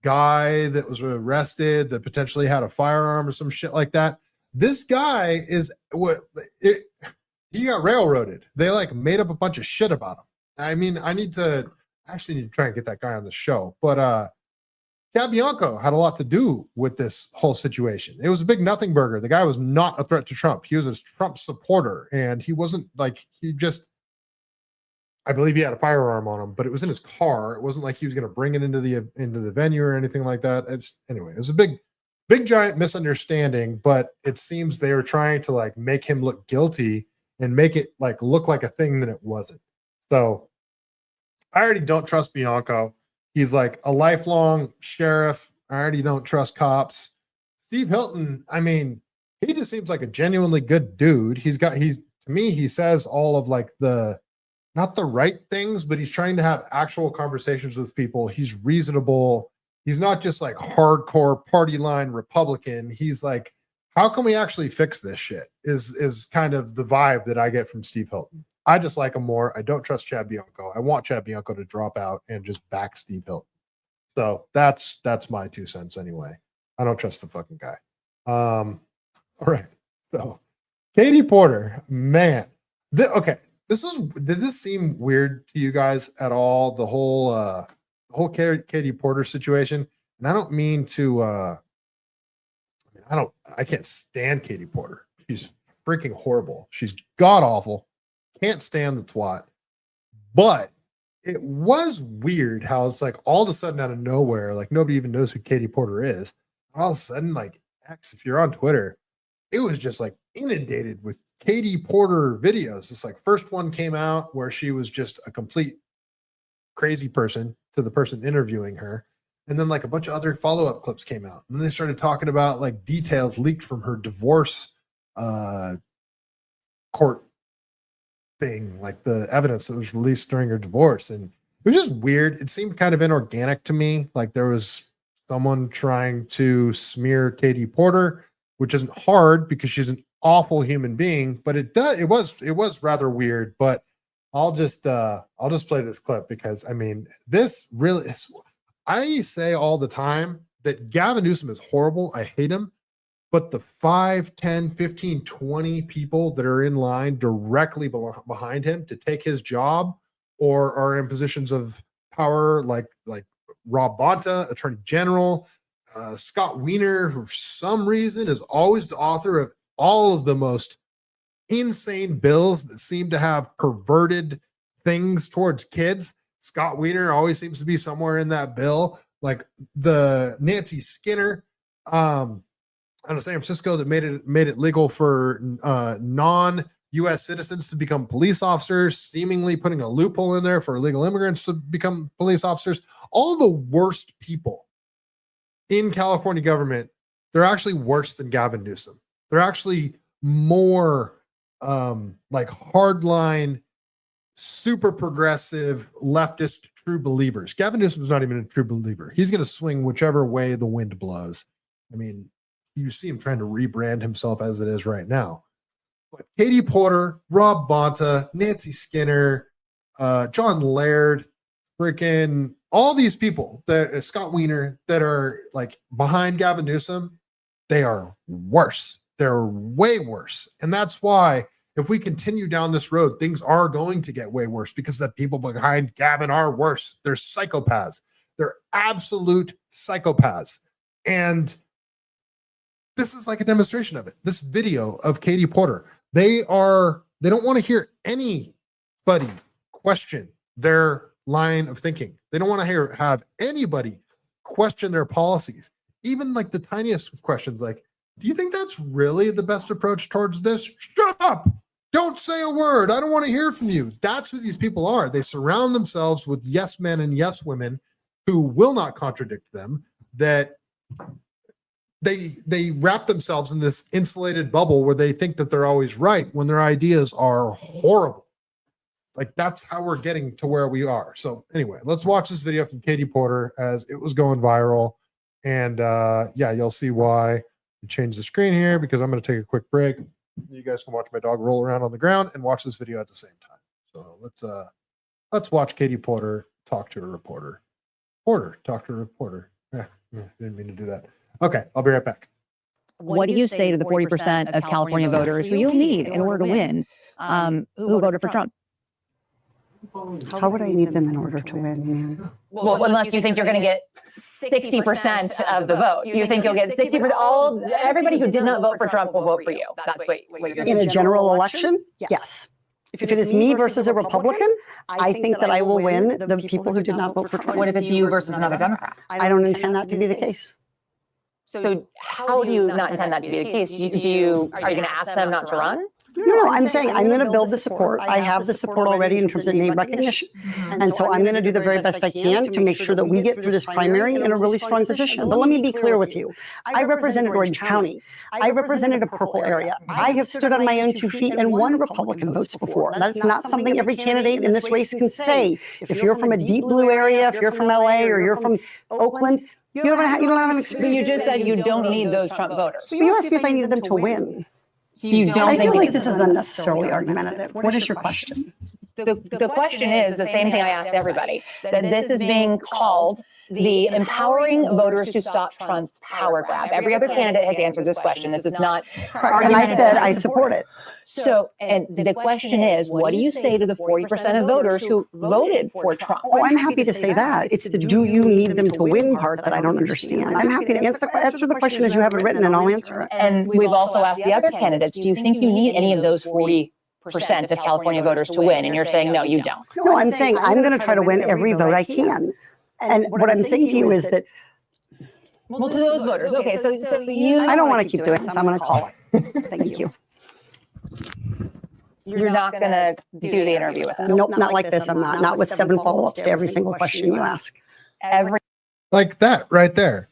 guy that was arrested that potentially had a firearm or some shit like that. This guy he got railroaded. They like made up a bunch of shit about him. I mean, I need to try and get that guy on the show. But Chad Bianco had a lot to do with this whole situation. It was a big nothing burger. The guy was not a threat to Trump. He was a Trump supporter, and he wasn't like I believe he had a firearm on him, but it was in his car. It wasn't like he was going to bring it into the venue or anything like that. It was a big giant misunderstanding, but it seems they were trying to like make him look guilty and make it like look like a thing that it wasn't. So I already don't trust Bianco. He's like a lifelong sheriff. I already don't trust cops. Steve Hilton, I mean, he just seems like a genuinely good dude. To me, he says all of like not the right things, but he's trying to have actual conversations with people. He's reasonable. He's not just like hardcore party line Republican. He's like, how can we actually fix this shit is kind of the vibe that I get from Steve Hilton. I just like him more. I don't trust Chad Bianco. I want Chad Bianco to drop out and just back Steve Hilton. So that's my 2 cents anyway. I don't trust the fucking guy. All right. So Katy Porter, man. Okay. Does this seem weird to you guys at all? The whole Katy Porter situation. And I don't mean to I can't stand Katy Porter. She's freaking horrible. She's god awful. Can't stand the twat. But it was weird how it's like all of a sudden out of nowhere, like nobody even knows who Katy Porter is. All of a sudden, like X, if you're on Twitter, it was just like inundated with Katy Porter videos. This like first one came out where she was just a complete crazy person to the person interviewing her. And then like a bunch of other follow-up clips came out. And then they started talking about like details leaked from her divorce court thing, like the evidence that was released during her divorce. And it was just weird. It seemed kind of inorganic to me. Like there was someone trying to smear Katy Porter, which isn't hard because she's an awful human being, but it was rather weird. But I'll just play this clip because I mean, this really is, I say all the time that Gavin Newsom is horrible. I hate him. But the 5, 10, 15, 20 people that are in line directly behind him to take his job or are in positions of power, like Rob Bonta, Attorney General, Scott Wiener, who for some reason is always the author of all of the most insane bills that seem to have perverted things towards kids. Scott Wiener always seems to be somewhere in that bill, like the Nancy Skinner out of San Francisco that made it legal for non-U.S. citizens to become police officers, seemingly putting a loophole in there for illegal immigrants to become police officers. All the worst people in California government, they're actually worse than Gavin Newsom. They're actually more like hardline, super progressive, leftist true believers. Gavin Newsom's not even a true believer. He's going to swing whichever way the wind blows. I mean, you see him trying to rebrand himself as it is right now. But Katy Porter, Rob Bonta, Nancy Skinner, John Laird, freaking all these people that Scott Wiener that are like behind Gavin Newsom, they are worse. They're way worse. And that's why if we continue down this road, things are going to get way worse because the people behind Gavin are worse. They're psychopaths. They're absolute psychopaths. And this is like a demonstration of it. This video of Katy Porter, they don't want to hear anybody question their line of thinking. They don't want to have anybody question their policies. Even like the tiniest of questions, like, do you think that's really the best approach towards this? Shut up. Don't say a word. I don't want to hear from you. That's who these people are. They surround themselves with yes men and yes women who will not contradict them, that they wrap themselves in this insulated bubble where they think that they're always right when their ideas are horrible. Like that's how we're getting to where we are. So anyway, let's watch this video from Katy Porter as it was going viral. And yeah, you'll see why. Change the screen here because I'm going to take a quick break. You guys can watch my dog roll around on the ground and watch this video at the same time. So let's watch Katy Porter talk to a reporter. Talk to a reporter. Yeah, didn't mean to do that. Okay, I'll be right back.
What do you say to the 40% of California voters who you'll need in order to win, who voted for Trump?
How would I need them in order to win, man?
Well, unless you think you're going to get 60% of the vote. You think you'll get 60%? Everybody who did not vote for Trump will vote for you. That's what you're
in a general election? Yes. If it is me versus a Republican, I think that I will win the people who did not vote for Trump.
What if it's you versus another Democrat?
I don't intend that to be the case.
So how do you not intend that to be the case? Are you going to ask them not to run?
No, I'm saying I'm going to build the support. I have the support already in terms of name recognition. And so I'm going to do the very best I can to make sure that we get through this primary in a really strong position. But let me be clear with you. I represented Orange County. I represented a purple area. I have stood on my own 2 feet and won Republican votes before. That's not something every candidate in this race can say. If you're from a deep blue area, if you're from LA or you're from Oakland, you don't have an experience.
You just said you don't need those Trump voters.
So you asked me if I needed them to win.
So you don't
I feel like this is unnecessarily argumentative. What is your question?
The question is the same thing I asked everybody, that this is being called the empowering voters to stop Trump's power grab. Every other candidate has answered this question. This is not
argumentative. And I said I support it.
So, and the question is, what do you say to the 40% of voters who voted for Trump?
Oh, I'm happy to say that. It's the do you need them to win part that I don't understand. I'm happy to answer the question as you have it written, and I'll answer it.
And we've also asked the other candidates, do you think you need any of those 40% of California voters to win? And you're saying, no, you don't.
No, I'm saying I'm going to try to win every vote I can. And what I'm saying to you is that.
Well, to those voters. Okay, so you.
I don't want to keep doing this. I'm going to call it. Thank you.
You're not going to do the interview with us?
Nope, not like this. I'm not. Not with 7 follow-ups to every single question you ask.
Like that right there.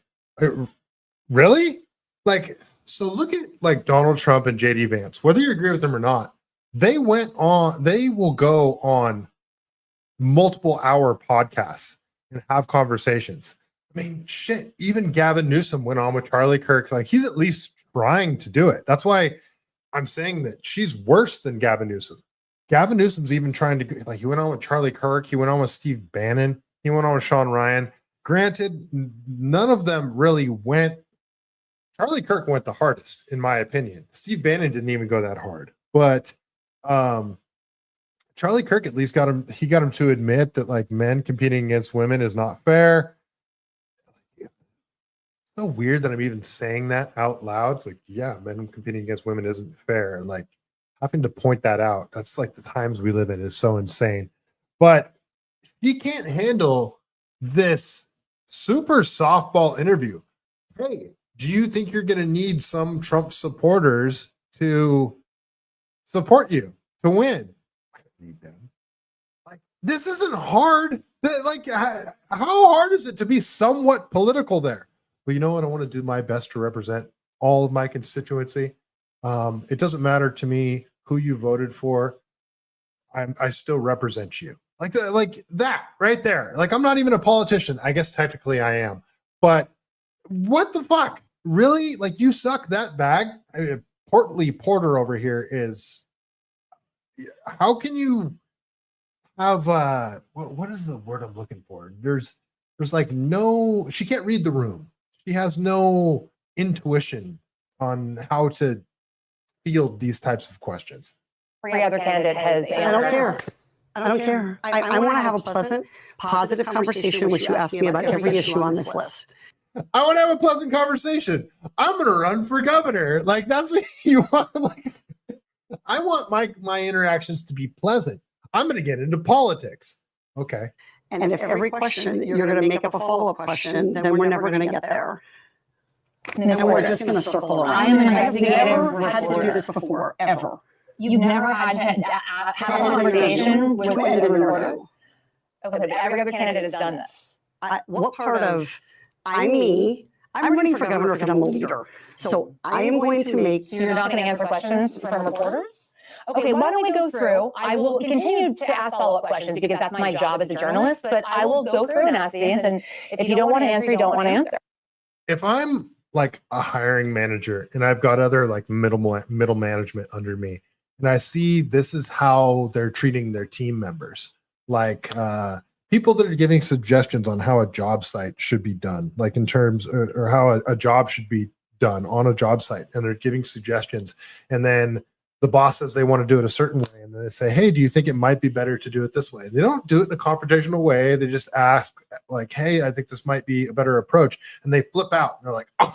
Really? Like, so look at like Donald Trump and JD Vance, whether you agree with them or not. They will go on multiple hour podcasts and have conversations. I mean, shit, even Gavin Newsom went on with Charlie Kirk. Like, he's at least trying to do it. That's why I'm saying that she's worse than Gavin Newsom. Gavin Newsom's even trying to, like, he went on with Charlie Kirk. He went on with Steve Bannon. He went on with Sean Ryan. Granted, none of them really went. Charlie Kirk went the hardest, in my opinion. Steve Bannon didn't even go that hard. But Charlie Kirk at least got him to admit that, like, men competing against women is not fair. It's so weird that I'm even saying that out loud. It's like, yeah, men competing against women isn't fair. And, like, having to point that out, that's like the times we live in is so insane. But he can't handle this super softball interview. Hey, do you think you're going to need some Trump supporters to support you to win? I don't need them. Like, this isn't hard. Like, how hard is it to be somewhat political there? Well, you know what? I want to do my best to represent all of my constituency. It doesn't matter to me who you voted for. I still represent you. Like that right there. Like, I'm not even a politician. I guess technically I am. But what the fuck? Really? Like, you suck that bag? I mean, Portly Porter over here is, how can you have what is the word I'm looking for? There's like no, she can't read the room. She has no intuition on how to field these types of questions.
Every other candidate has.
I don't care. I don't care. I want to have a pleasant, positive conversation in which you ask me about every issue on this list.
I want to have a pleasant conversation. I'm going to run for governor. Like, that's what you want. Like, I want my interactions to be pleasant. I'm going to get into politics. Okay.
And if every question you're going to make up a follow-up question, then we're never going to get there. And we're just going to circle around.
I am an
I've never
investigative
had to do this before, ever.
You've never had to have a conversation with
To end in a
reporter?
row.
Okay, but every other candidate has done this.
What part of I'm me? I'm running for governor because I'm a leader. So I am going to make.
So you're not going to answer questions from reporters? Okay, why don't we go through? I will continue to ask follow-up questions because that's my job as a journalist, but I will go through and ask these, and if you don't want to answer, you don't want to answer.
If I'm like a hiring manager and I've got other like middle management under me, and I see this is how they're treating their team members, like people that are giving suggestions on how a job site should be done, like in terms or how a job should be done on a job site, and they're giving suggestions, and then the boss says they want to do it a certain way, and they say, hey, do you think it might be better to do it this way? They don't do it in a confrontational way. They just ask, like, hey, I think this might be a better approach, and they flip out. And they're like, oh,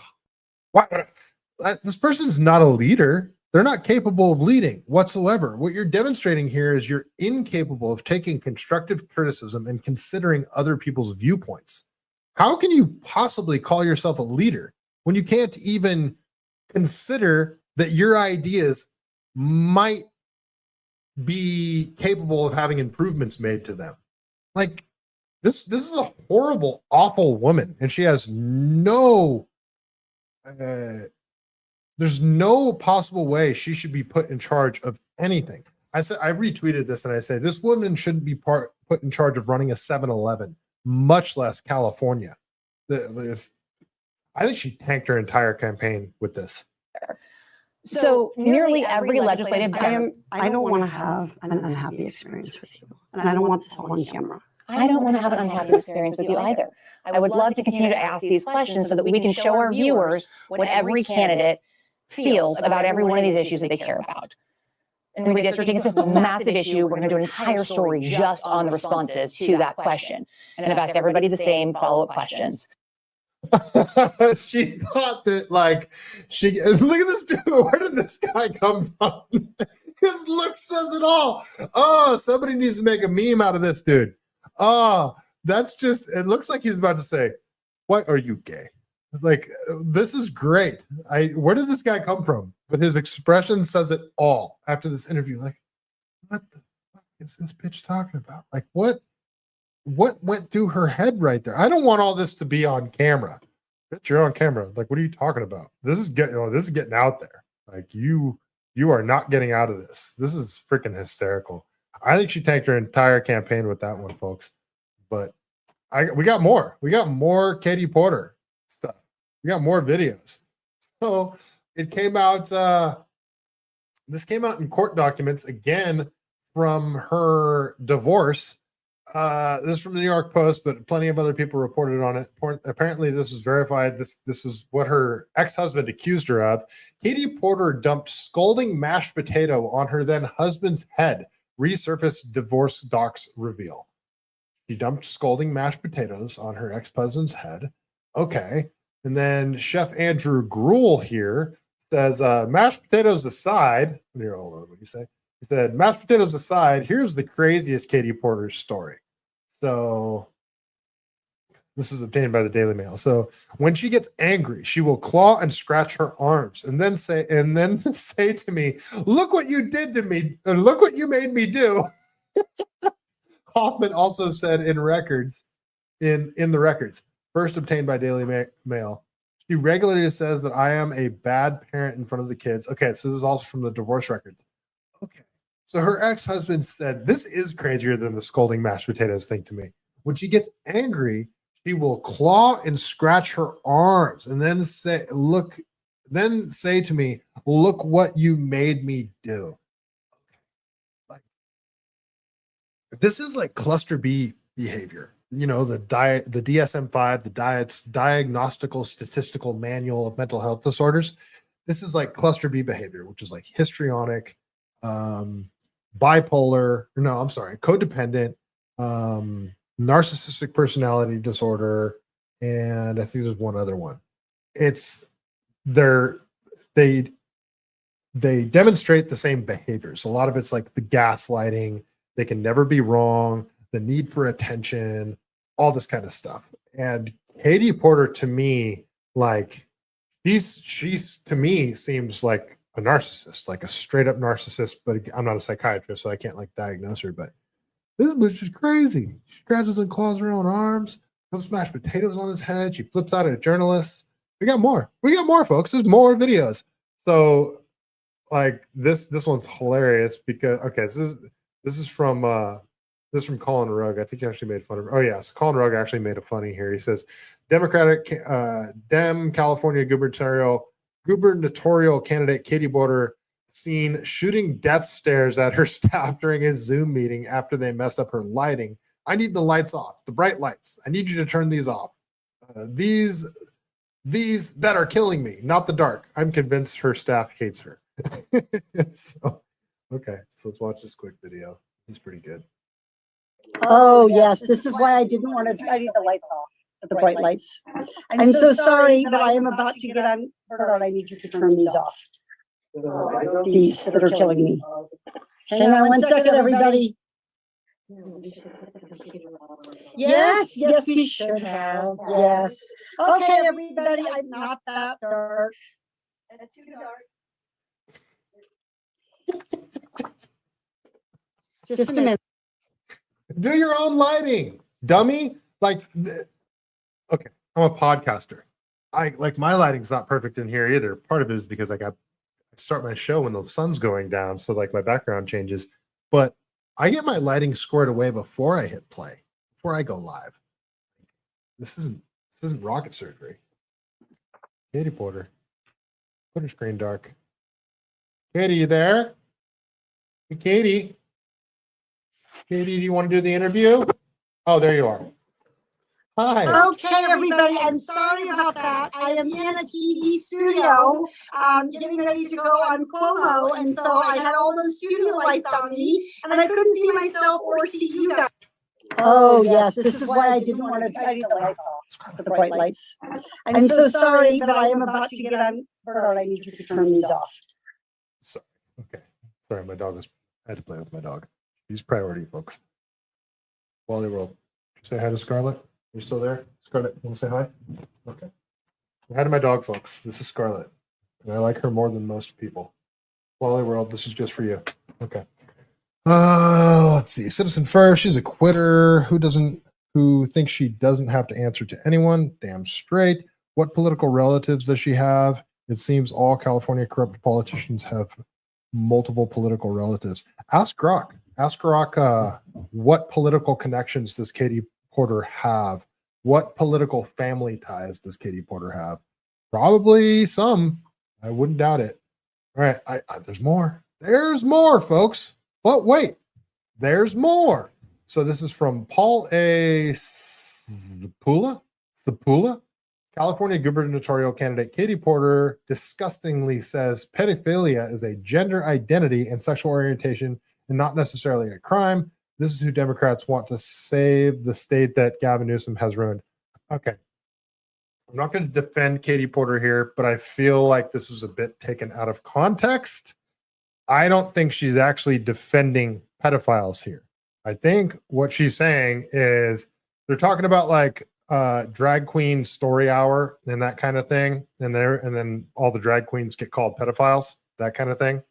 why? This person's not a leader. They're not capable of leading whatsoever. What you're demonstrating here is you're incapable of taking constructive criticism and considering other people's viewpoints. How can you possibly call yourself a leader when you can't even consider that your ideas might be capable of having improvements made to them? Like, this is a horrible, awful woman, and she has no there's no possible way she should be put in charge of anything. I retweeted this and I said, this woman shouldn't be put in charge of running a 7-Eleven, much less California. I think she tanked her entire campaign with this.
So nearly every legislative.
I don't want to have an unhappy experience with you, and I don't want this all on camera.
I don't want to have an unhappy experience with you either. I would love to continue to ask these questions so that we can show our viewers what every candidate feels about every one of these issues that they care about. And redistricting is a massive issue. We're going to do an entire story just on the responses to that question. And I've asked everybody the same follow-up questions.
She thought that, like, look at this dude. Where did this guy come from? His look says it all. Oh, somebody needs to make a meme out of this dude. Oh, that's just, it looks like he's about to say, "Why are you gay?" Like, this is great. Where did this guy come from? But his expression says it all after this interview. Like, what the fuck is this bitch talking about? Like, what went through her head right there? I don't want all this to be on camera. Bitch, you're on camera. Like, what are you talking about? This is getting out there. Like, you are not getting out of this. This is freaking hysterical. I think she tanked her entire campaign with that one, folks. But We got more. We got more Katy Porter stuff. We got more videos. So it came out. This came out in court documents again from her divorce. This is from the New York Post, but plenty of other people reported on it. Apparently, this was verified. This is what her ex-husband accused her of. Katy Porter dumped scalding mashed potato on her then husband's head. Resurfaced divorce docs reveal. She dumped scalding mashed potatoes on her ex-husband's head. Okay. And then Chef Andrew Gruel here says, mashed potatoes aside, here, hold on, what did he say? He said, mashed potatoes aside, here's the craziest Katy Porter story. So this is obtained by the Daily Mail. So when she gets angry, she will claw and scratch her arms and then say to me, look what you did to me, or look what you made me do. Hoffman also said in the records, first obtained by Daily Mail, she regularly says that I am a bad parent in front of the kids. Okay, so this is also from the divorce records. Okay, so her ex-husband said, this is crazier than the scolding mashed potatoes thing to me. When she gets angry, she will claw and scratch her arms and then say to me, look what you made me do. Like, this is like cluster B behavior. You know, the DSM-5, the Diagnostical Statistical Manual of Mental Health Disorders. This is like cluster B behavior, which is like histrionic, codependent, narcissistic personality disorder, and I think there's one other one. They demonstrate the same behaviors. A lot of it's like the gaslighting, they can never be wrong, the need for attention, all this kind of stuff. And Katy Porter, to me, like she's to me seems like a narcissist, like a straight up narcissist. But I'm not a psychiatrist, so I can't like diagnose her. But this bitch is crazy. She scratches and claws her own arms, dumps mashed potatoes on his head. She flips out at journalists. We got more. We got more, folks. There's more videos. So, like this one's hilarious because this is from Colin Rugg. I think he actually made fun of her. Oh, yeah. So Colin Rugg actually made a funny here. He says, California gubernatorial candidate Katy Porter seen shooting death stares at her staff during his Zoom meeting after they messed up her lighting. I need the lights off, the bright lights. I need you to turn these off. These that are killing me, not the dark. I'm convinced her staff hates her. So let's watch this quick video. It's pretty good.
Oh, yes. This is why I didn't want to. I need the lights off, the bright lights. I'm so sorry, but I am about to get on. Bernard, I need you to turn these off. These that are killing me. Hang on 1 second, everybody. Yes, we should have. Yes. Okay, everybody, I'm not that dark. That's too dark. Just a minute.
Do your own lighting, dummy. Like, okay, I'm a podcaster. My lighting's not perfect in here either. Part of it is because I start my show when the sun's going down, so like my background changes. But I get my lighting squared away before I hit play, before I go live. This isn't rocket surgery. Katy Porter, put her screen dark. Katy, you there? Hey, Katy. Katy, do you want to do the interview? Oh, there you are. Hi.
Okay, everybody, I'm sorry about that. I am in a TV studio, getting ready to go on Cuomo, and so I had all those studio lights on me, and I couldn't see myself or see you guys. Oh, yes, this is why I didn't want to. I need the lights off, the bright lights. I'm so sorry, but I am about to get on. Bernard, I need you to turn these off.
Sorry. Okay. Sorry, I had to play with my dog. He's priority, folks. Wally World. Say hi to Scarlett. You still there? Scarlett, you want to say hi? Okay. Hi to my dog, folks. This is Scarlett. And I like her more than most people. Wally World, this is just for you. Okay. Let's see. Citizen first. She's a quitter who thinks she doesn't have to answer to anyone. Damn straight. What political relatives does she have? It seems all California corrupt politicians have multiple political relatives. Ask Grok. Ask Grok what political connections does Katy Porter have? What political family ties does Katy Porter have? Probably some. I wouldn't doubt it. All right, there's more. There's more, folks. But wait, there's more. So this is from Paul A. Sapula, California gubernatorial candidate Katy Porter disgustingly says pedophilia is a gender identity and sexual orientation and not necessarily a crime. This is who Democrats want to save the state that Gavin Newsom has ruined. Okay. I'm not going to defend Katy Porter here, but I feel like this is a bit taken out of context. I don't think she's actually defending pedophiles here. I think what she's saying is they're talking about like drag queen story hour and that kind of thing, and then all the drag queens get called pedophiles, that kind of thing.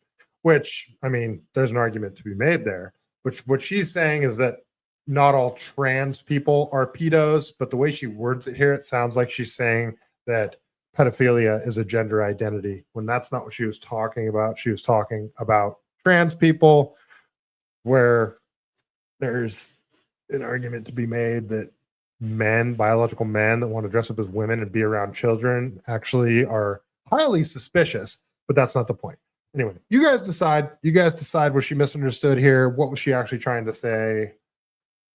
Which, I mean, there's an argument to be made there. Which what she's saying is that not all trans people are pedos, but the way she words it here, it sounds like she's saying that pedophilia is a gender identity, when that's not what she was talking about. She was talking about trans people, where there's an argument to be made that men, biological men that want to dress up as women and be around children actually are highly suspicious, but that's not the point. Anyway, you guys decide. You guys decide, was she misunderstood here? What was she actually trying to say?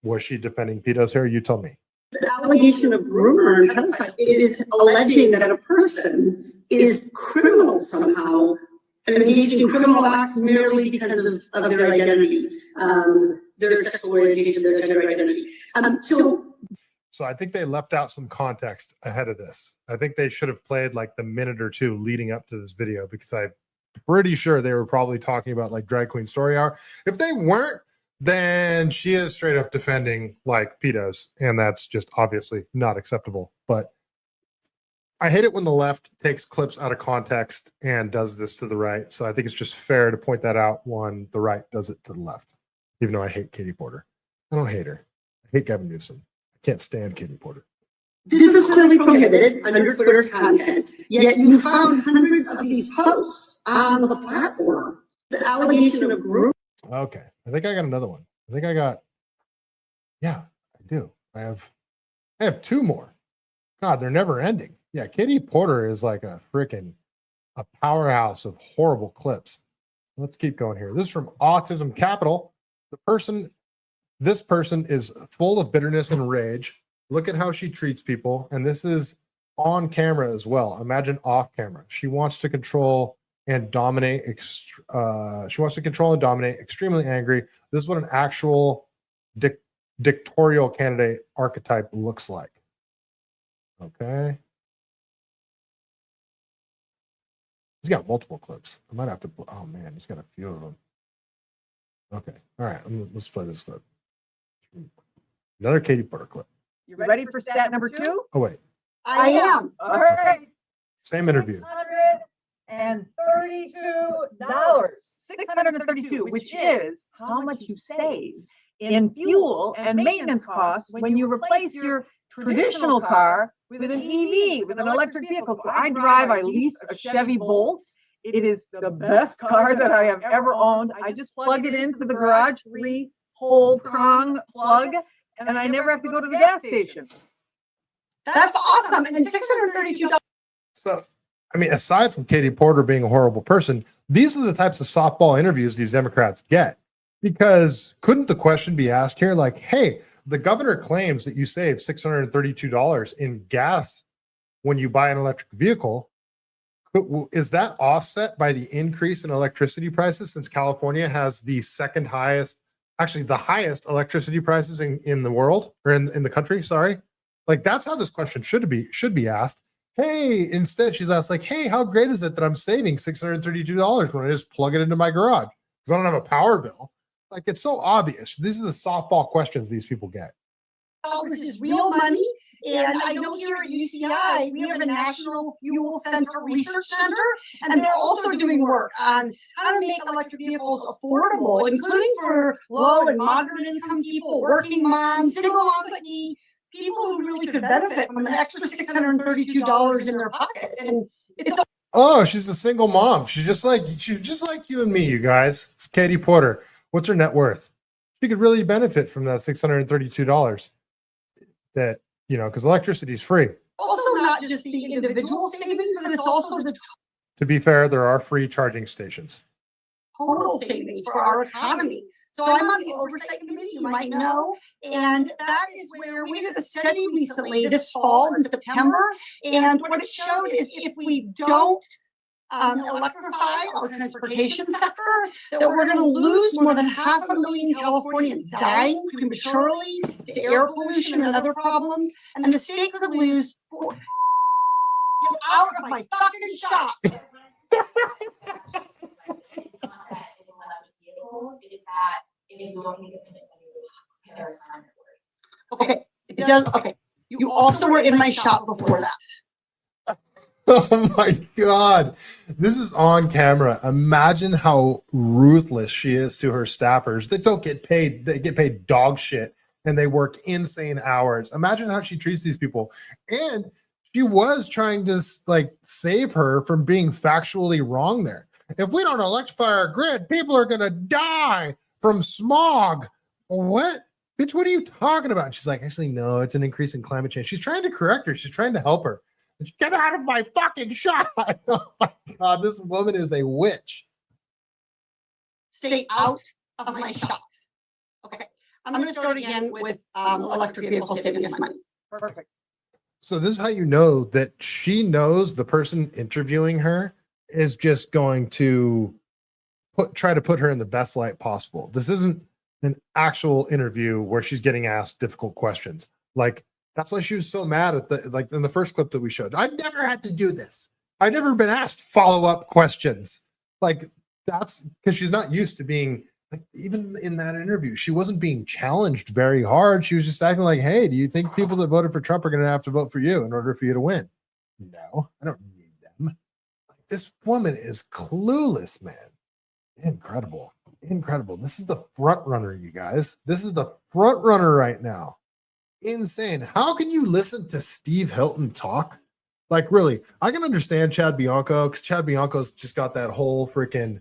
Was she defending pedos here? You tell me.
The allegation of groomer and pedophile is alleging that a person is criminal somehow and engaging in criminal acts merely because of their identity, their sexual orientation, their gender identity.
So I think they left out some context ahead of this. I think they should have played like the minute or two leading up to this video, because I'm pretty sure they were probably talking about like drag queen story hour. If they weren't, then she is straight up defending like pedos, and that's just obviously not acceptable. But I hate it when the left takes clips out of context and does this to the right. So I think it's just fair to point that out when the right does it to the left. Even though I hate Katy Porter. I don't hate her. I hate Gavin Newsom. I can't stand Katy Porter.
This is clearly prohibited under Twitter's content, yet you found hundreds of these posts on the platform. The allegation of group.
Okay, I think I got another one. I think I got, yeah, I do. I have two more. God, they're never ending. Yeah, Katy Porter is like a powerhouse of horrible clips. Let's keep going here. This is from Autism Capital. This person is full of bitterness and rage. Look at how she treats people, and this is on camera as well. Imagine off camera. She wants to control and dominate. Extremely angry. This is what an actual dictatorial candidate archetype looks like. Okay. He's got multiple clips. I might have to. Oh man, he's got a few of them. Okay. All right. Let's play this clip. Another Katy Porter clip.
You ready for stat number 2?
Oh wait.
I am.
All right.
Same interview.
$632. 632, which is how much you save in fuel and maintenance costs when you replace your traditional car with an EV, with an electric vehicle. So I lease a Chevy Bolt. It is the best car that I have ever owned. I just plug it into the garage, 3-hole prong plug, and I never have to go to the gas station.
That's awesome. And $632.
So, I mean, aside from Katy Porter being a horrible person, these are the types of softball interviews these Democrats get. Because couldn't the question be asked here, like, hey, the governor claims that you save $632 in gas when you buy an electric vehicle. Is that offset by the increase in electricity prices, since California has the second highest, actually the highest electricity prices in the world, or in the country, sorry. Like, that's how this question should be asked. Hey, instead she's asked like, hey, how great is it that I'm saving $632 when I just plug it into my garage? Because I don't have a power bill. Like, it's so obvious. These are the softball questions these people get.
This is real money. And I know here at UCI, we have a National Fuel Center Research Center, and they're also doing work on how to make electric vehicles affordable, including for low and moderate income people, working moms, single moms like me, people who really could benefit from an extra $632 in their pocket. And it's
oh, she's a single mom. She's just like you and me, you guys. It's Katy Porter. What's her net worth? She could really benefit from that $632. that, because electricity is free.
Also, not just the individual savings, but it's also the
To be fair, there are free charging stations.
total savings for our economy. So I'm on the oversight committee, you might know, and that is where we did a study recently this fall in September. And what it showed is if we don't electrify our transportation sector, that we're going to lose more than 500,000 Californians dying prematurely to air pollution and other problems. And the state could lose. Get out of my fucking shop. Okay, it does. Okay, you also were in my shop before that.
Oh my God. This is on camera. Imagine how ruthless she is to her staffers. They don't get paid. They get paid dog shit and they work insane hours. Imagine how she treats these people. And she was trying to save her from being factually wrong there. If we don't electrify our grid, people are going to die from smog. What? Bitch, what are you talking about? And she's like, actually, no, it's an increase in climate change. She's trying to correct her. She's trying to help her. Get out of my fucking shop. Oh my God, this woman is a witch.
Stay out of my shop. Okay, I'm going to start again with electric vehicle saving us money.
Perfect.
So this is how you know that she knows the person interviewing her is just going to try to put her in the best light possible. This isn't an actual interview where she's getting asked difficult questions. That's why she was so mad at in the first clip that we showed. I've never had to do this. I've never been asked follow-up questions. That's because she's not used to being, even in that interview, she wasn't being challenged very hard. She was just acting like, hey, do you think people that voted for Trump are going to have to vote for you in order for you to win? No, I don't need them. This woman is clueless, man. Incredible. Incredible. This is the front runner, you guys. This is the front runner right now. Insane. How can you listen to Steve Hilton talk? Really, I can understand Chad Bianco because Chad Bianco's just got that whole freaking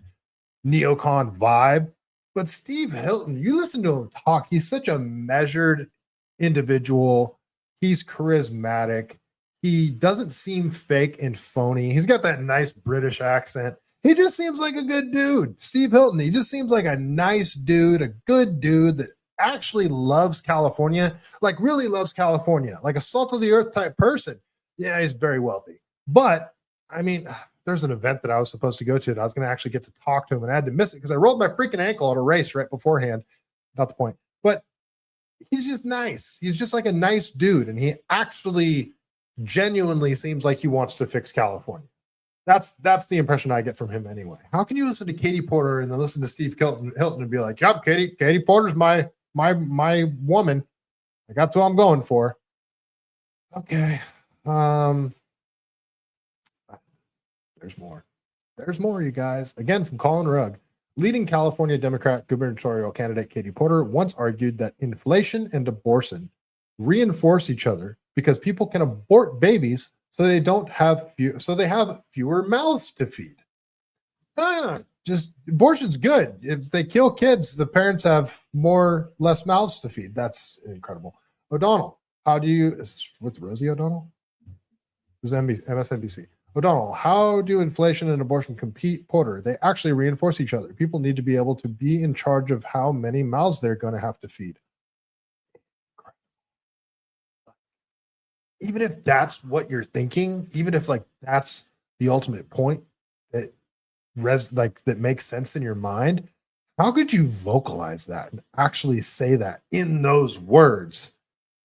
neocon vibe. But Steve Hilton, you listen to him talk, he's such a measured individual. He's charismatic. He doesn't seem fake and phony. He's got that nice British accent. He just seems like a good dude. Steve Hilton, he just seems like a nice dude, a good dude that actually loves California, really loves California, like a salt of the earth type person. Yeah, he's very wealthy. But I mean, there's an event that I was supposed to go to and I was going to actually get to talk to him and I had to miss it because I rolled my freaking ankle at a race right beforehand. Not the point. But he's just nice. He's just like a nice dude. And he actually genuinely seems like he wants to fix California. That's the impression I get from him anyway. How can you listen to Katy Porter and then listen to Steve Hilton and be like, yep, Katy Porter's my woman. That's who I'm going for. Okay. There's more. There's more, you guys. Again, from Colin Rugg. Leading California Democrat gubernatorial candidate Katy Porter once argued that inflation and abortion reinforce each other because people can abort babies so they have fewer mouths to feed. Just abortion's good. If they kill kids, the parents have less mouths to feed. That's incredible. O'Donnell, is this with Rosie O'Donnell? This is MSNBC. O'Donnell, how do inflation and abortion compete? Porter, they actually reinforce each other. People need to be able to be in charge of how many mouths they're going to have to feed. Even if that's what you're thinking, even if that's the ultimate point that that makes sense in your mind, how could you vocalize that and actually say that in those words?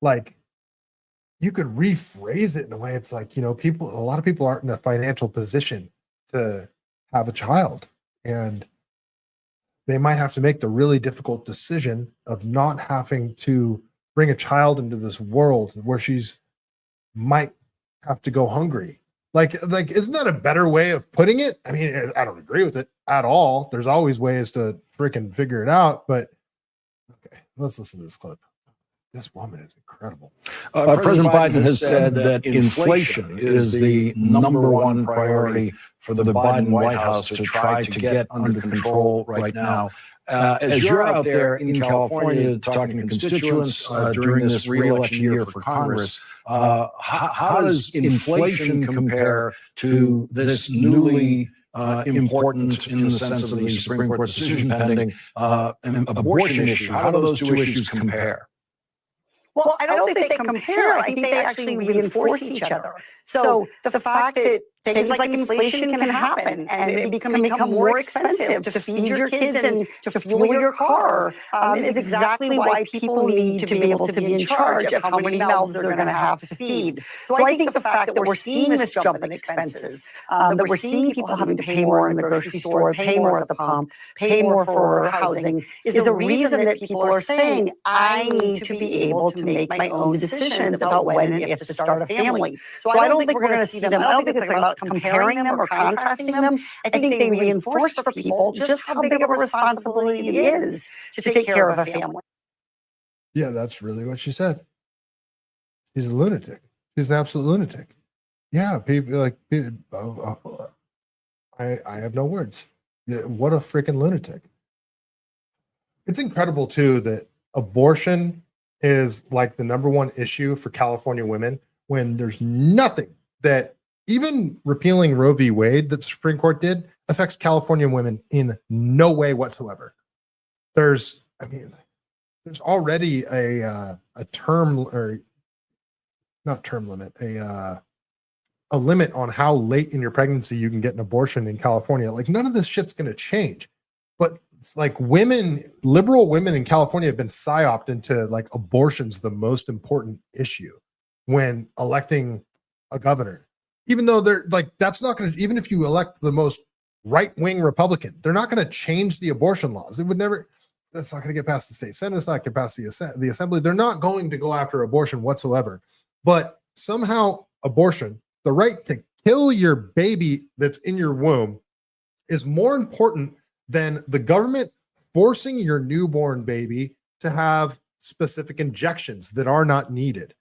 You could rephrase it in a way it's a lot of people aren't in a financial position to have a child, and they might have to make the really difficult decision of not having to bring a child into this world where she's might have to go hungry. Isn't that a better way of putting it? I mean, I don't agree with it at all. There's always ways to freaking figure it out, but okay, let's listen to this clip. This woman is incredible.
President Biden has said that inflation is the number one priority for the Biden White House to try to get under control right now. as you're out there in California talking to constituents during this re-election year for Congress, how does inflation compare to this newly important, in the sense of the Supreme Court decision pending, abortion issue? How do those two issues compare?
Well, I don't think they compare. I think they actually reinforce each other. So the fact that things like inflation can happen and it can become more expensive to feed your kids and to fuel your car is exactly why people need to be able to be in charge of how many mouths they're going to have to feed. So I think the fact that we're seeing this jump in expenses, that we're seeing people having to pay more in the grocery store, pay more at the pump, pay more for housing, is a reason that people are saying, I need to be able to make my own decisions about when and if to start a family. So I don't think we're going to see them. I don't think it's about comparing them or contrasting them. I think they reinforce for people just how big of a responsibility it is to take care of a family.
Yeah, that's really what she said. She's a lunatic. She's an absolute lunatic. Yeah, people like, I have no words. What a freaking lunatic. It's incredible too that abortion is like the number one issue for California women when there's nothing that, even repealing Roe v. Wade that the Supreme Court did, affects California women in no way whatsoever. There's already a term, or not term limit, a limit on how late in your pregnancy you can get an abortion in California. Like, none of this shit's going to change. But it's like liberal women in California have been psyoped into like abortion's the most important issue when electing a governor. Even though they're like, that's not going to, even if you elect the most right-wing Republican, they're not going to change the abortion laws. It would never, that's not going to get past the state Senate. It's not going to get past the assembly. They're not going to go after abortion whatsoever. But somehow abortion, the right to kill your baby that's in your womb, is more important than the government forcing your newborn baby to have specific injections that are not needed,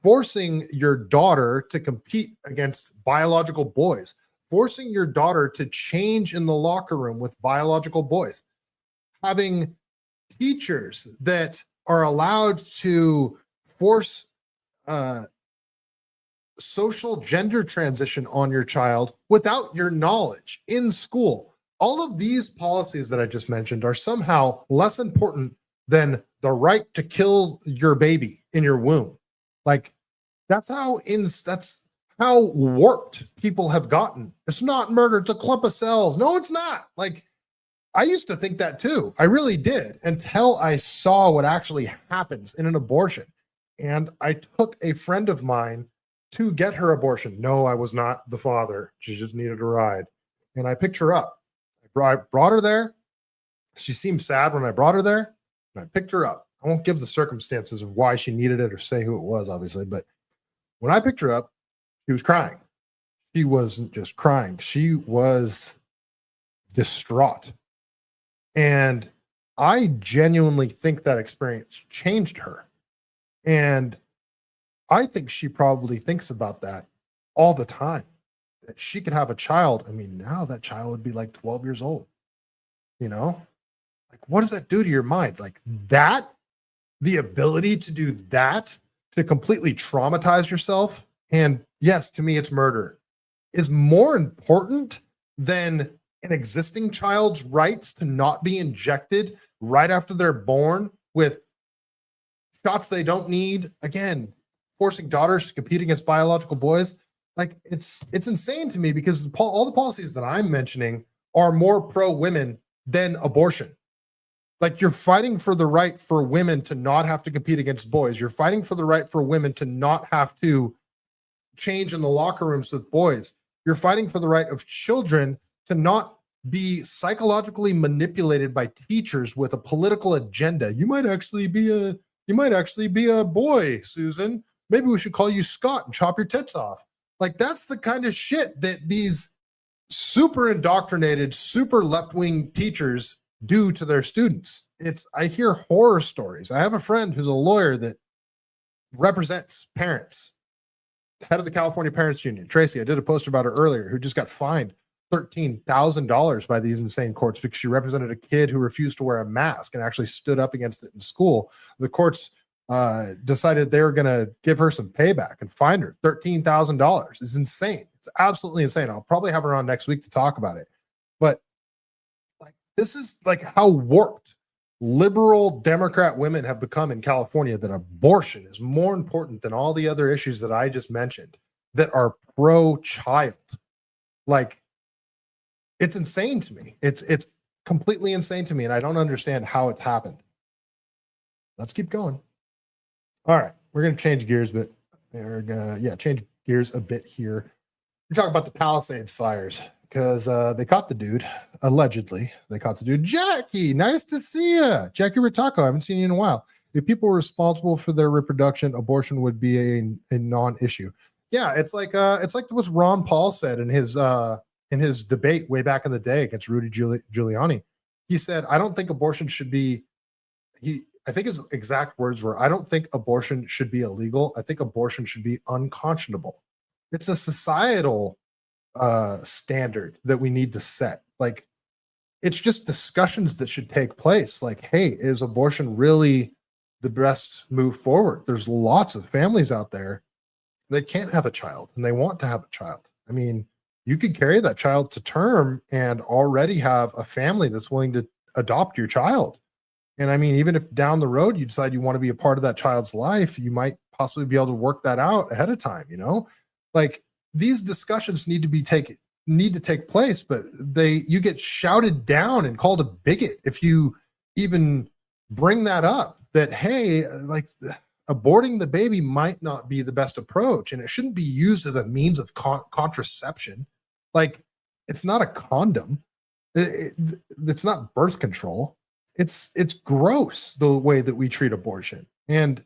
forcing your daughter to compete against biological boys, forcing your daughter to change in the locker room with biological boys, having teachers that are allowed to force social gender transition on your child without your knowledge in school. All of these policies that I just mentioned are somehow less important than the right to kill your baby in your womb. Like, that's how warped people have gotten. It's not murder, it's a clump of cells. No, it's not. Like, I used to think that too. I really did, until I saw what actually happens in an abortion. And I took a friend of mine to get her abortion. No, I was not the father. She just needed a ride. And I picked her up. I brought her there. She seemed sad when I brought her there. And I picked her up. I won't give the circumstances of why she needed it or say who it was, obviously. But when I picked her up, she was crying. She wasn't just crying. She was distraught. And I genuinely think that experience changed her. And I think she probably thinks about that all the time. That she could have a child. I mean, now that child would be like 12 years old. You know? Like, what does that do to your mind? Like, that, the ability to do that, to completely traumatize yourself, and yes, to me, it's murder, is more important than an existing child's rights to not be injected right after they're born with shots they don't need. Again, forcing daughters to compete against biological boys. Like, it's insane to me, because all the policies that I'm mentioning are more pro-women than abortion. Like, you're fighting for the right for women to not have to compete against boys. You're fighting for the right for women to not have to change in the locker rooms with boys. You're fighting for the right of children to not be psychologically manipulated by teachers with a political agenda. You might actually be a boy, Susan. Maybe we should call you Scott and chop your tits off. Like, that's the kind of shit that these super indoctrinated, super left-wing teachers do to their students. I hear horror stories. I have a friend who's a lawyer that represents parents, head of the California Parents Union, Tracy. I did a post about her earlier, who just got fined $13,000 by these insane courts because she represented a kid who refused to wear a mask and actually stood up against it in school. The courts decided they were going to give her some payback and fine her $13,000. It's insane. It's absolutely insane. I'll probably have her on next week to talk about it. But like, this is like how warped liberal Democrat women have become in California, that abortion is more important than all the other issues that I just mentioned that are pro-child. Like, it's insane to me. It's completely insane to me, and I don't understand how it's happened. Let's keep going. All right, we're going to change gears, but change gears a bit here. We're talking about the Palisades fires because they caught the dude. Allegedly, they caught the dude. Jackie, nice to see you. Jackie Ritako, I haven't seen you in a while. If people were responsible for their reproduction, abortion would be a non-issue. Yeah, it's like what Ron Paul said in his debate way back in the day against Rudy Giuliani. He said, "I don't think abortion should be." I think his exact words were, "I don't think abortion should be illegal. I think abortion should be unconscionable." It's a societal standard that we need to set. Like, it's just discussions that should take place. Like, hey, is abortion really the best move forward? There's lots of families out there that can't have a child and they want to have a child. I mean, you could carry that child to term and already have a family that's willing to adopt your child. And I mean, even if down the road you decide you want to be a part of that child's life, you might possibly be able to work that out ahead of time, you know? Like, these discussions need to take place, but you get shouted down and called a bigot if you even bring that up, that, hey, like, aborting the baby might not be the best approach, and it shouldn't be used as a means of contraception. Like, it's not a condom. It's not birth control. It's gross the way that we treat abortion. And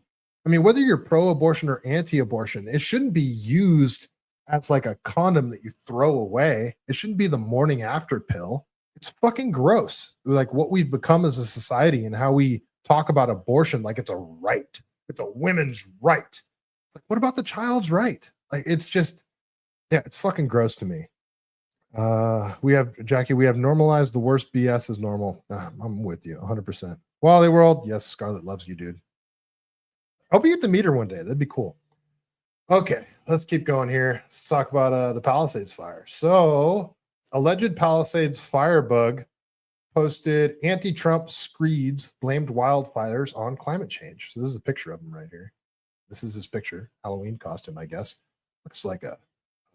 I mean, whether you're pro-abortion or anti-abortion, it shouldn't be used as like a condom that you throw away. It shouldn't be the morning after pill. It's fucking gross. Like, what we've become as a society and how we talk about abortion like it's a right. It's a women's right. It's like, what about the child's right? Like, it's just, yeah, it's fucking gross to me. We have normalized the worst BS as normal. I'm with you 100%. Wally World, yes, Scarlett loves you, dude. Hope you get to meet her one day. That'd be cool. Okay, let's keep going here. Let's talk about the Palisades fire. So, alleged Palisades firebug posted anti-Trump screeds blamed wildfires on climate change. So this is a picture of him right here. This is his picture. Halloween costume, I guess. Looks like a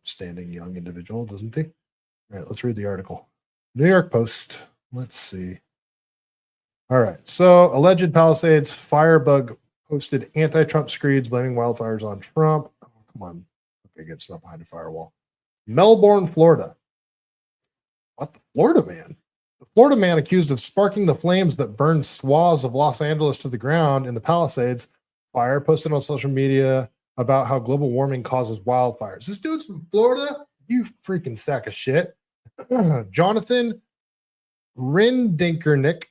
upstanding young individual, doesn't he? All right, let's read the article. New York Post. Let's see. All right. So, alleged Palisades firebug posted anti-Trump screeds blaming wildfires on Trump. Oh, come on. Okay, good stuff behind a firewall. Melbourne, Florida. What, the Florida man? The Florida man accused of sparking the flames that burned swaths of Los Angeles to the ground in the Palisades fire posted on social media about how global warming causes wildfires. This dude's from Florida? You freaking sack of shit. Jonathan Rindinkernick.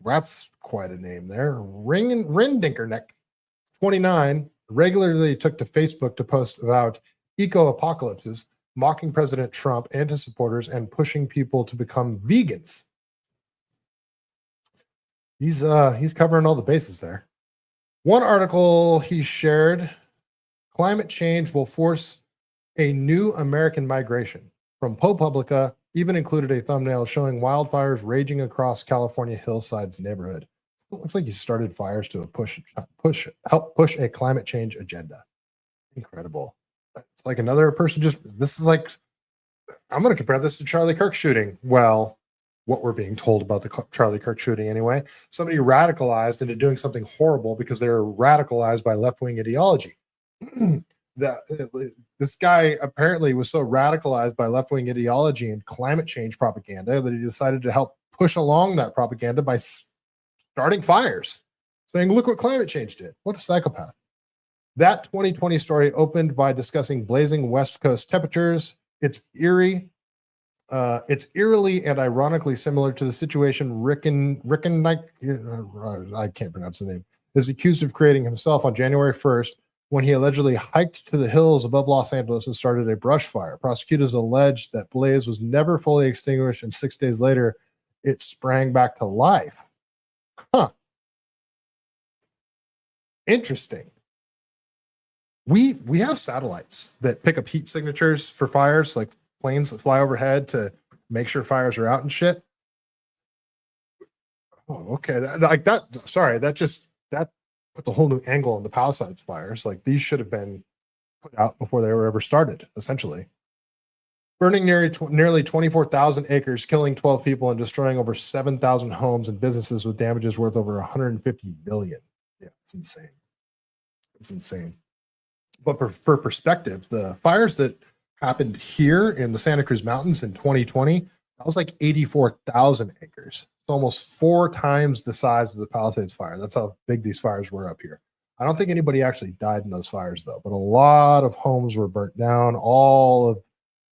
That's quite a name there. Rindinkernick, 29, regularly took to Facebook to post about eco-apocalypses, mocking President Trump and his supporters and pushing people to become vegans. He's covering all the bases there. One article he shared, climate change will force a new American migration. From ProPublica, even included a thumbnail showing wildfires raging across California hillsides neighborhood. It looks like he started fires to help push a climate change agenda. Incredible. It's like another person this is like, I'm going to compare this to Charlie Kirk shooting. Well, what we're being told about the Charlie Kirk shooting anyway. Somebody radicalized into doing something horrible because they were radicalized by left-wing ideology. This guy apparently was so radicalized by left-wing ideology and climate change propaganda that he decided to help push along that propaganda by starting fires, saying, look what climate change did. What a psychopath. That 2020 story opened by discussing blazing West Coast temperatures. It's eerily and ironically similar to the situation Rickenreich, I can't pronounce the name, is accused of creating himself on January 1st when he allegedly hiked to the hills above Los Angeles and started a brush fire. Prosecutors alleged that blaze was never fully extinguished, and 6 days later, it sprang back to life. Huh. Interesting. We have satellites that pick up heat signatures for fires, like planes that fly overhead to make sure fires are out and shit. Oh, okay. That put the whole new angle on the Palisades fires. Like, these should have been put out before they were ever started, essentially. Burning nearly 24,000 acres, killing 12 people, and destroying over 7,000 homes and businesses with damages worth over 150 billion. Yeah, it's insane. It's insane. But for perspective, the fires that happened here in the Santa Cruz Mountains in 2020, that was like 84,000 acres. It's almost 4 times the size of the Palisades fire. That's how big these fires were up here. I don't think anybody actually died in those fires, though, but a lot of homes were burnt down. All of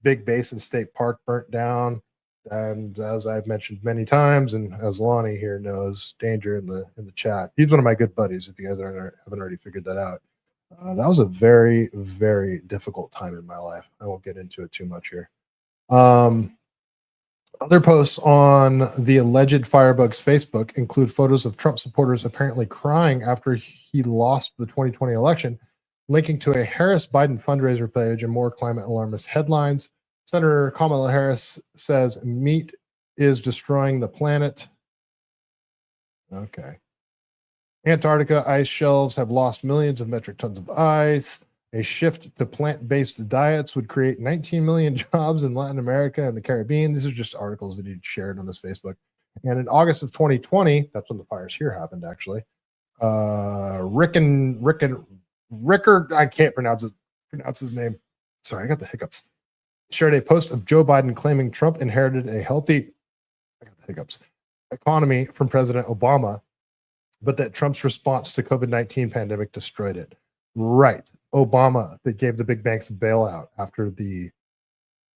Big Basin State Park burnt down. And as I've mentioned many times, and as Lonnie here knows, Danger in the chat, he's one of my good buddies, if you guys haven't already figured that out. That was a very, very difficult time in my life. I won't get into it too much here. Other posts on the alleged firebugs Facebook include photos of Trump supporters apparently crying after he lost the 2020 election, linking to a Harris-Biden fundraiser page and more climate alarmist headlines. Senator Kamala Harris says meat is destroying the planet. Okay. Antarctica ice shelves have lost millions of metric tons of ice. A shift to plant-based diets would create 19 million jobs in Latin America and the Caribbean. These are just articles that he shared on his Facebook. And in August of 2020, that's when the fires here happened, actually. Ricker, I can't pronounce his name. Sorry, I got the hiccups. Shared a post of Joe Biden claiming Trump inherited a healthy economy from President Obama, but that Trump's response to COVID-19 pandemic destroyed it. Right. Obama that gave the big banks a bailout after the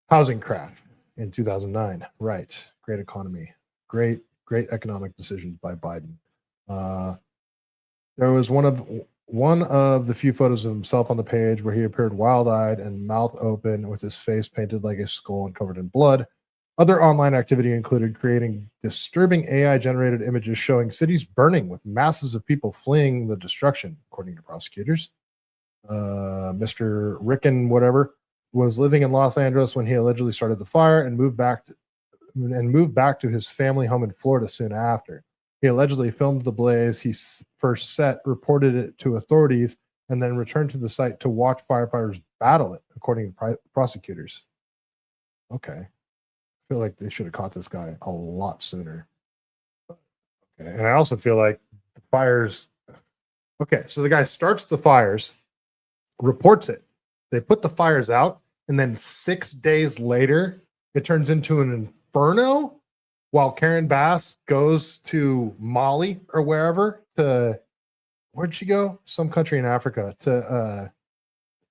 housing crash in 2009. Right. Great economy. Great economic decisions by Biden. There was one of the few photos of himself on the page where he appeared wild-eyed and mouth open with his face painted like a skull and covered in blood. Other online activity included creating disturbing AI-generated images showing cities burning with masses of people fleeing the destruction, according to prosecutors. Mr. Ricken, whatever, was living in Los Angeles when he allegedly started the fire and moved back to his family home in Florida soon after. He allegedly filmed the blaze he first set, reported it to authorities, and then returned to the site to watch firefighters battle it, according to prosecutors. Okay. I feel like they should have caught this guy a lot sooner. Okay. And I also feel like the fires. Okay. So the guy starts the fires, reports it. They put the fires out, and then 6 days later, it turns into an inferno while Karen Bass goes to Mali or wherever where'd she go? Some country in Africa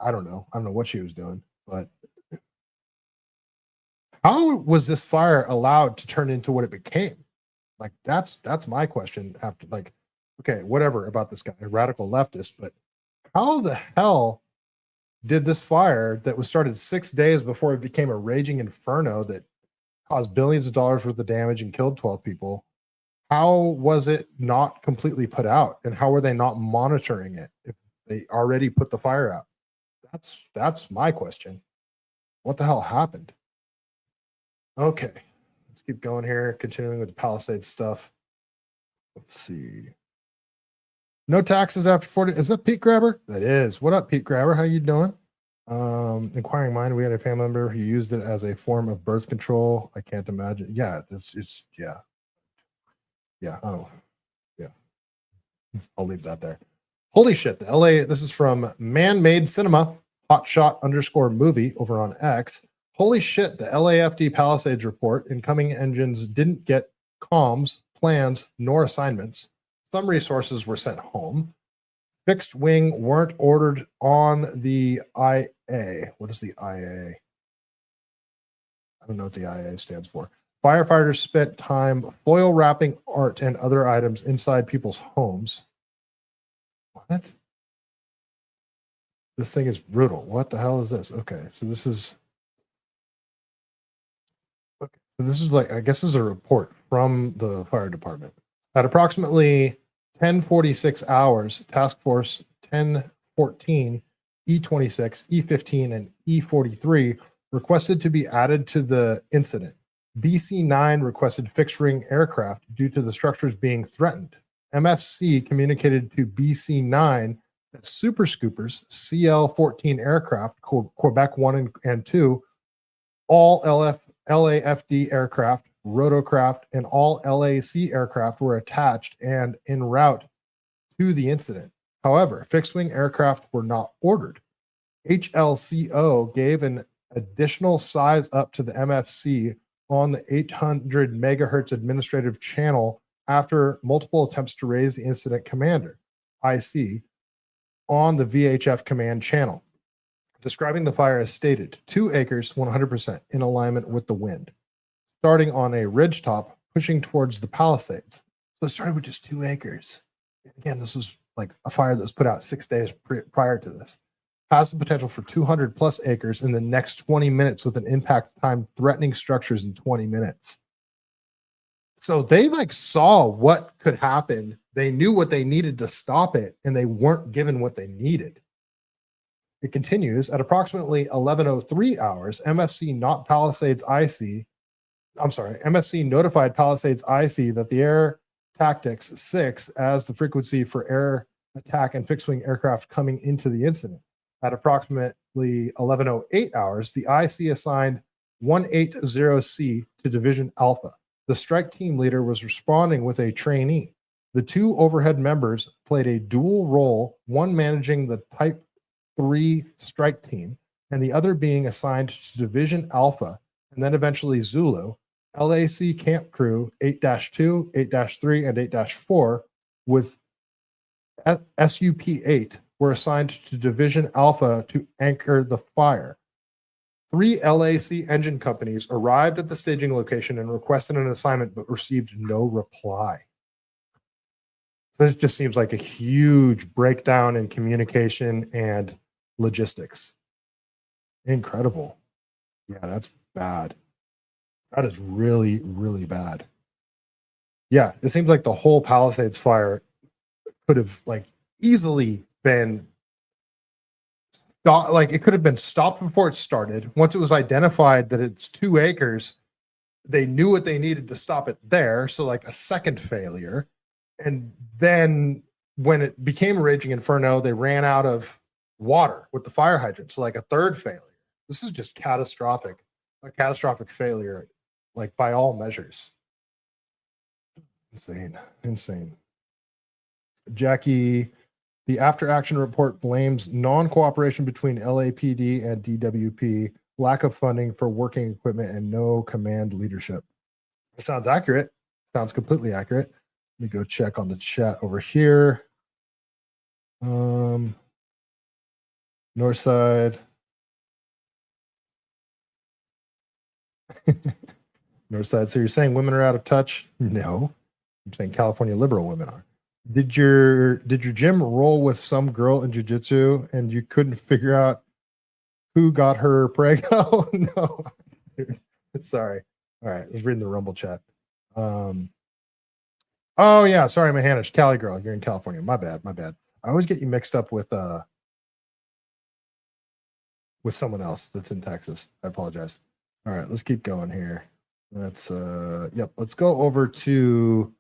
I don't know what she was doing, but how was this fire allowed to turn into what it became? Like, that's my question after, like, okay, whatever about this guy, a radical leftist, but how the hell did this fire that was started 6 days before it became a raging inferno that caused billions of dollars worth of damage and killed 12 people, how was it not completely put out? And how were they not monitoring it if they already put the fire out? That's my question. What the hell happened? Okay, let's keep going here, continuing with the Palisades stuff. Let's see. No taxes after 40. Is that Pete Grabber? That is. What up, Pete Grabber? How you doing? Inquiring mind, we had a family member who used it as a form of birth control. I can't imagine. Yeah, I'll leave that there. Holy shit, the LA, this is from Man-Made Cinema, hotshot_movie over on X. Holy shit, the LAFD Palisades report, incoming engines didn't get comms, plans, nor assignments. Some resources were sent home. Fixed wing weren't ordered on the IA. What is the IA? I don't know what the IA stands for. Firefighters spent time foil wrapping art and other items inside people's homes. What? This thing is brutal. What the hell is this? Okay, so this is like, I guess this is a report from the fire department. At approximately 10:46 hours, Task Force 1014, E26, E15, and E43 requested to be added to the incident. BC-9 requested fixed-wing aircraft due to the structures being threatened. MFC communicated to BC-9 that Super Scoopers, CL-14 aircraft, Quebec 1 and 2, all LAFD aircraft, rotocraft, and all LAC aircraft were attached and en route to the incident. However, fixed-wing aircraft were not ordered. HLCO gave an additional size up to the MFC on the 800 megahertz administrative channel after multiple attempts to raise the incident commander, IC, on the VHF command channel, describing the fire as stated, 2 acres, 100% in alignment with the wind, starting on a ridge top, pushing towards the Palisades. So it started with just 2 acres. Again, this was like a fire that was put out 6 days prior to this. Has the potential for 200 plus acres in the next 20 minutes with an impact time threatening structures in 20 minutes. So they like saw what could happen. They knew what they needed to stop it, and they weren't given what they needed. It continues at approximately 11:03 hours. MFC notified Palisades IC that the Air Tactics 6 as the frequency for air attack and fixed-wing aircraft coming into the incident. At approximately 11:08 hours, the IC assigned 180C to Division Alpha. The strike team leader was responding with a trainee. The 2 overhead members played a dual role, one managing the Type 3 strike team, and the other being assigned to Division Alpha, and then eventually Zulu. LAC Camp Crew 8-2, 8-3, and 8-4 with SUP-8 were assigned to Division Alpha to anchor the fire. 3 LAC engine companies arrived at the staging location and requested an assignment but received no reply. So this just seems like a huge breakdown in communication and logistics. Incredible. Yeah, that's bad. That is really, really bad. Yeah, it seems like the whole Palisades fire could have like easily been like it could have been stopped before it started. Once it was identified that it's 2 acres, they knew what they needed to stop it there. So like a second failure. And then when it became a raging inferno, they ran out of water with the fire hydrant. So like a third failure. This is just catastrophic. A catastrophic failure, like by all measures. Insane. Jackie, the after action report blames non-cooperation between LAPD and DWP, lack of funding for working equipment, and no command leadership. It sounds accurate. Sounds completely accurate. Let me go check on the chat over here. Northside. Northside. So you're saying women are out of touch? No. I'm saying California liberal women are. Did your gym roll with some girl in jiu-jitsu and you couldn't figure out who got her prego? No. Sorry. All right. I was reading the Rumble chat. Oh yeah. Sorry, Mahanish. Cali girl. You're in California. My bad. I always get you mixed up with someone else that's in Texas. I apologize. All right. Let's keep going here. Let's Let's go over to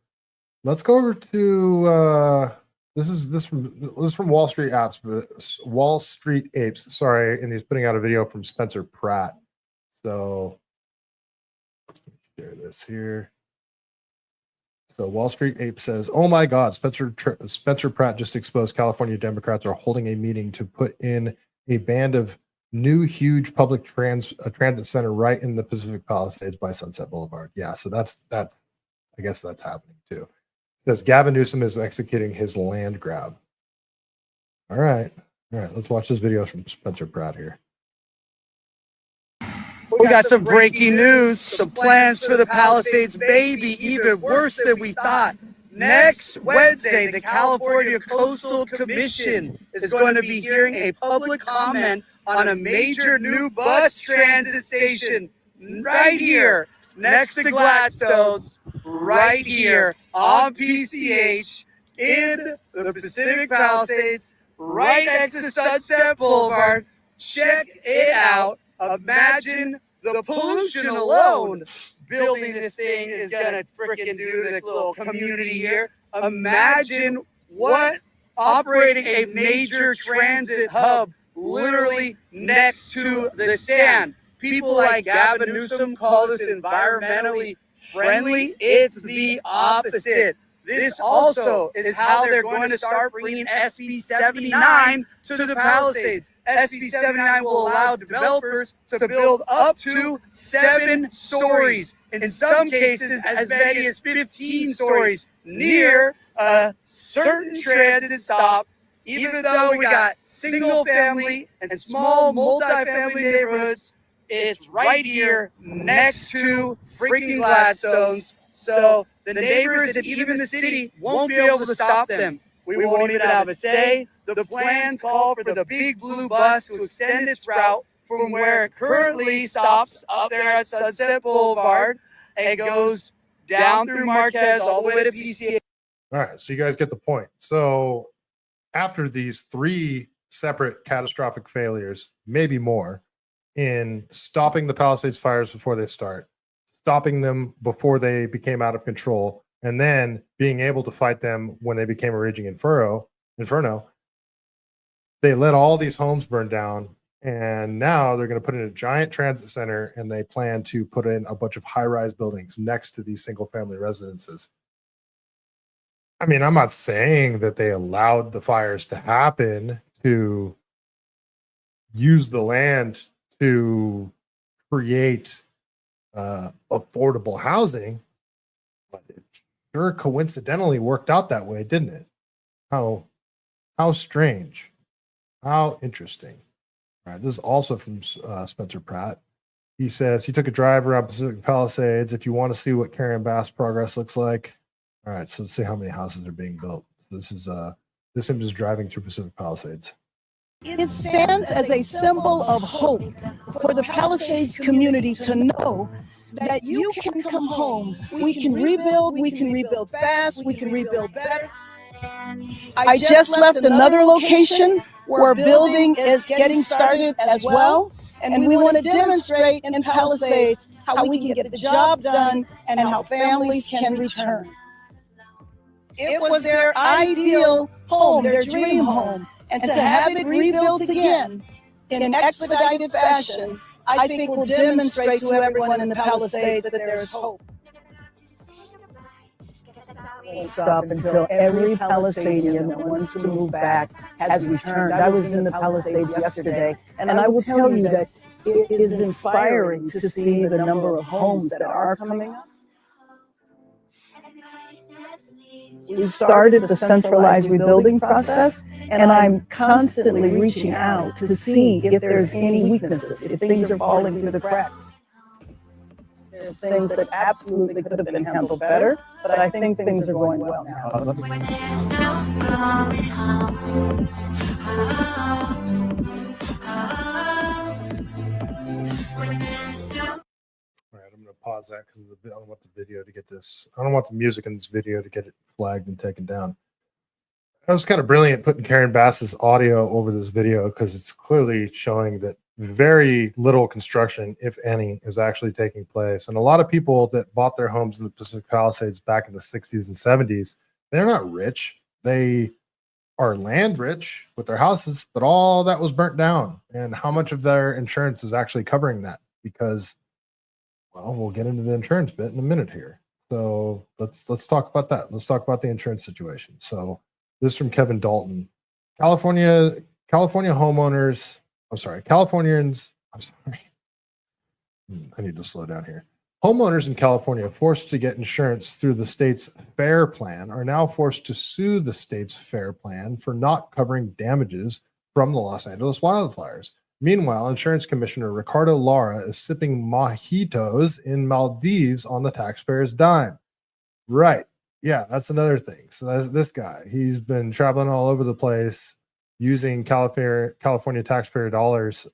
this is from Wall Street Apps, but Wall Street Apes, sorry, and he's putting out a video from Spencer Pratt. So share this here. So Wall Street Ape says, "Oh my God, Spencer Pratt just exposed California Democrats are holding a meeting to put in a band of new huge public transit center right in the Pacific Palisades by Sunset Boulevard." Yeah, so that's I guess that's happening too. It says Gavin Newsom is executing his land grab. All right, let's watch this video from Spencer Pratt here.
We got some breaking news, some plans for the Palisades, baby, even worse than we thought. Next Wednesday, the California Coastal Commission is going to be hearing a public comment on a major new bus transit station right here next to Gladstone's, right here on PCH in the Pacific Palisades, right next to Sunset Boulevard. Check it out. Imagine the pollution alone building this thing is gonna freaking do to the little community here. Imagine what operating a major transit hub literally next to the sand. People like Gavin Newsom call this environmentally friendly. It's the opposite. This also is how they're going to start bringing SB 79 to the Palisades. SB 79 will allow developers to build up to 7 stories, in some cases as many as 15 stories, near a certain transit stop, even though we got single family and small multi-family neighborhoods. It's right here next to freaking Gladstone's. So the neighbors and even the city won't be able to stop them. We won't even have a say. The plans call for the big blue bus to extend its route from where it currently stops up there at Sunset Boulevard and goes down through Marquez all the way to PCA.
All right, so you guys get the point. So after these 3 separate catastrophic failures, maybe more, in stopping the Palisades fires before they start, stopping them before they became out of control, and then being able to fight them when they became a raging inferno, they let all these homes burn down, and now they're going to put in a giant transit center, and they plan to put in a bunch of high-rise buildings next to these single-family residences. I mean, I'm not saying that they allowed the fires to happen to use the land to create affordable housing, but it sure coincidentally worked out that way, didn't it? How strange, how interesting. All right, this is also from Spencer Pratt. He says he took a drive around Pacific Palisades. If you want to see what Karen Bass progress looks like, all right, so let's see how many houses are being built. This is this image is driving through Pacific Palisades.
It stands as a symbol of hope for the Palisades community to know that you can come home. We can rebuild fast, we can rebuild better. I just left another location where building is getting started as well. And we want to demonstrate in Palisades how we can get the job done and how families can return. It was their ideal home, their dream home. And to have it rebuilt again in an expedited fashion, I think will demonstrate to everyone in the Palisades that there is hope. Won't stop until every Palisadian that wants to move back has returned. I was in the Palisades yesterday, and I will tell you that it is inspiring to see the number of homes that are coming up. We've started the centralized rebuilding process, and I'm constantly reaching out to see if there's any weaknesses, if things are falling through the crack. There's things that absolutely could have been handled better, but I think things are going well now.
All right, I'm going to pause that because I don't want the video to get this. I don't want the music in this video to get it flagged and taken down. That was kind of brilliant putting Karen Bass's audio over this video because it's clearly showing that very little construction, if any, is actually taking place. And a lot of people that bought their homes in the Pacific Palisades back in the 60s and 70s, they're not rich. They are land rich with their houses, but all that was burnt down. And how much of their insurance is actually covering that? Because, well, we'll get into the insurance bit in a minute here. So let's talk about that. Let's talk about the insurance situation. So this is from Kevin Dalton. Californians, I need to slow down here. Homeowners in California forced to get insurance through the state's FAIR plan are now forced to sue the state's FAIR plan for not covering damages from the Los Angeles wildfires. Meanwhile, Insurance Commissioner Ricardo Lara is sipping mojitos in Maldives on the taxpayer's dime. Right. yeah, that's another thing. So that's this guy. He's been traveling all over the place using California taxpayer dollars,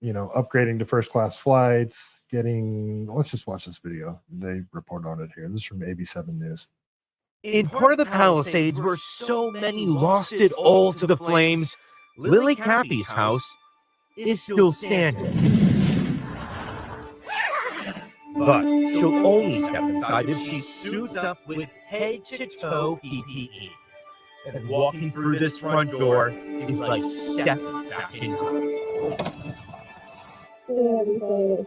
upgrading to first class flights, let's just watch this video. They report on it here. This is from AB7 News.
In part of the Palisades where so many lost it all to the flames, Lily Cappy's house is still standing. But she'll only step inside if she suits up with head-to-toe PPE. And walking through this front door is like stepping back in time.
Seeing everything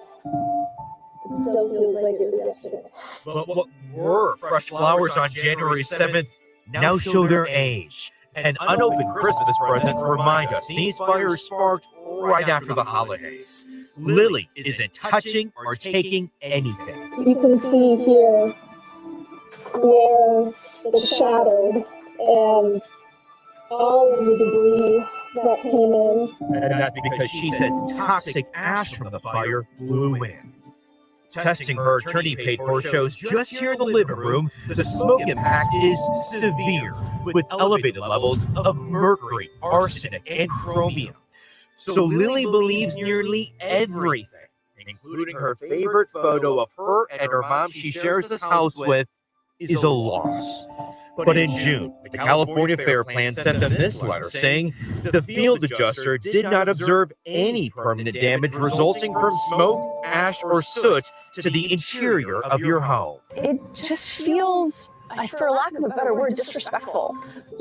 it still feels like it was yesterday.
But what were fresh flowers on January 7th now show their age. An unopened Christmas present to remind us these fires sparked right after the holidays. Lily isn't touching or taking anything.
You can see here where it shattered and all of the debris that came in.
And that's because she says toxic ash from the fire blew in. Testing her attorney paid for shows just here in the living room, the smoke impact is severe, with elevated levels of mercury, arsenic, and chromium. So Lily believes nearly everything, including her favorite photo of her and her mom she shares this house with, is a loss. But in June, the California Fair Plan sent them this letter saying the field adjuster did not observe any permanent damage resulting from smoke, ash, or soot to the interior of your home.
It just feels, for lack of a better word, disrespectful.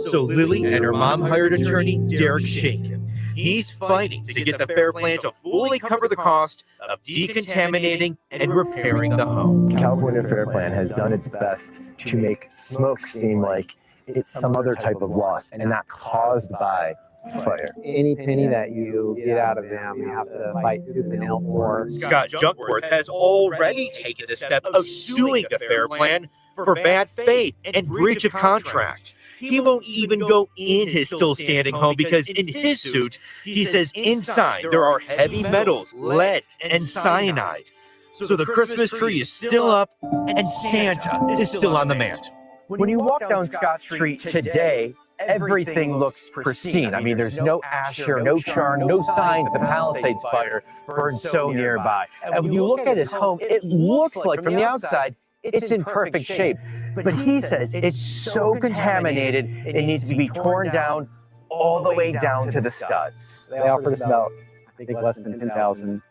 So Lily and her mom hired attorney Derek Shakin. He's fighting to get the Fair Plan to fully cover the cost of decontaminating and repairing the home.
The California Fair Plan has done its best to make smoke seem like it's some other type of loss and not caused by fire.
Any penny that you get out of them, you have to fight tooth and nail for.
Scott Junkworth has already taken the step of suing the Fair Plan for bad faith and breach of contract. He won't even go in his still standing home because in his suit, he says inside there are heavy metals, lead, and cyanide. So the Christmas tree is still up and Santa is still on the mantle.
When you walk down Scott Street today, everything looks pristine. I mean, there's no ash here, no charm, no signs the Palisades fire burned so nearby. And when you look at his home, it looks like from the outside, it's in perfect shape. But he says it's so contaminated, it needs to be torn down all the way down to the studs.
They offered us about, I think, less than $10,000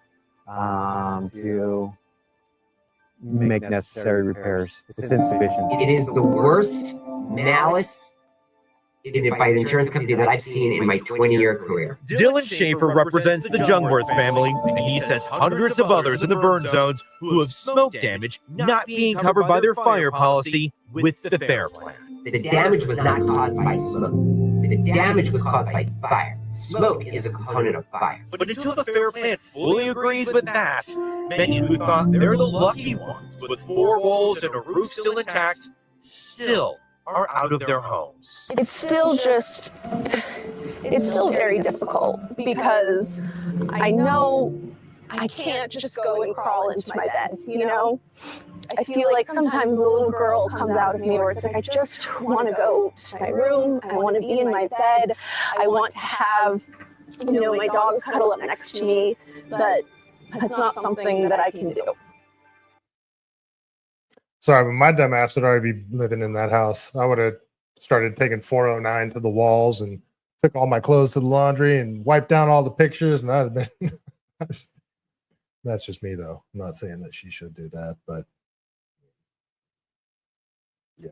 to make necessary repairs. It's insufficient.
It is the worst malice by an insurance company that I've seen in my 20-year career.
Dylan Schaefer represents the Jungworth family, and he says hundreds of others in the burn zones who have smoke damage not being covered by their fire policy with the Fair Plan.
The damage was not caused by smoke. The damage was caused by fire. Smoke is a component of fire.
But until the Fair Plan fully agrees with that, many who thought they're the lucky ones with 4 walls and a roof still intact still are out of their homes.
It's still very difficult because I know I can't just go and crawl into my bed, you know? I feel like sometimes a little girl comes out of me where it's like, I just want to go to my room, I want to be in my bed, I want to have, my dogs cuddle up next to me, but that's not something that I can do.
Sorry, but my dumb ass would already be living in that house. I would have started taking 409 to the walls and took all my clothes to the laundry and wiped down all the pictures, and I'd have been. That's just me, though. I'm not saying that she should do that, but yeah.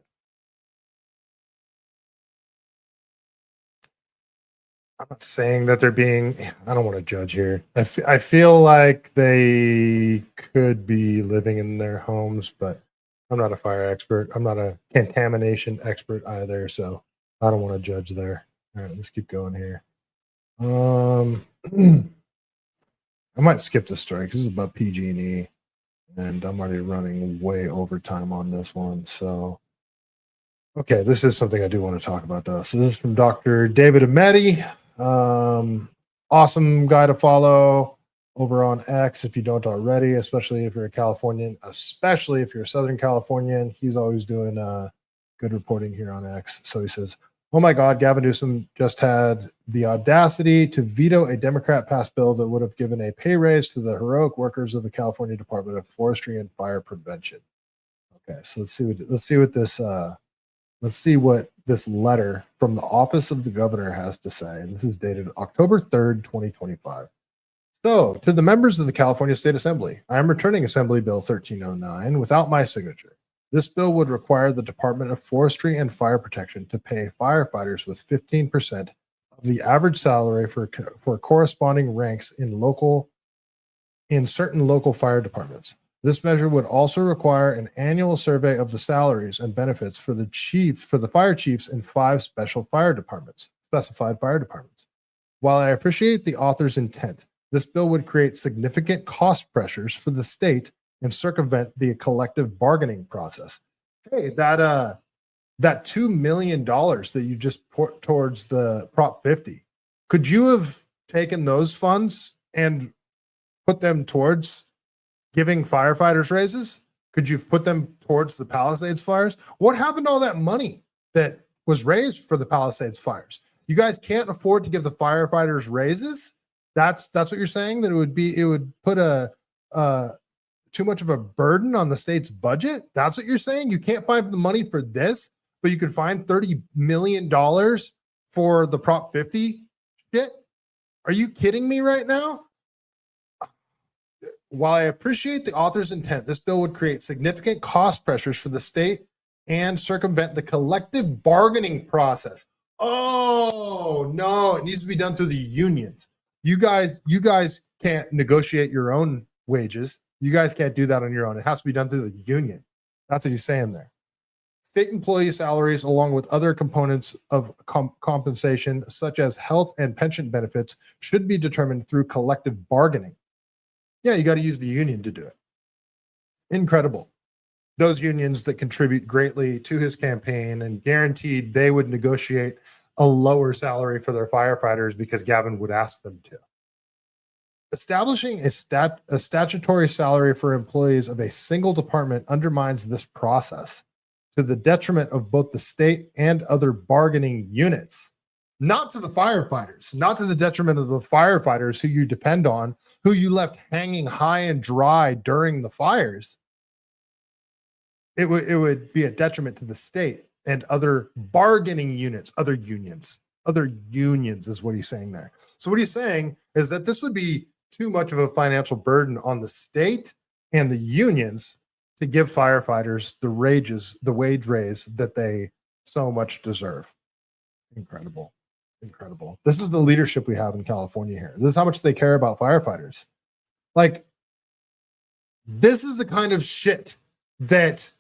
I'm not saying that they're being. I don't want to judge here. I feel like they could be living in their homes, but I'm not a fire expert. I'm not a contamination expert either, so I don't want to judge there. All right, let's keep going here. I might skip this story because this is about PG&E, and I'm already running way over time on this one. So, okay, this is something I do want to talk about, though. So this is from Dr. David Ameti. Awesome guy to follow. over on X if you don't already, especially if you're a Californian, especially if you're a Southern Californian. He's always doing good reporting here on X. So he says, oh my God, Gavin Newsom just had the audacity to veto a Democrat-passed bill that would have given a pay raise to the heroic workers of the California Department of Forestry and Fire Prevention. Okay, so let's see what this letter from the office of the governor has to say. And this is dated October 3rd, 2025. So, to the members of the California State Assembly, I am returning Assembly Bill 1309 without my signature. This bill would require the Department of Forestry and Fire Protection to pay firefighters with 15% of the average salary for corresponding ranks in certain local fire departments. This measure would also require an annual survey of the salaries and benefits for the fire chiefs in 5 specified fire departments. While I appreciate the author's intent, this bill would create significant cost pressures for the state and circumvent the collective bargaining process. Hey, that $2 million that you just put towards the Prop 50, could you have taken those funds and put them towards giving firefighters raises? Could you have put them towards the Palisades fires? What happened to all that money that was raised for the Palisades fires? You guys can't afford to give the firefighters raises? That's what you're saying, that it would put too much of a burden on the state's budget? That's what you're saying? You can't find the money for this, but you could find $30 million for the Prop 50 shit? Are you kidding me right now? While I appreciate the author's intent, this bill would create significant cost pressures for the state and circumvent the collective bargaining process. Oh, no, it needs to be done through the unions. You guys can't negotiate your own wages. You guys can't do that on your own. It has to be done through the union. That's what he's saying there. State employee salaries, along with other components of compensation, such as health and pension benefits, should be determined through collective bargaining. Yeah, you got to use the union to do it. Incredible. Those unions that contribute greatly to his campaign, and guaranteed they would negotiate a lower salary for their firefighters because Gavin would ask them to. Establishing a statutory salary for employees of a single department undermines this process to the detriment of both the state and other bargaining units. Not to the firefighters, not to the detriment of the firefighters who you depend on, who you left hanging high and dry during the fires. It would be a detriment to the state and other bargaining units, other unions is what he's saying there. So what he's saying is that this would be too much of a financial burden on the state and the unions to give firefighters the wage raise that they so much deserve. Incredible. This is the leadership we have in California here. This is how much they care about firefighters. Like, this is the kind of shit that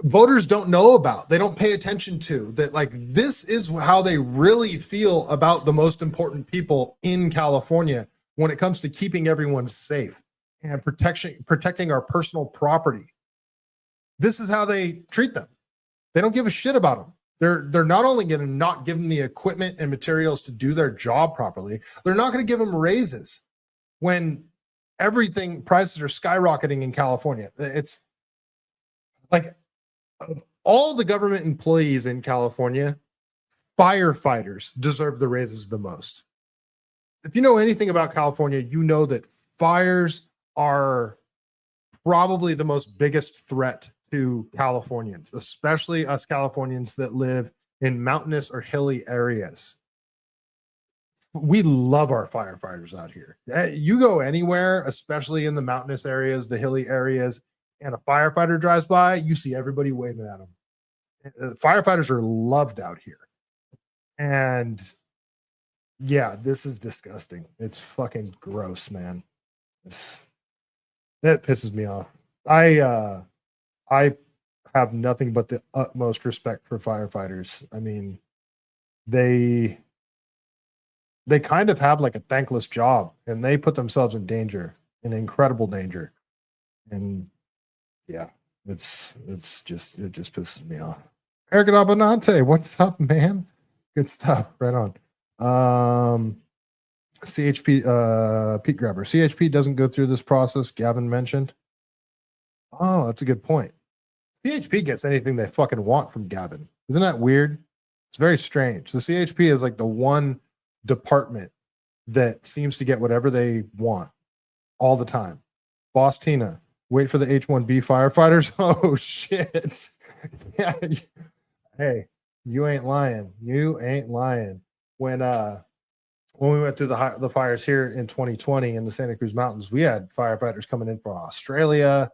voters don't know about. They don't pay attention to that. Like, this is how they really feel about the most important people in California when it comes to keeping everyone safe and protecting our personal property. This is how they treat them. They don't give a shit about them. They're not only going to not give them the equipment and materials to do their job properly, they're not going to give them raises when prices are skyrocketing in California. It's like, all the government employees in California, firefighters deserve the raises the most. If you know anything about California, you know that fires are probably the most biggest threat to Californians, especially us Californians that live in mountainous or hilly areas. We love our firefighters out here. You go anywhere, especially in the mountainous areas, the hilly areas, and a firefighter drives by, you see everybody waving at them. Firefighters are loved out here. And yeah, this is disgusting. It's fucking gross, man. That pisses me off. I have nothing but the utmost respect for firefighters. I mean, they kind of have like a thankless job, and they put themselves in danger, in incredible danger. And yeah, it just pisses me off. Eric Abonante, what's up, man? Good stuff. Right on. CHP, Pete Grabber. CHP doesn't go through this process Gavin mentioned. Oh, that's a good point. CHP gets anything they fucking want from Gavin. Isn't that weird? It's very strange. The CHP is like the one department that seems to get whatever they want all the time. Boss Tina, wait for the H-1B firefighters. Oh shit. Yeah. Hey, you ain't lying. You ain't lying. When we went through the fires here in 2020 in the Santa Cruz Mountains, we had firefighters coming in from Australia,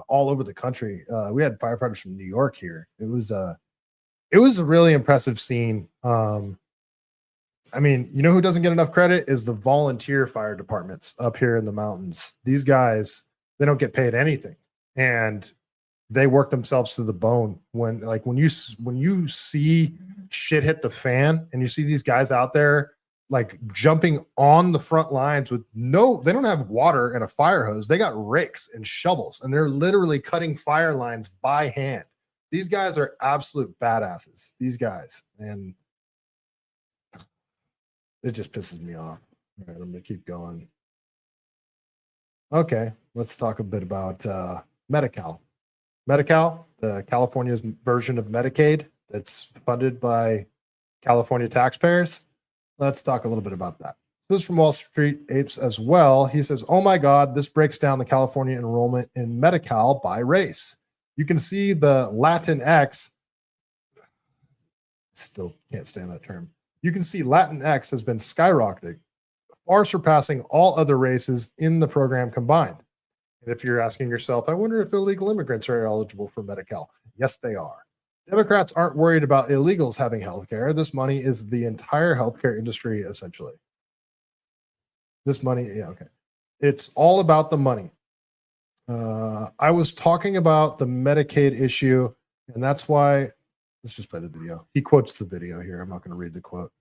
all over the country. We had firefighters from New York here. It was a really impressive scene. I mean, you know who doesn't get enough credit is the volunteer fire departments up here in the mountains. These guys, they don't get paid anything, and they work themselves to the bone. When you see shit hit the fan, and you see these guys out there like jumping on the front lines with they don't have water and a fire hose. They got rakes and shovels, and they're literally cutting fire lines by hand. These guys are absolute badasses. These guys, and it just pisses me off. All right, I'm gonna keep going. Okay, let's talk a bit about MediCal. MediCal, the California's version of Medicaid that's funded by California taxpayers. Let's talk a little bit about that. This is from Wall Street Apes as well. He says, oh my God, this breaks down the California enrollment in MediCal by race. You can see the Latinx, still can't stand that term. You can see Latinx has been skyrocketing, far surpassing all other races in the program combined. And if you're asking yourself, I wonder if illegal immigrants are eligible for MediCal. Yes, they are. Democrats aren't worried about illegals having health care. This money is the entire healthcare industry, essentially. This money, yeah, okay. It's all about the money. I was talking about the Medicaid issue, and that's why, let's just play the video. He quotes the video here. I'm not going to read the quote.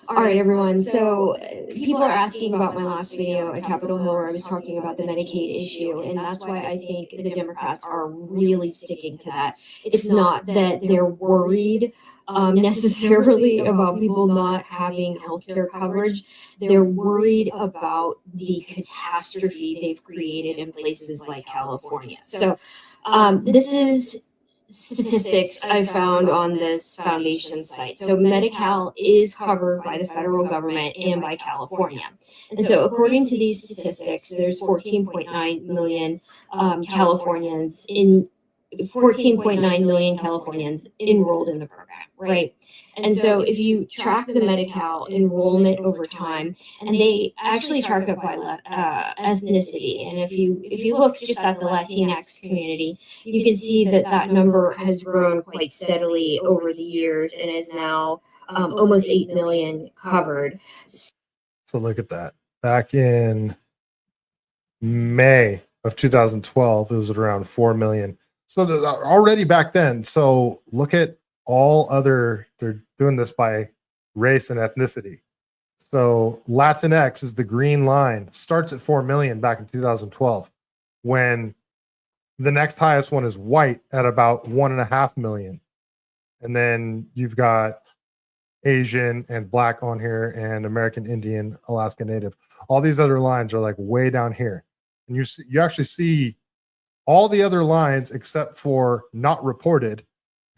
All right, everyone. So people are asking about my last video at Capitol Hill where I was talking about the Medicaid issue, and that's why I think the Democrats are really sticking to that. It's not that they're worried necessarily about people not having healthcare coverage. They're worried about the catastrophe they've created in places like California. So this is statistics I found on this foundation site. So MediCal is covered by the federal government and by California. And so according to these statistics, there's 14.9 million Californians 14.9 million Californians enrolled in the program, right? And so if you track the MediCal enrollment over time, and they actually track it by ethnicity, and if you look just at the Latinx community, you can see that that number has grown quite steadily over the years and is now almost 8 million covered.
So look at that. Back in May of 2012, it was around 4 million. So already back then, so look at they're doing this by race and ethnicity. So Latinx is the green line, starts at 4 million back in 2012, when the next highest one is white at about 1.5 million. And then you've got Asian and Black on here, and American Indian, Alaska Native. All these other lines are like way down here. And you actually see all the other lines, except for not reported,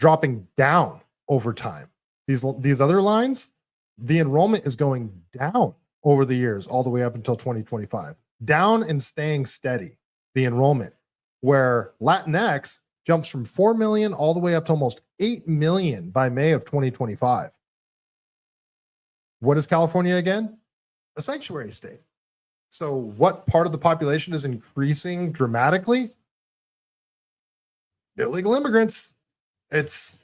dropping down over time. These other lines, the enrollment is going down over the years, all the way up until 2025. Down and staying steady, the enrollment, where Latinx jumps from 4 million all the way up to almost 8 million by May of 2025. What is California again? A sanctuary state. So what part of the population is increasing dramatically? Illegal immigrants. It's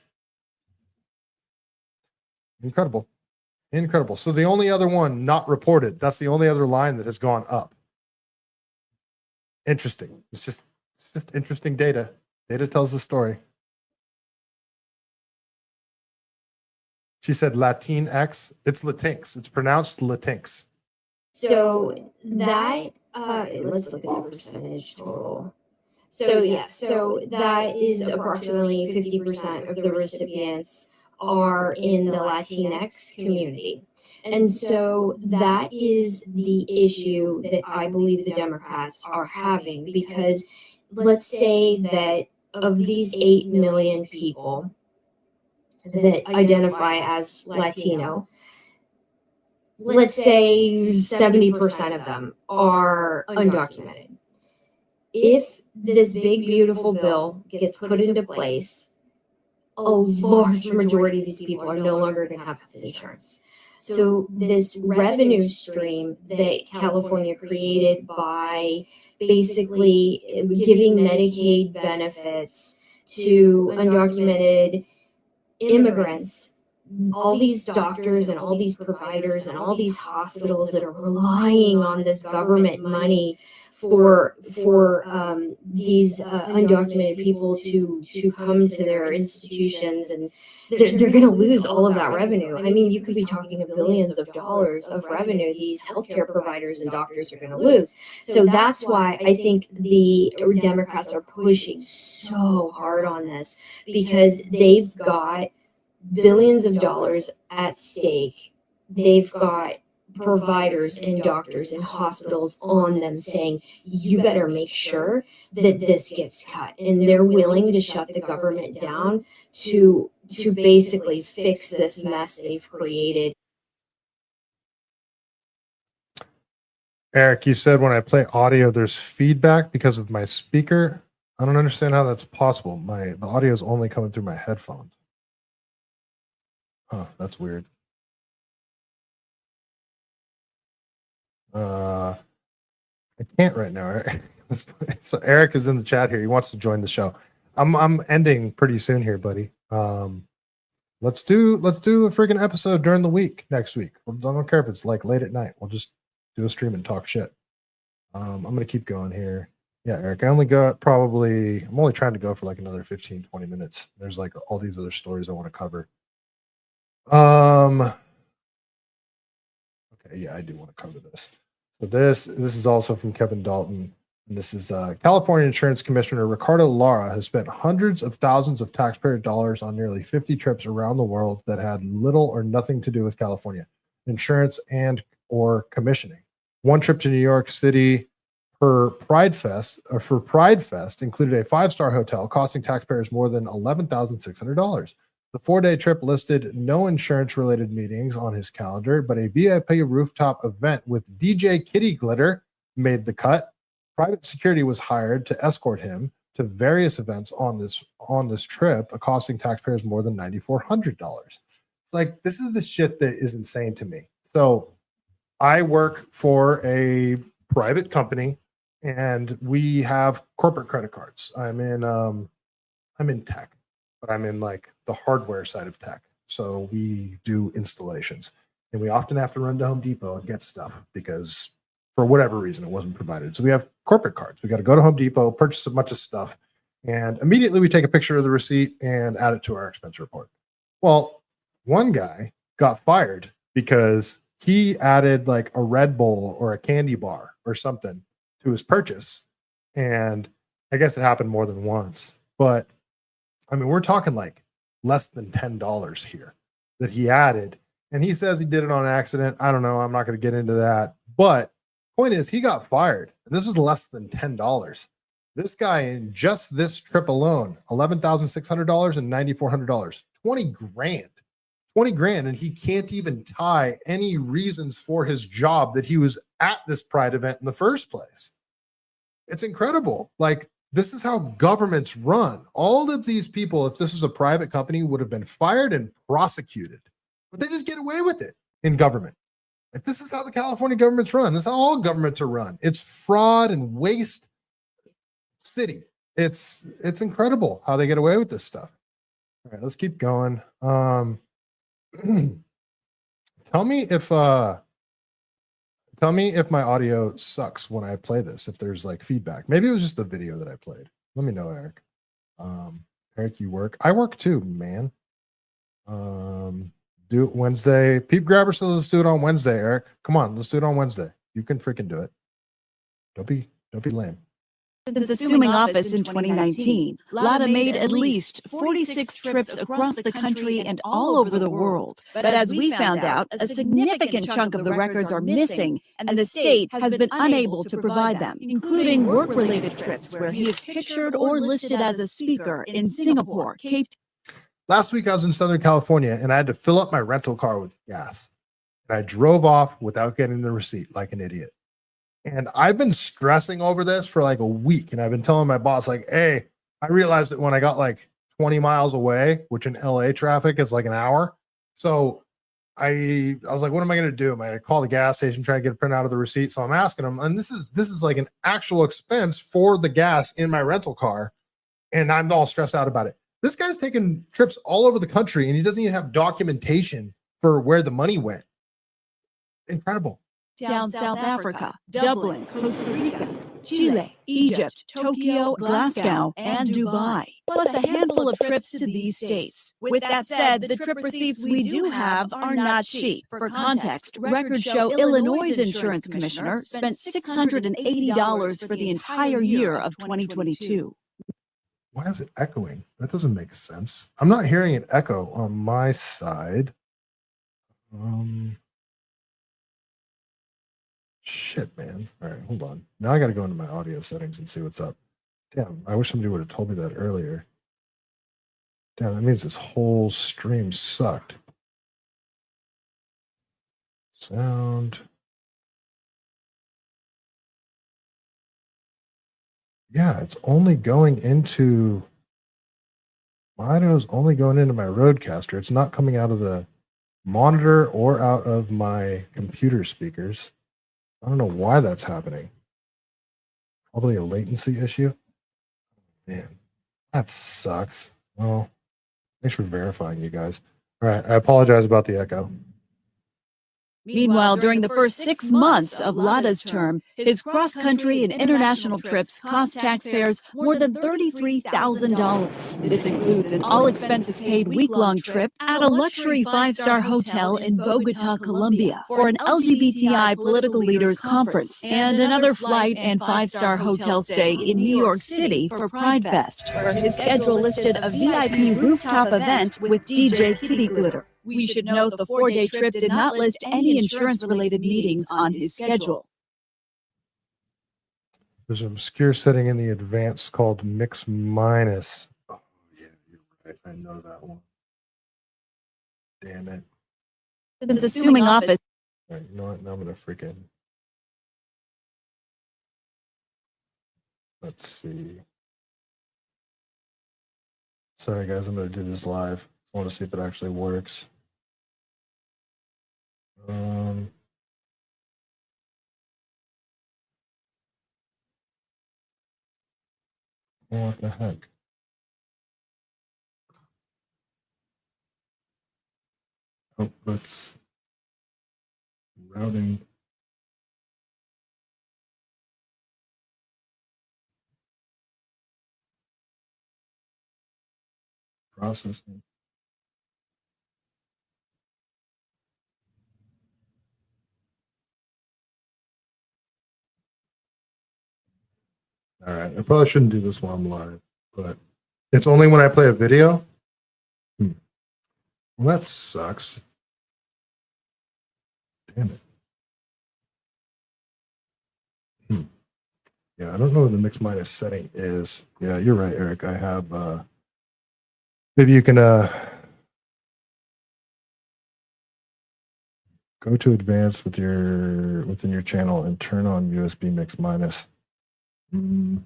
incredible. Incredible. So the only other one not reported, that's the only other line that has gone up. Interesting. It's just interesting data. Data tells the story. She said Latinx. It's Latinx. It's pronounced Latinx.
So that, let's look at the percentage total. So yes, so that is approximately 50% of the recipients are in the Latinx community. And so that is the issue that I believe the Democrats are having, because let's say that of these 8 million people that identify as Latino, let's say 70% of them are undocumented. If this big, beautiful bill gets put into place, a large majority of these people are no longer going to have health insurance. So this revenue stream that California created by basically giving Medicaid benefits to undocumented immigrants, all these doctors and all these providers and all these hospitals that are relying on this government money for these undocumented people to come to their institutions, and they're going to lose all of that revenue. I mean, you could be talking of billions of dollars of revenue these healthcare providers and doctors are going to lose. So that's why I think the Democrats are pushing so hard on this, because they've got billions of dollars at stake. They've got providers and doctors and hospitals on them saying, you better make sure that this gets cut. And they're willing to shut the government down to basically fix this mess they've created.
Eric, you said when I play audio, there's feedback because of my speaker. I don't understand how that's possible. The audio is only coming through my headphones. Huh, that's weird. I can't right now. So Eric is in the chat here. He wants to join the show. I'm ending pretty soon here, buddy. Let's do a freaking episode during the week next week. I don't care if it's like late at night. We'll just do a stream and talk shit. I'm gonna keep going here. Yeah, Eric, I'm only trying to go for like another 15-20 minutes. There's like all these other stories I want to cover. Okay, yeah, I do want to cover this. So this is also from Kevin Dalton, and this is California Insurance Commissioner Ricardo Lara has spent hundreds of thousands of taxpayer dollars on nearly 50 trips around the world that had little or nothing to do with California insurance and or commissioning. One trip to New York City for Pride Fest included a 5-star hotel costing taxpayers more than $11,600. The 4-day trip listed no insurance-related meetings on his calendar, but a VIP rooftop event with DJ Kitty Glitter made the cut. Private security was hired to escort him to various events on this trip, costing taxpayers more than $9,400. It's like, this is the shit that is insane to me. So I work for a private company, and we have corporate credit cards. I'm in tech, but I'm in like the hardware side of tech. So we do installations, and we often have to run to Home Depot and get stuff because for whatever reason it wasn't provided. So we have corporate cards. We got to go to Home Depot, purchase a bunch of stuff, and immediately we take a picture of the receipt and add it to our expense report. Well, one guy got fired because he added like a Red Bull or a candy bar or something to his purchase. And I guess it happened more than once, but I mean, we're talking like less than $10 here that he added. And he says he did it on accident. I don't know. I'm not going to get into that. But point is, he got fired. And this was less than $10. This guy, in just this trip alone, $11,600 and $9,400, 20 grand. 20 grand, and he can't even tie any reasons for his job that he was at this Pride event in the first place. It's incredible. Like, this is how governments run. All of these people, if this was a private company, would have been fired and prosecuted, but they just get away with it in government. Like, this is how the California government's run. This is how all governments are run. It's fraud and waste city. It's incredible how they get away with this stuff. All right, let's keep going. Tell me if my audio sucks when I play this, if there's like feedback. Maybe it was just the video that I played. Let me know, Eric. Eric, you work? I work too, man. Do it Wednesday. Peep Grabber says let's do it on Wednesday, Eric. Come on, let's do it on Wednesday. You can freaking do it. Don't be lame.
Since assuming office in 2019, Lada made at least 46 trips across the country and all over the world. But as we found out, a significant chunk of the records are missing, and the state has been unable to provide them, including work-related trips where he is pictured or listed as a speaker in Singapore, Cape.
Last week I was in Southern California and I had to fill up my rental car with gas. And I drove off without getting the receipt like an idiot. And I've been stressing over this for like a week. And I've been telling my boss, like, hey, I realized that when I got like 20 miles away, which in LA traffic is like an hour. So I was like, what am I going to do? Am I going to call the gas station, try to get a print out of the receipt? So I'm asking them, and this is like an actual expense for the gas in my rental car. And I'm all stressed out about it. This guy's taking trips all over the country and he doesn't even have documentation for where the money went. Incredible.
Down South Africa, Dublin, Costa Rica, Chile, Egypt, Tokyo, Glasgow, and Dubai, plus a handful of trips to these states. With that said, the trip receipts we do have are not cheap. For context, records show Illinois' insurance commissioner spent $680 for the entire year of 2022.
Why is it echoing? That doesn't make sense. I'm not hearing an echo on my side. Shit, man. All right, hold on. Now I got to go into my audio settings and see what's up. Damn, I wish somebody would have told me that earlier. Damn, that means this whole stream sucked. Sound. Yeah, it's only going into... My audio is only going into my Rodecaster. It's not coming out of the monitor or out of my computer speakers. I don't know why that's happening. Probably a latency issue. Man, that sucks. Well, thanks for verifying, you guys. All right, I apologize about the echo.
Meanwhile, during the first 6 months of Lada's term, his cross-country and international trips cost taxpayers more than $33,000. This includes an all-expenses-paid week-long trip at a luxury 5-star hotel in Bogota, Colombia, for an LGBTI political leaders conference, and another flight and 5-star hotel stay in New York City for Pride Fest, where his schedule listed a VIP rooftop event with DJ Kitty Glitter. We should note the 4-day trip did not list any insurance-related meetings on his schedule.
There's an obscure setting in the advanced called mix minus. Oh, yeah, you're right. I know that one. Damn it.
Since assuming office.
All right, you know what? Now I'm going to freaking... Let's see. Sorry, guys. I'm going to do this live. I want to see if it actually works. What the heck? Oh, let's routing. Processing. All right, I probably shouldn't do this while I'm live, but it's only when I play a video. Well, that sucks. Damn it. Yeah, I don't know what the mix minus setting is. Yeah, you're right, Eric. I have, maybe you can go to advanced within your channel and turn on USB mix minus. I'm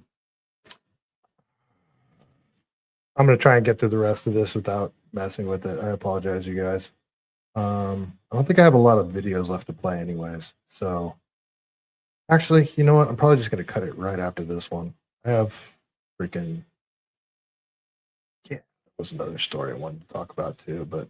going to try and get through the rest of this without messing with it. I apologize, you guys. I don't think I have a lot of videos left to play anyways. So actually, you know what? I'm probably just going to cut it right after this one. I have freaking... Yeah, that was another story I wanted to talk about too, but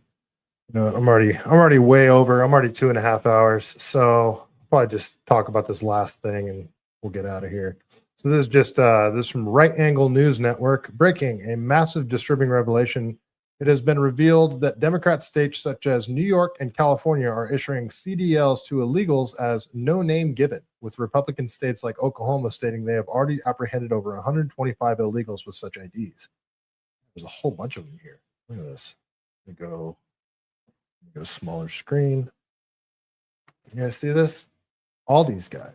you know what? I'm already way over. I'm already 2.5 hours. So I'll probably just talk about this last thing and we'll get out of here. So this is just this from Right Angle News Network. Breaking: a massive disturbing revelation It has been revealed that Democrat states such as New York and California are issuing CDLs to illegals as no name given, with Republican states like Oklahoma stating they have already apprehended over 125 illegals with such IDs. There's a whole bunch of them here. Look at this. Let me go smaller screen. You guys see this? All these guys.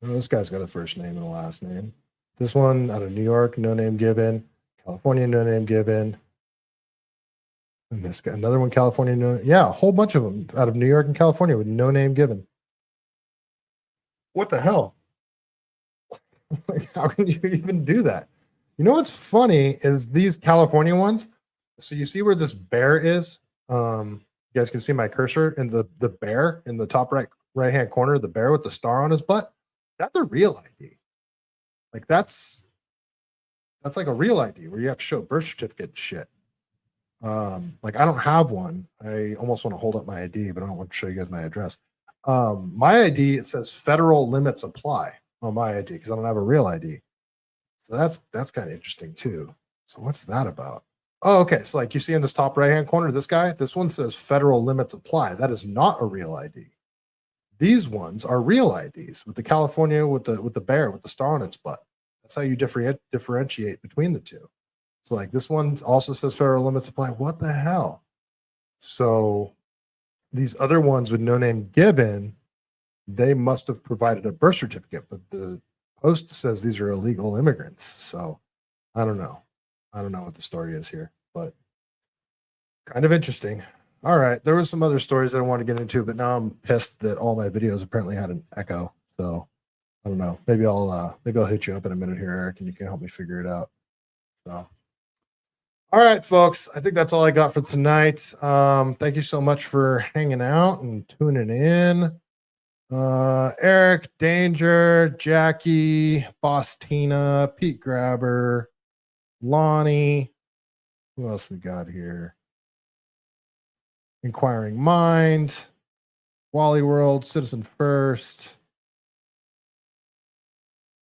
This guy's got a first name and a last name. This one out of New York, no name given. California, no name given. And this guy, another one, California, no. Yeah, a whole bunch of them out of New York and California with no name given. What the hell? Like, how can you even do that? You know what's funny is these California ones. So you see where this bear is? You guys can see my cursor and the bear in the top right hand corner, the bear with the star on his butt. That's a real ID. Like that's like a real ID where you have to show birth certificate and shit. Like I don't have one. I almost want to hold up my ID, but I don't want to show you guys my address. My ID, it says federal limits apply on my ID because I don't have a real ID. So that's kind of interesting too. So what's that about? Oh, okay. So like you see in this top right hand corner, this guy, this one says federal limits apply. That is not a real ID. These ones are real IDs with the California with the bear with the star on its butt. That's how you differentiate between the two. So like this one also says federal limits apply. What the hell? So these other ones with no name given, they must have provided a birth certificate, but the post says these are illegal immigrants. So I don't know. I don't know what the story is here, but kind of interesting. All right, there was some other stories that I want to get into, but now I'm pissed that all my videos apparently had an echo. So I don't know. Maybe I'll hit you up in a minute here, Eric, and you can help me figure it out. So, all right, folks, I think that's all I got for tonight. Thank you so much for hanging out and tuning in. Eric, Danger, Jackie, Boss Tina, Pete Grabber, Lonnie. Who else we got here? Inquiring Mind, Wally World, Citizen First.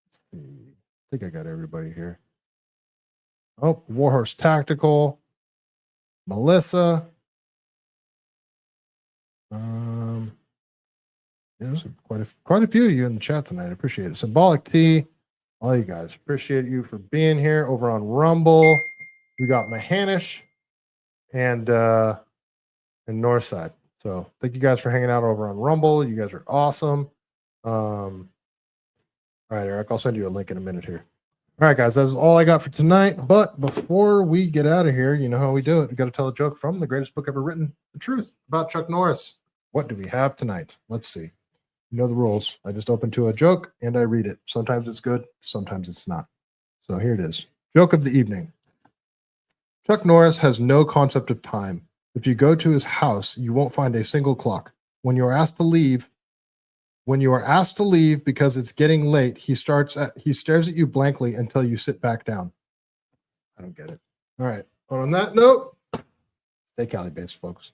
Let's see. I think I got everybody here. Oh, Warhorse Tactical, Melissa. There's quite a few of you in the chat tonight. I appreciate it. Symbolic T, all you guys. Appreciate you for being here over on Rumble. We got Mahanish and Northside. So thank you guys for hanging out over on Rumble. You guys are awesome. All right, Eric, I'll send you a link in a minute here. All right, guys, that's all I got for tonight. But before we get out of here, you know how we do it. We got to tell a joke from the greatest book ever written, The Truth About Chuck Norris. What do we have tonight? Let's see. You know the rules. I just open to a joke and I read it. Sometimes it's good, sometimes it's not. So here it is. Joke of the evening. Chuck Norris has no concept of time. If you go to his house, you won't find a single clock. When you are asked to leave because it's getting late, he stares at you blankly until you sit back down. I don't get it. All right. On that note, stay CaliBased, folks.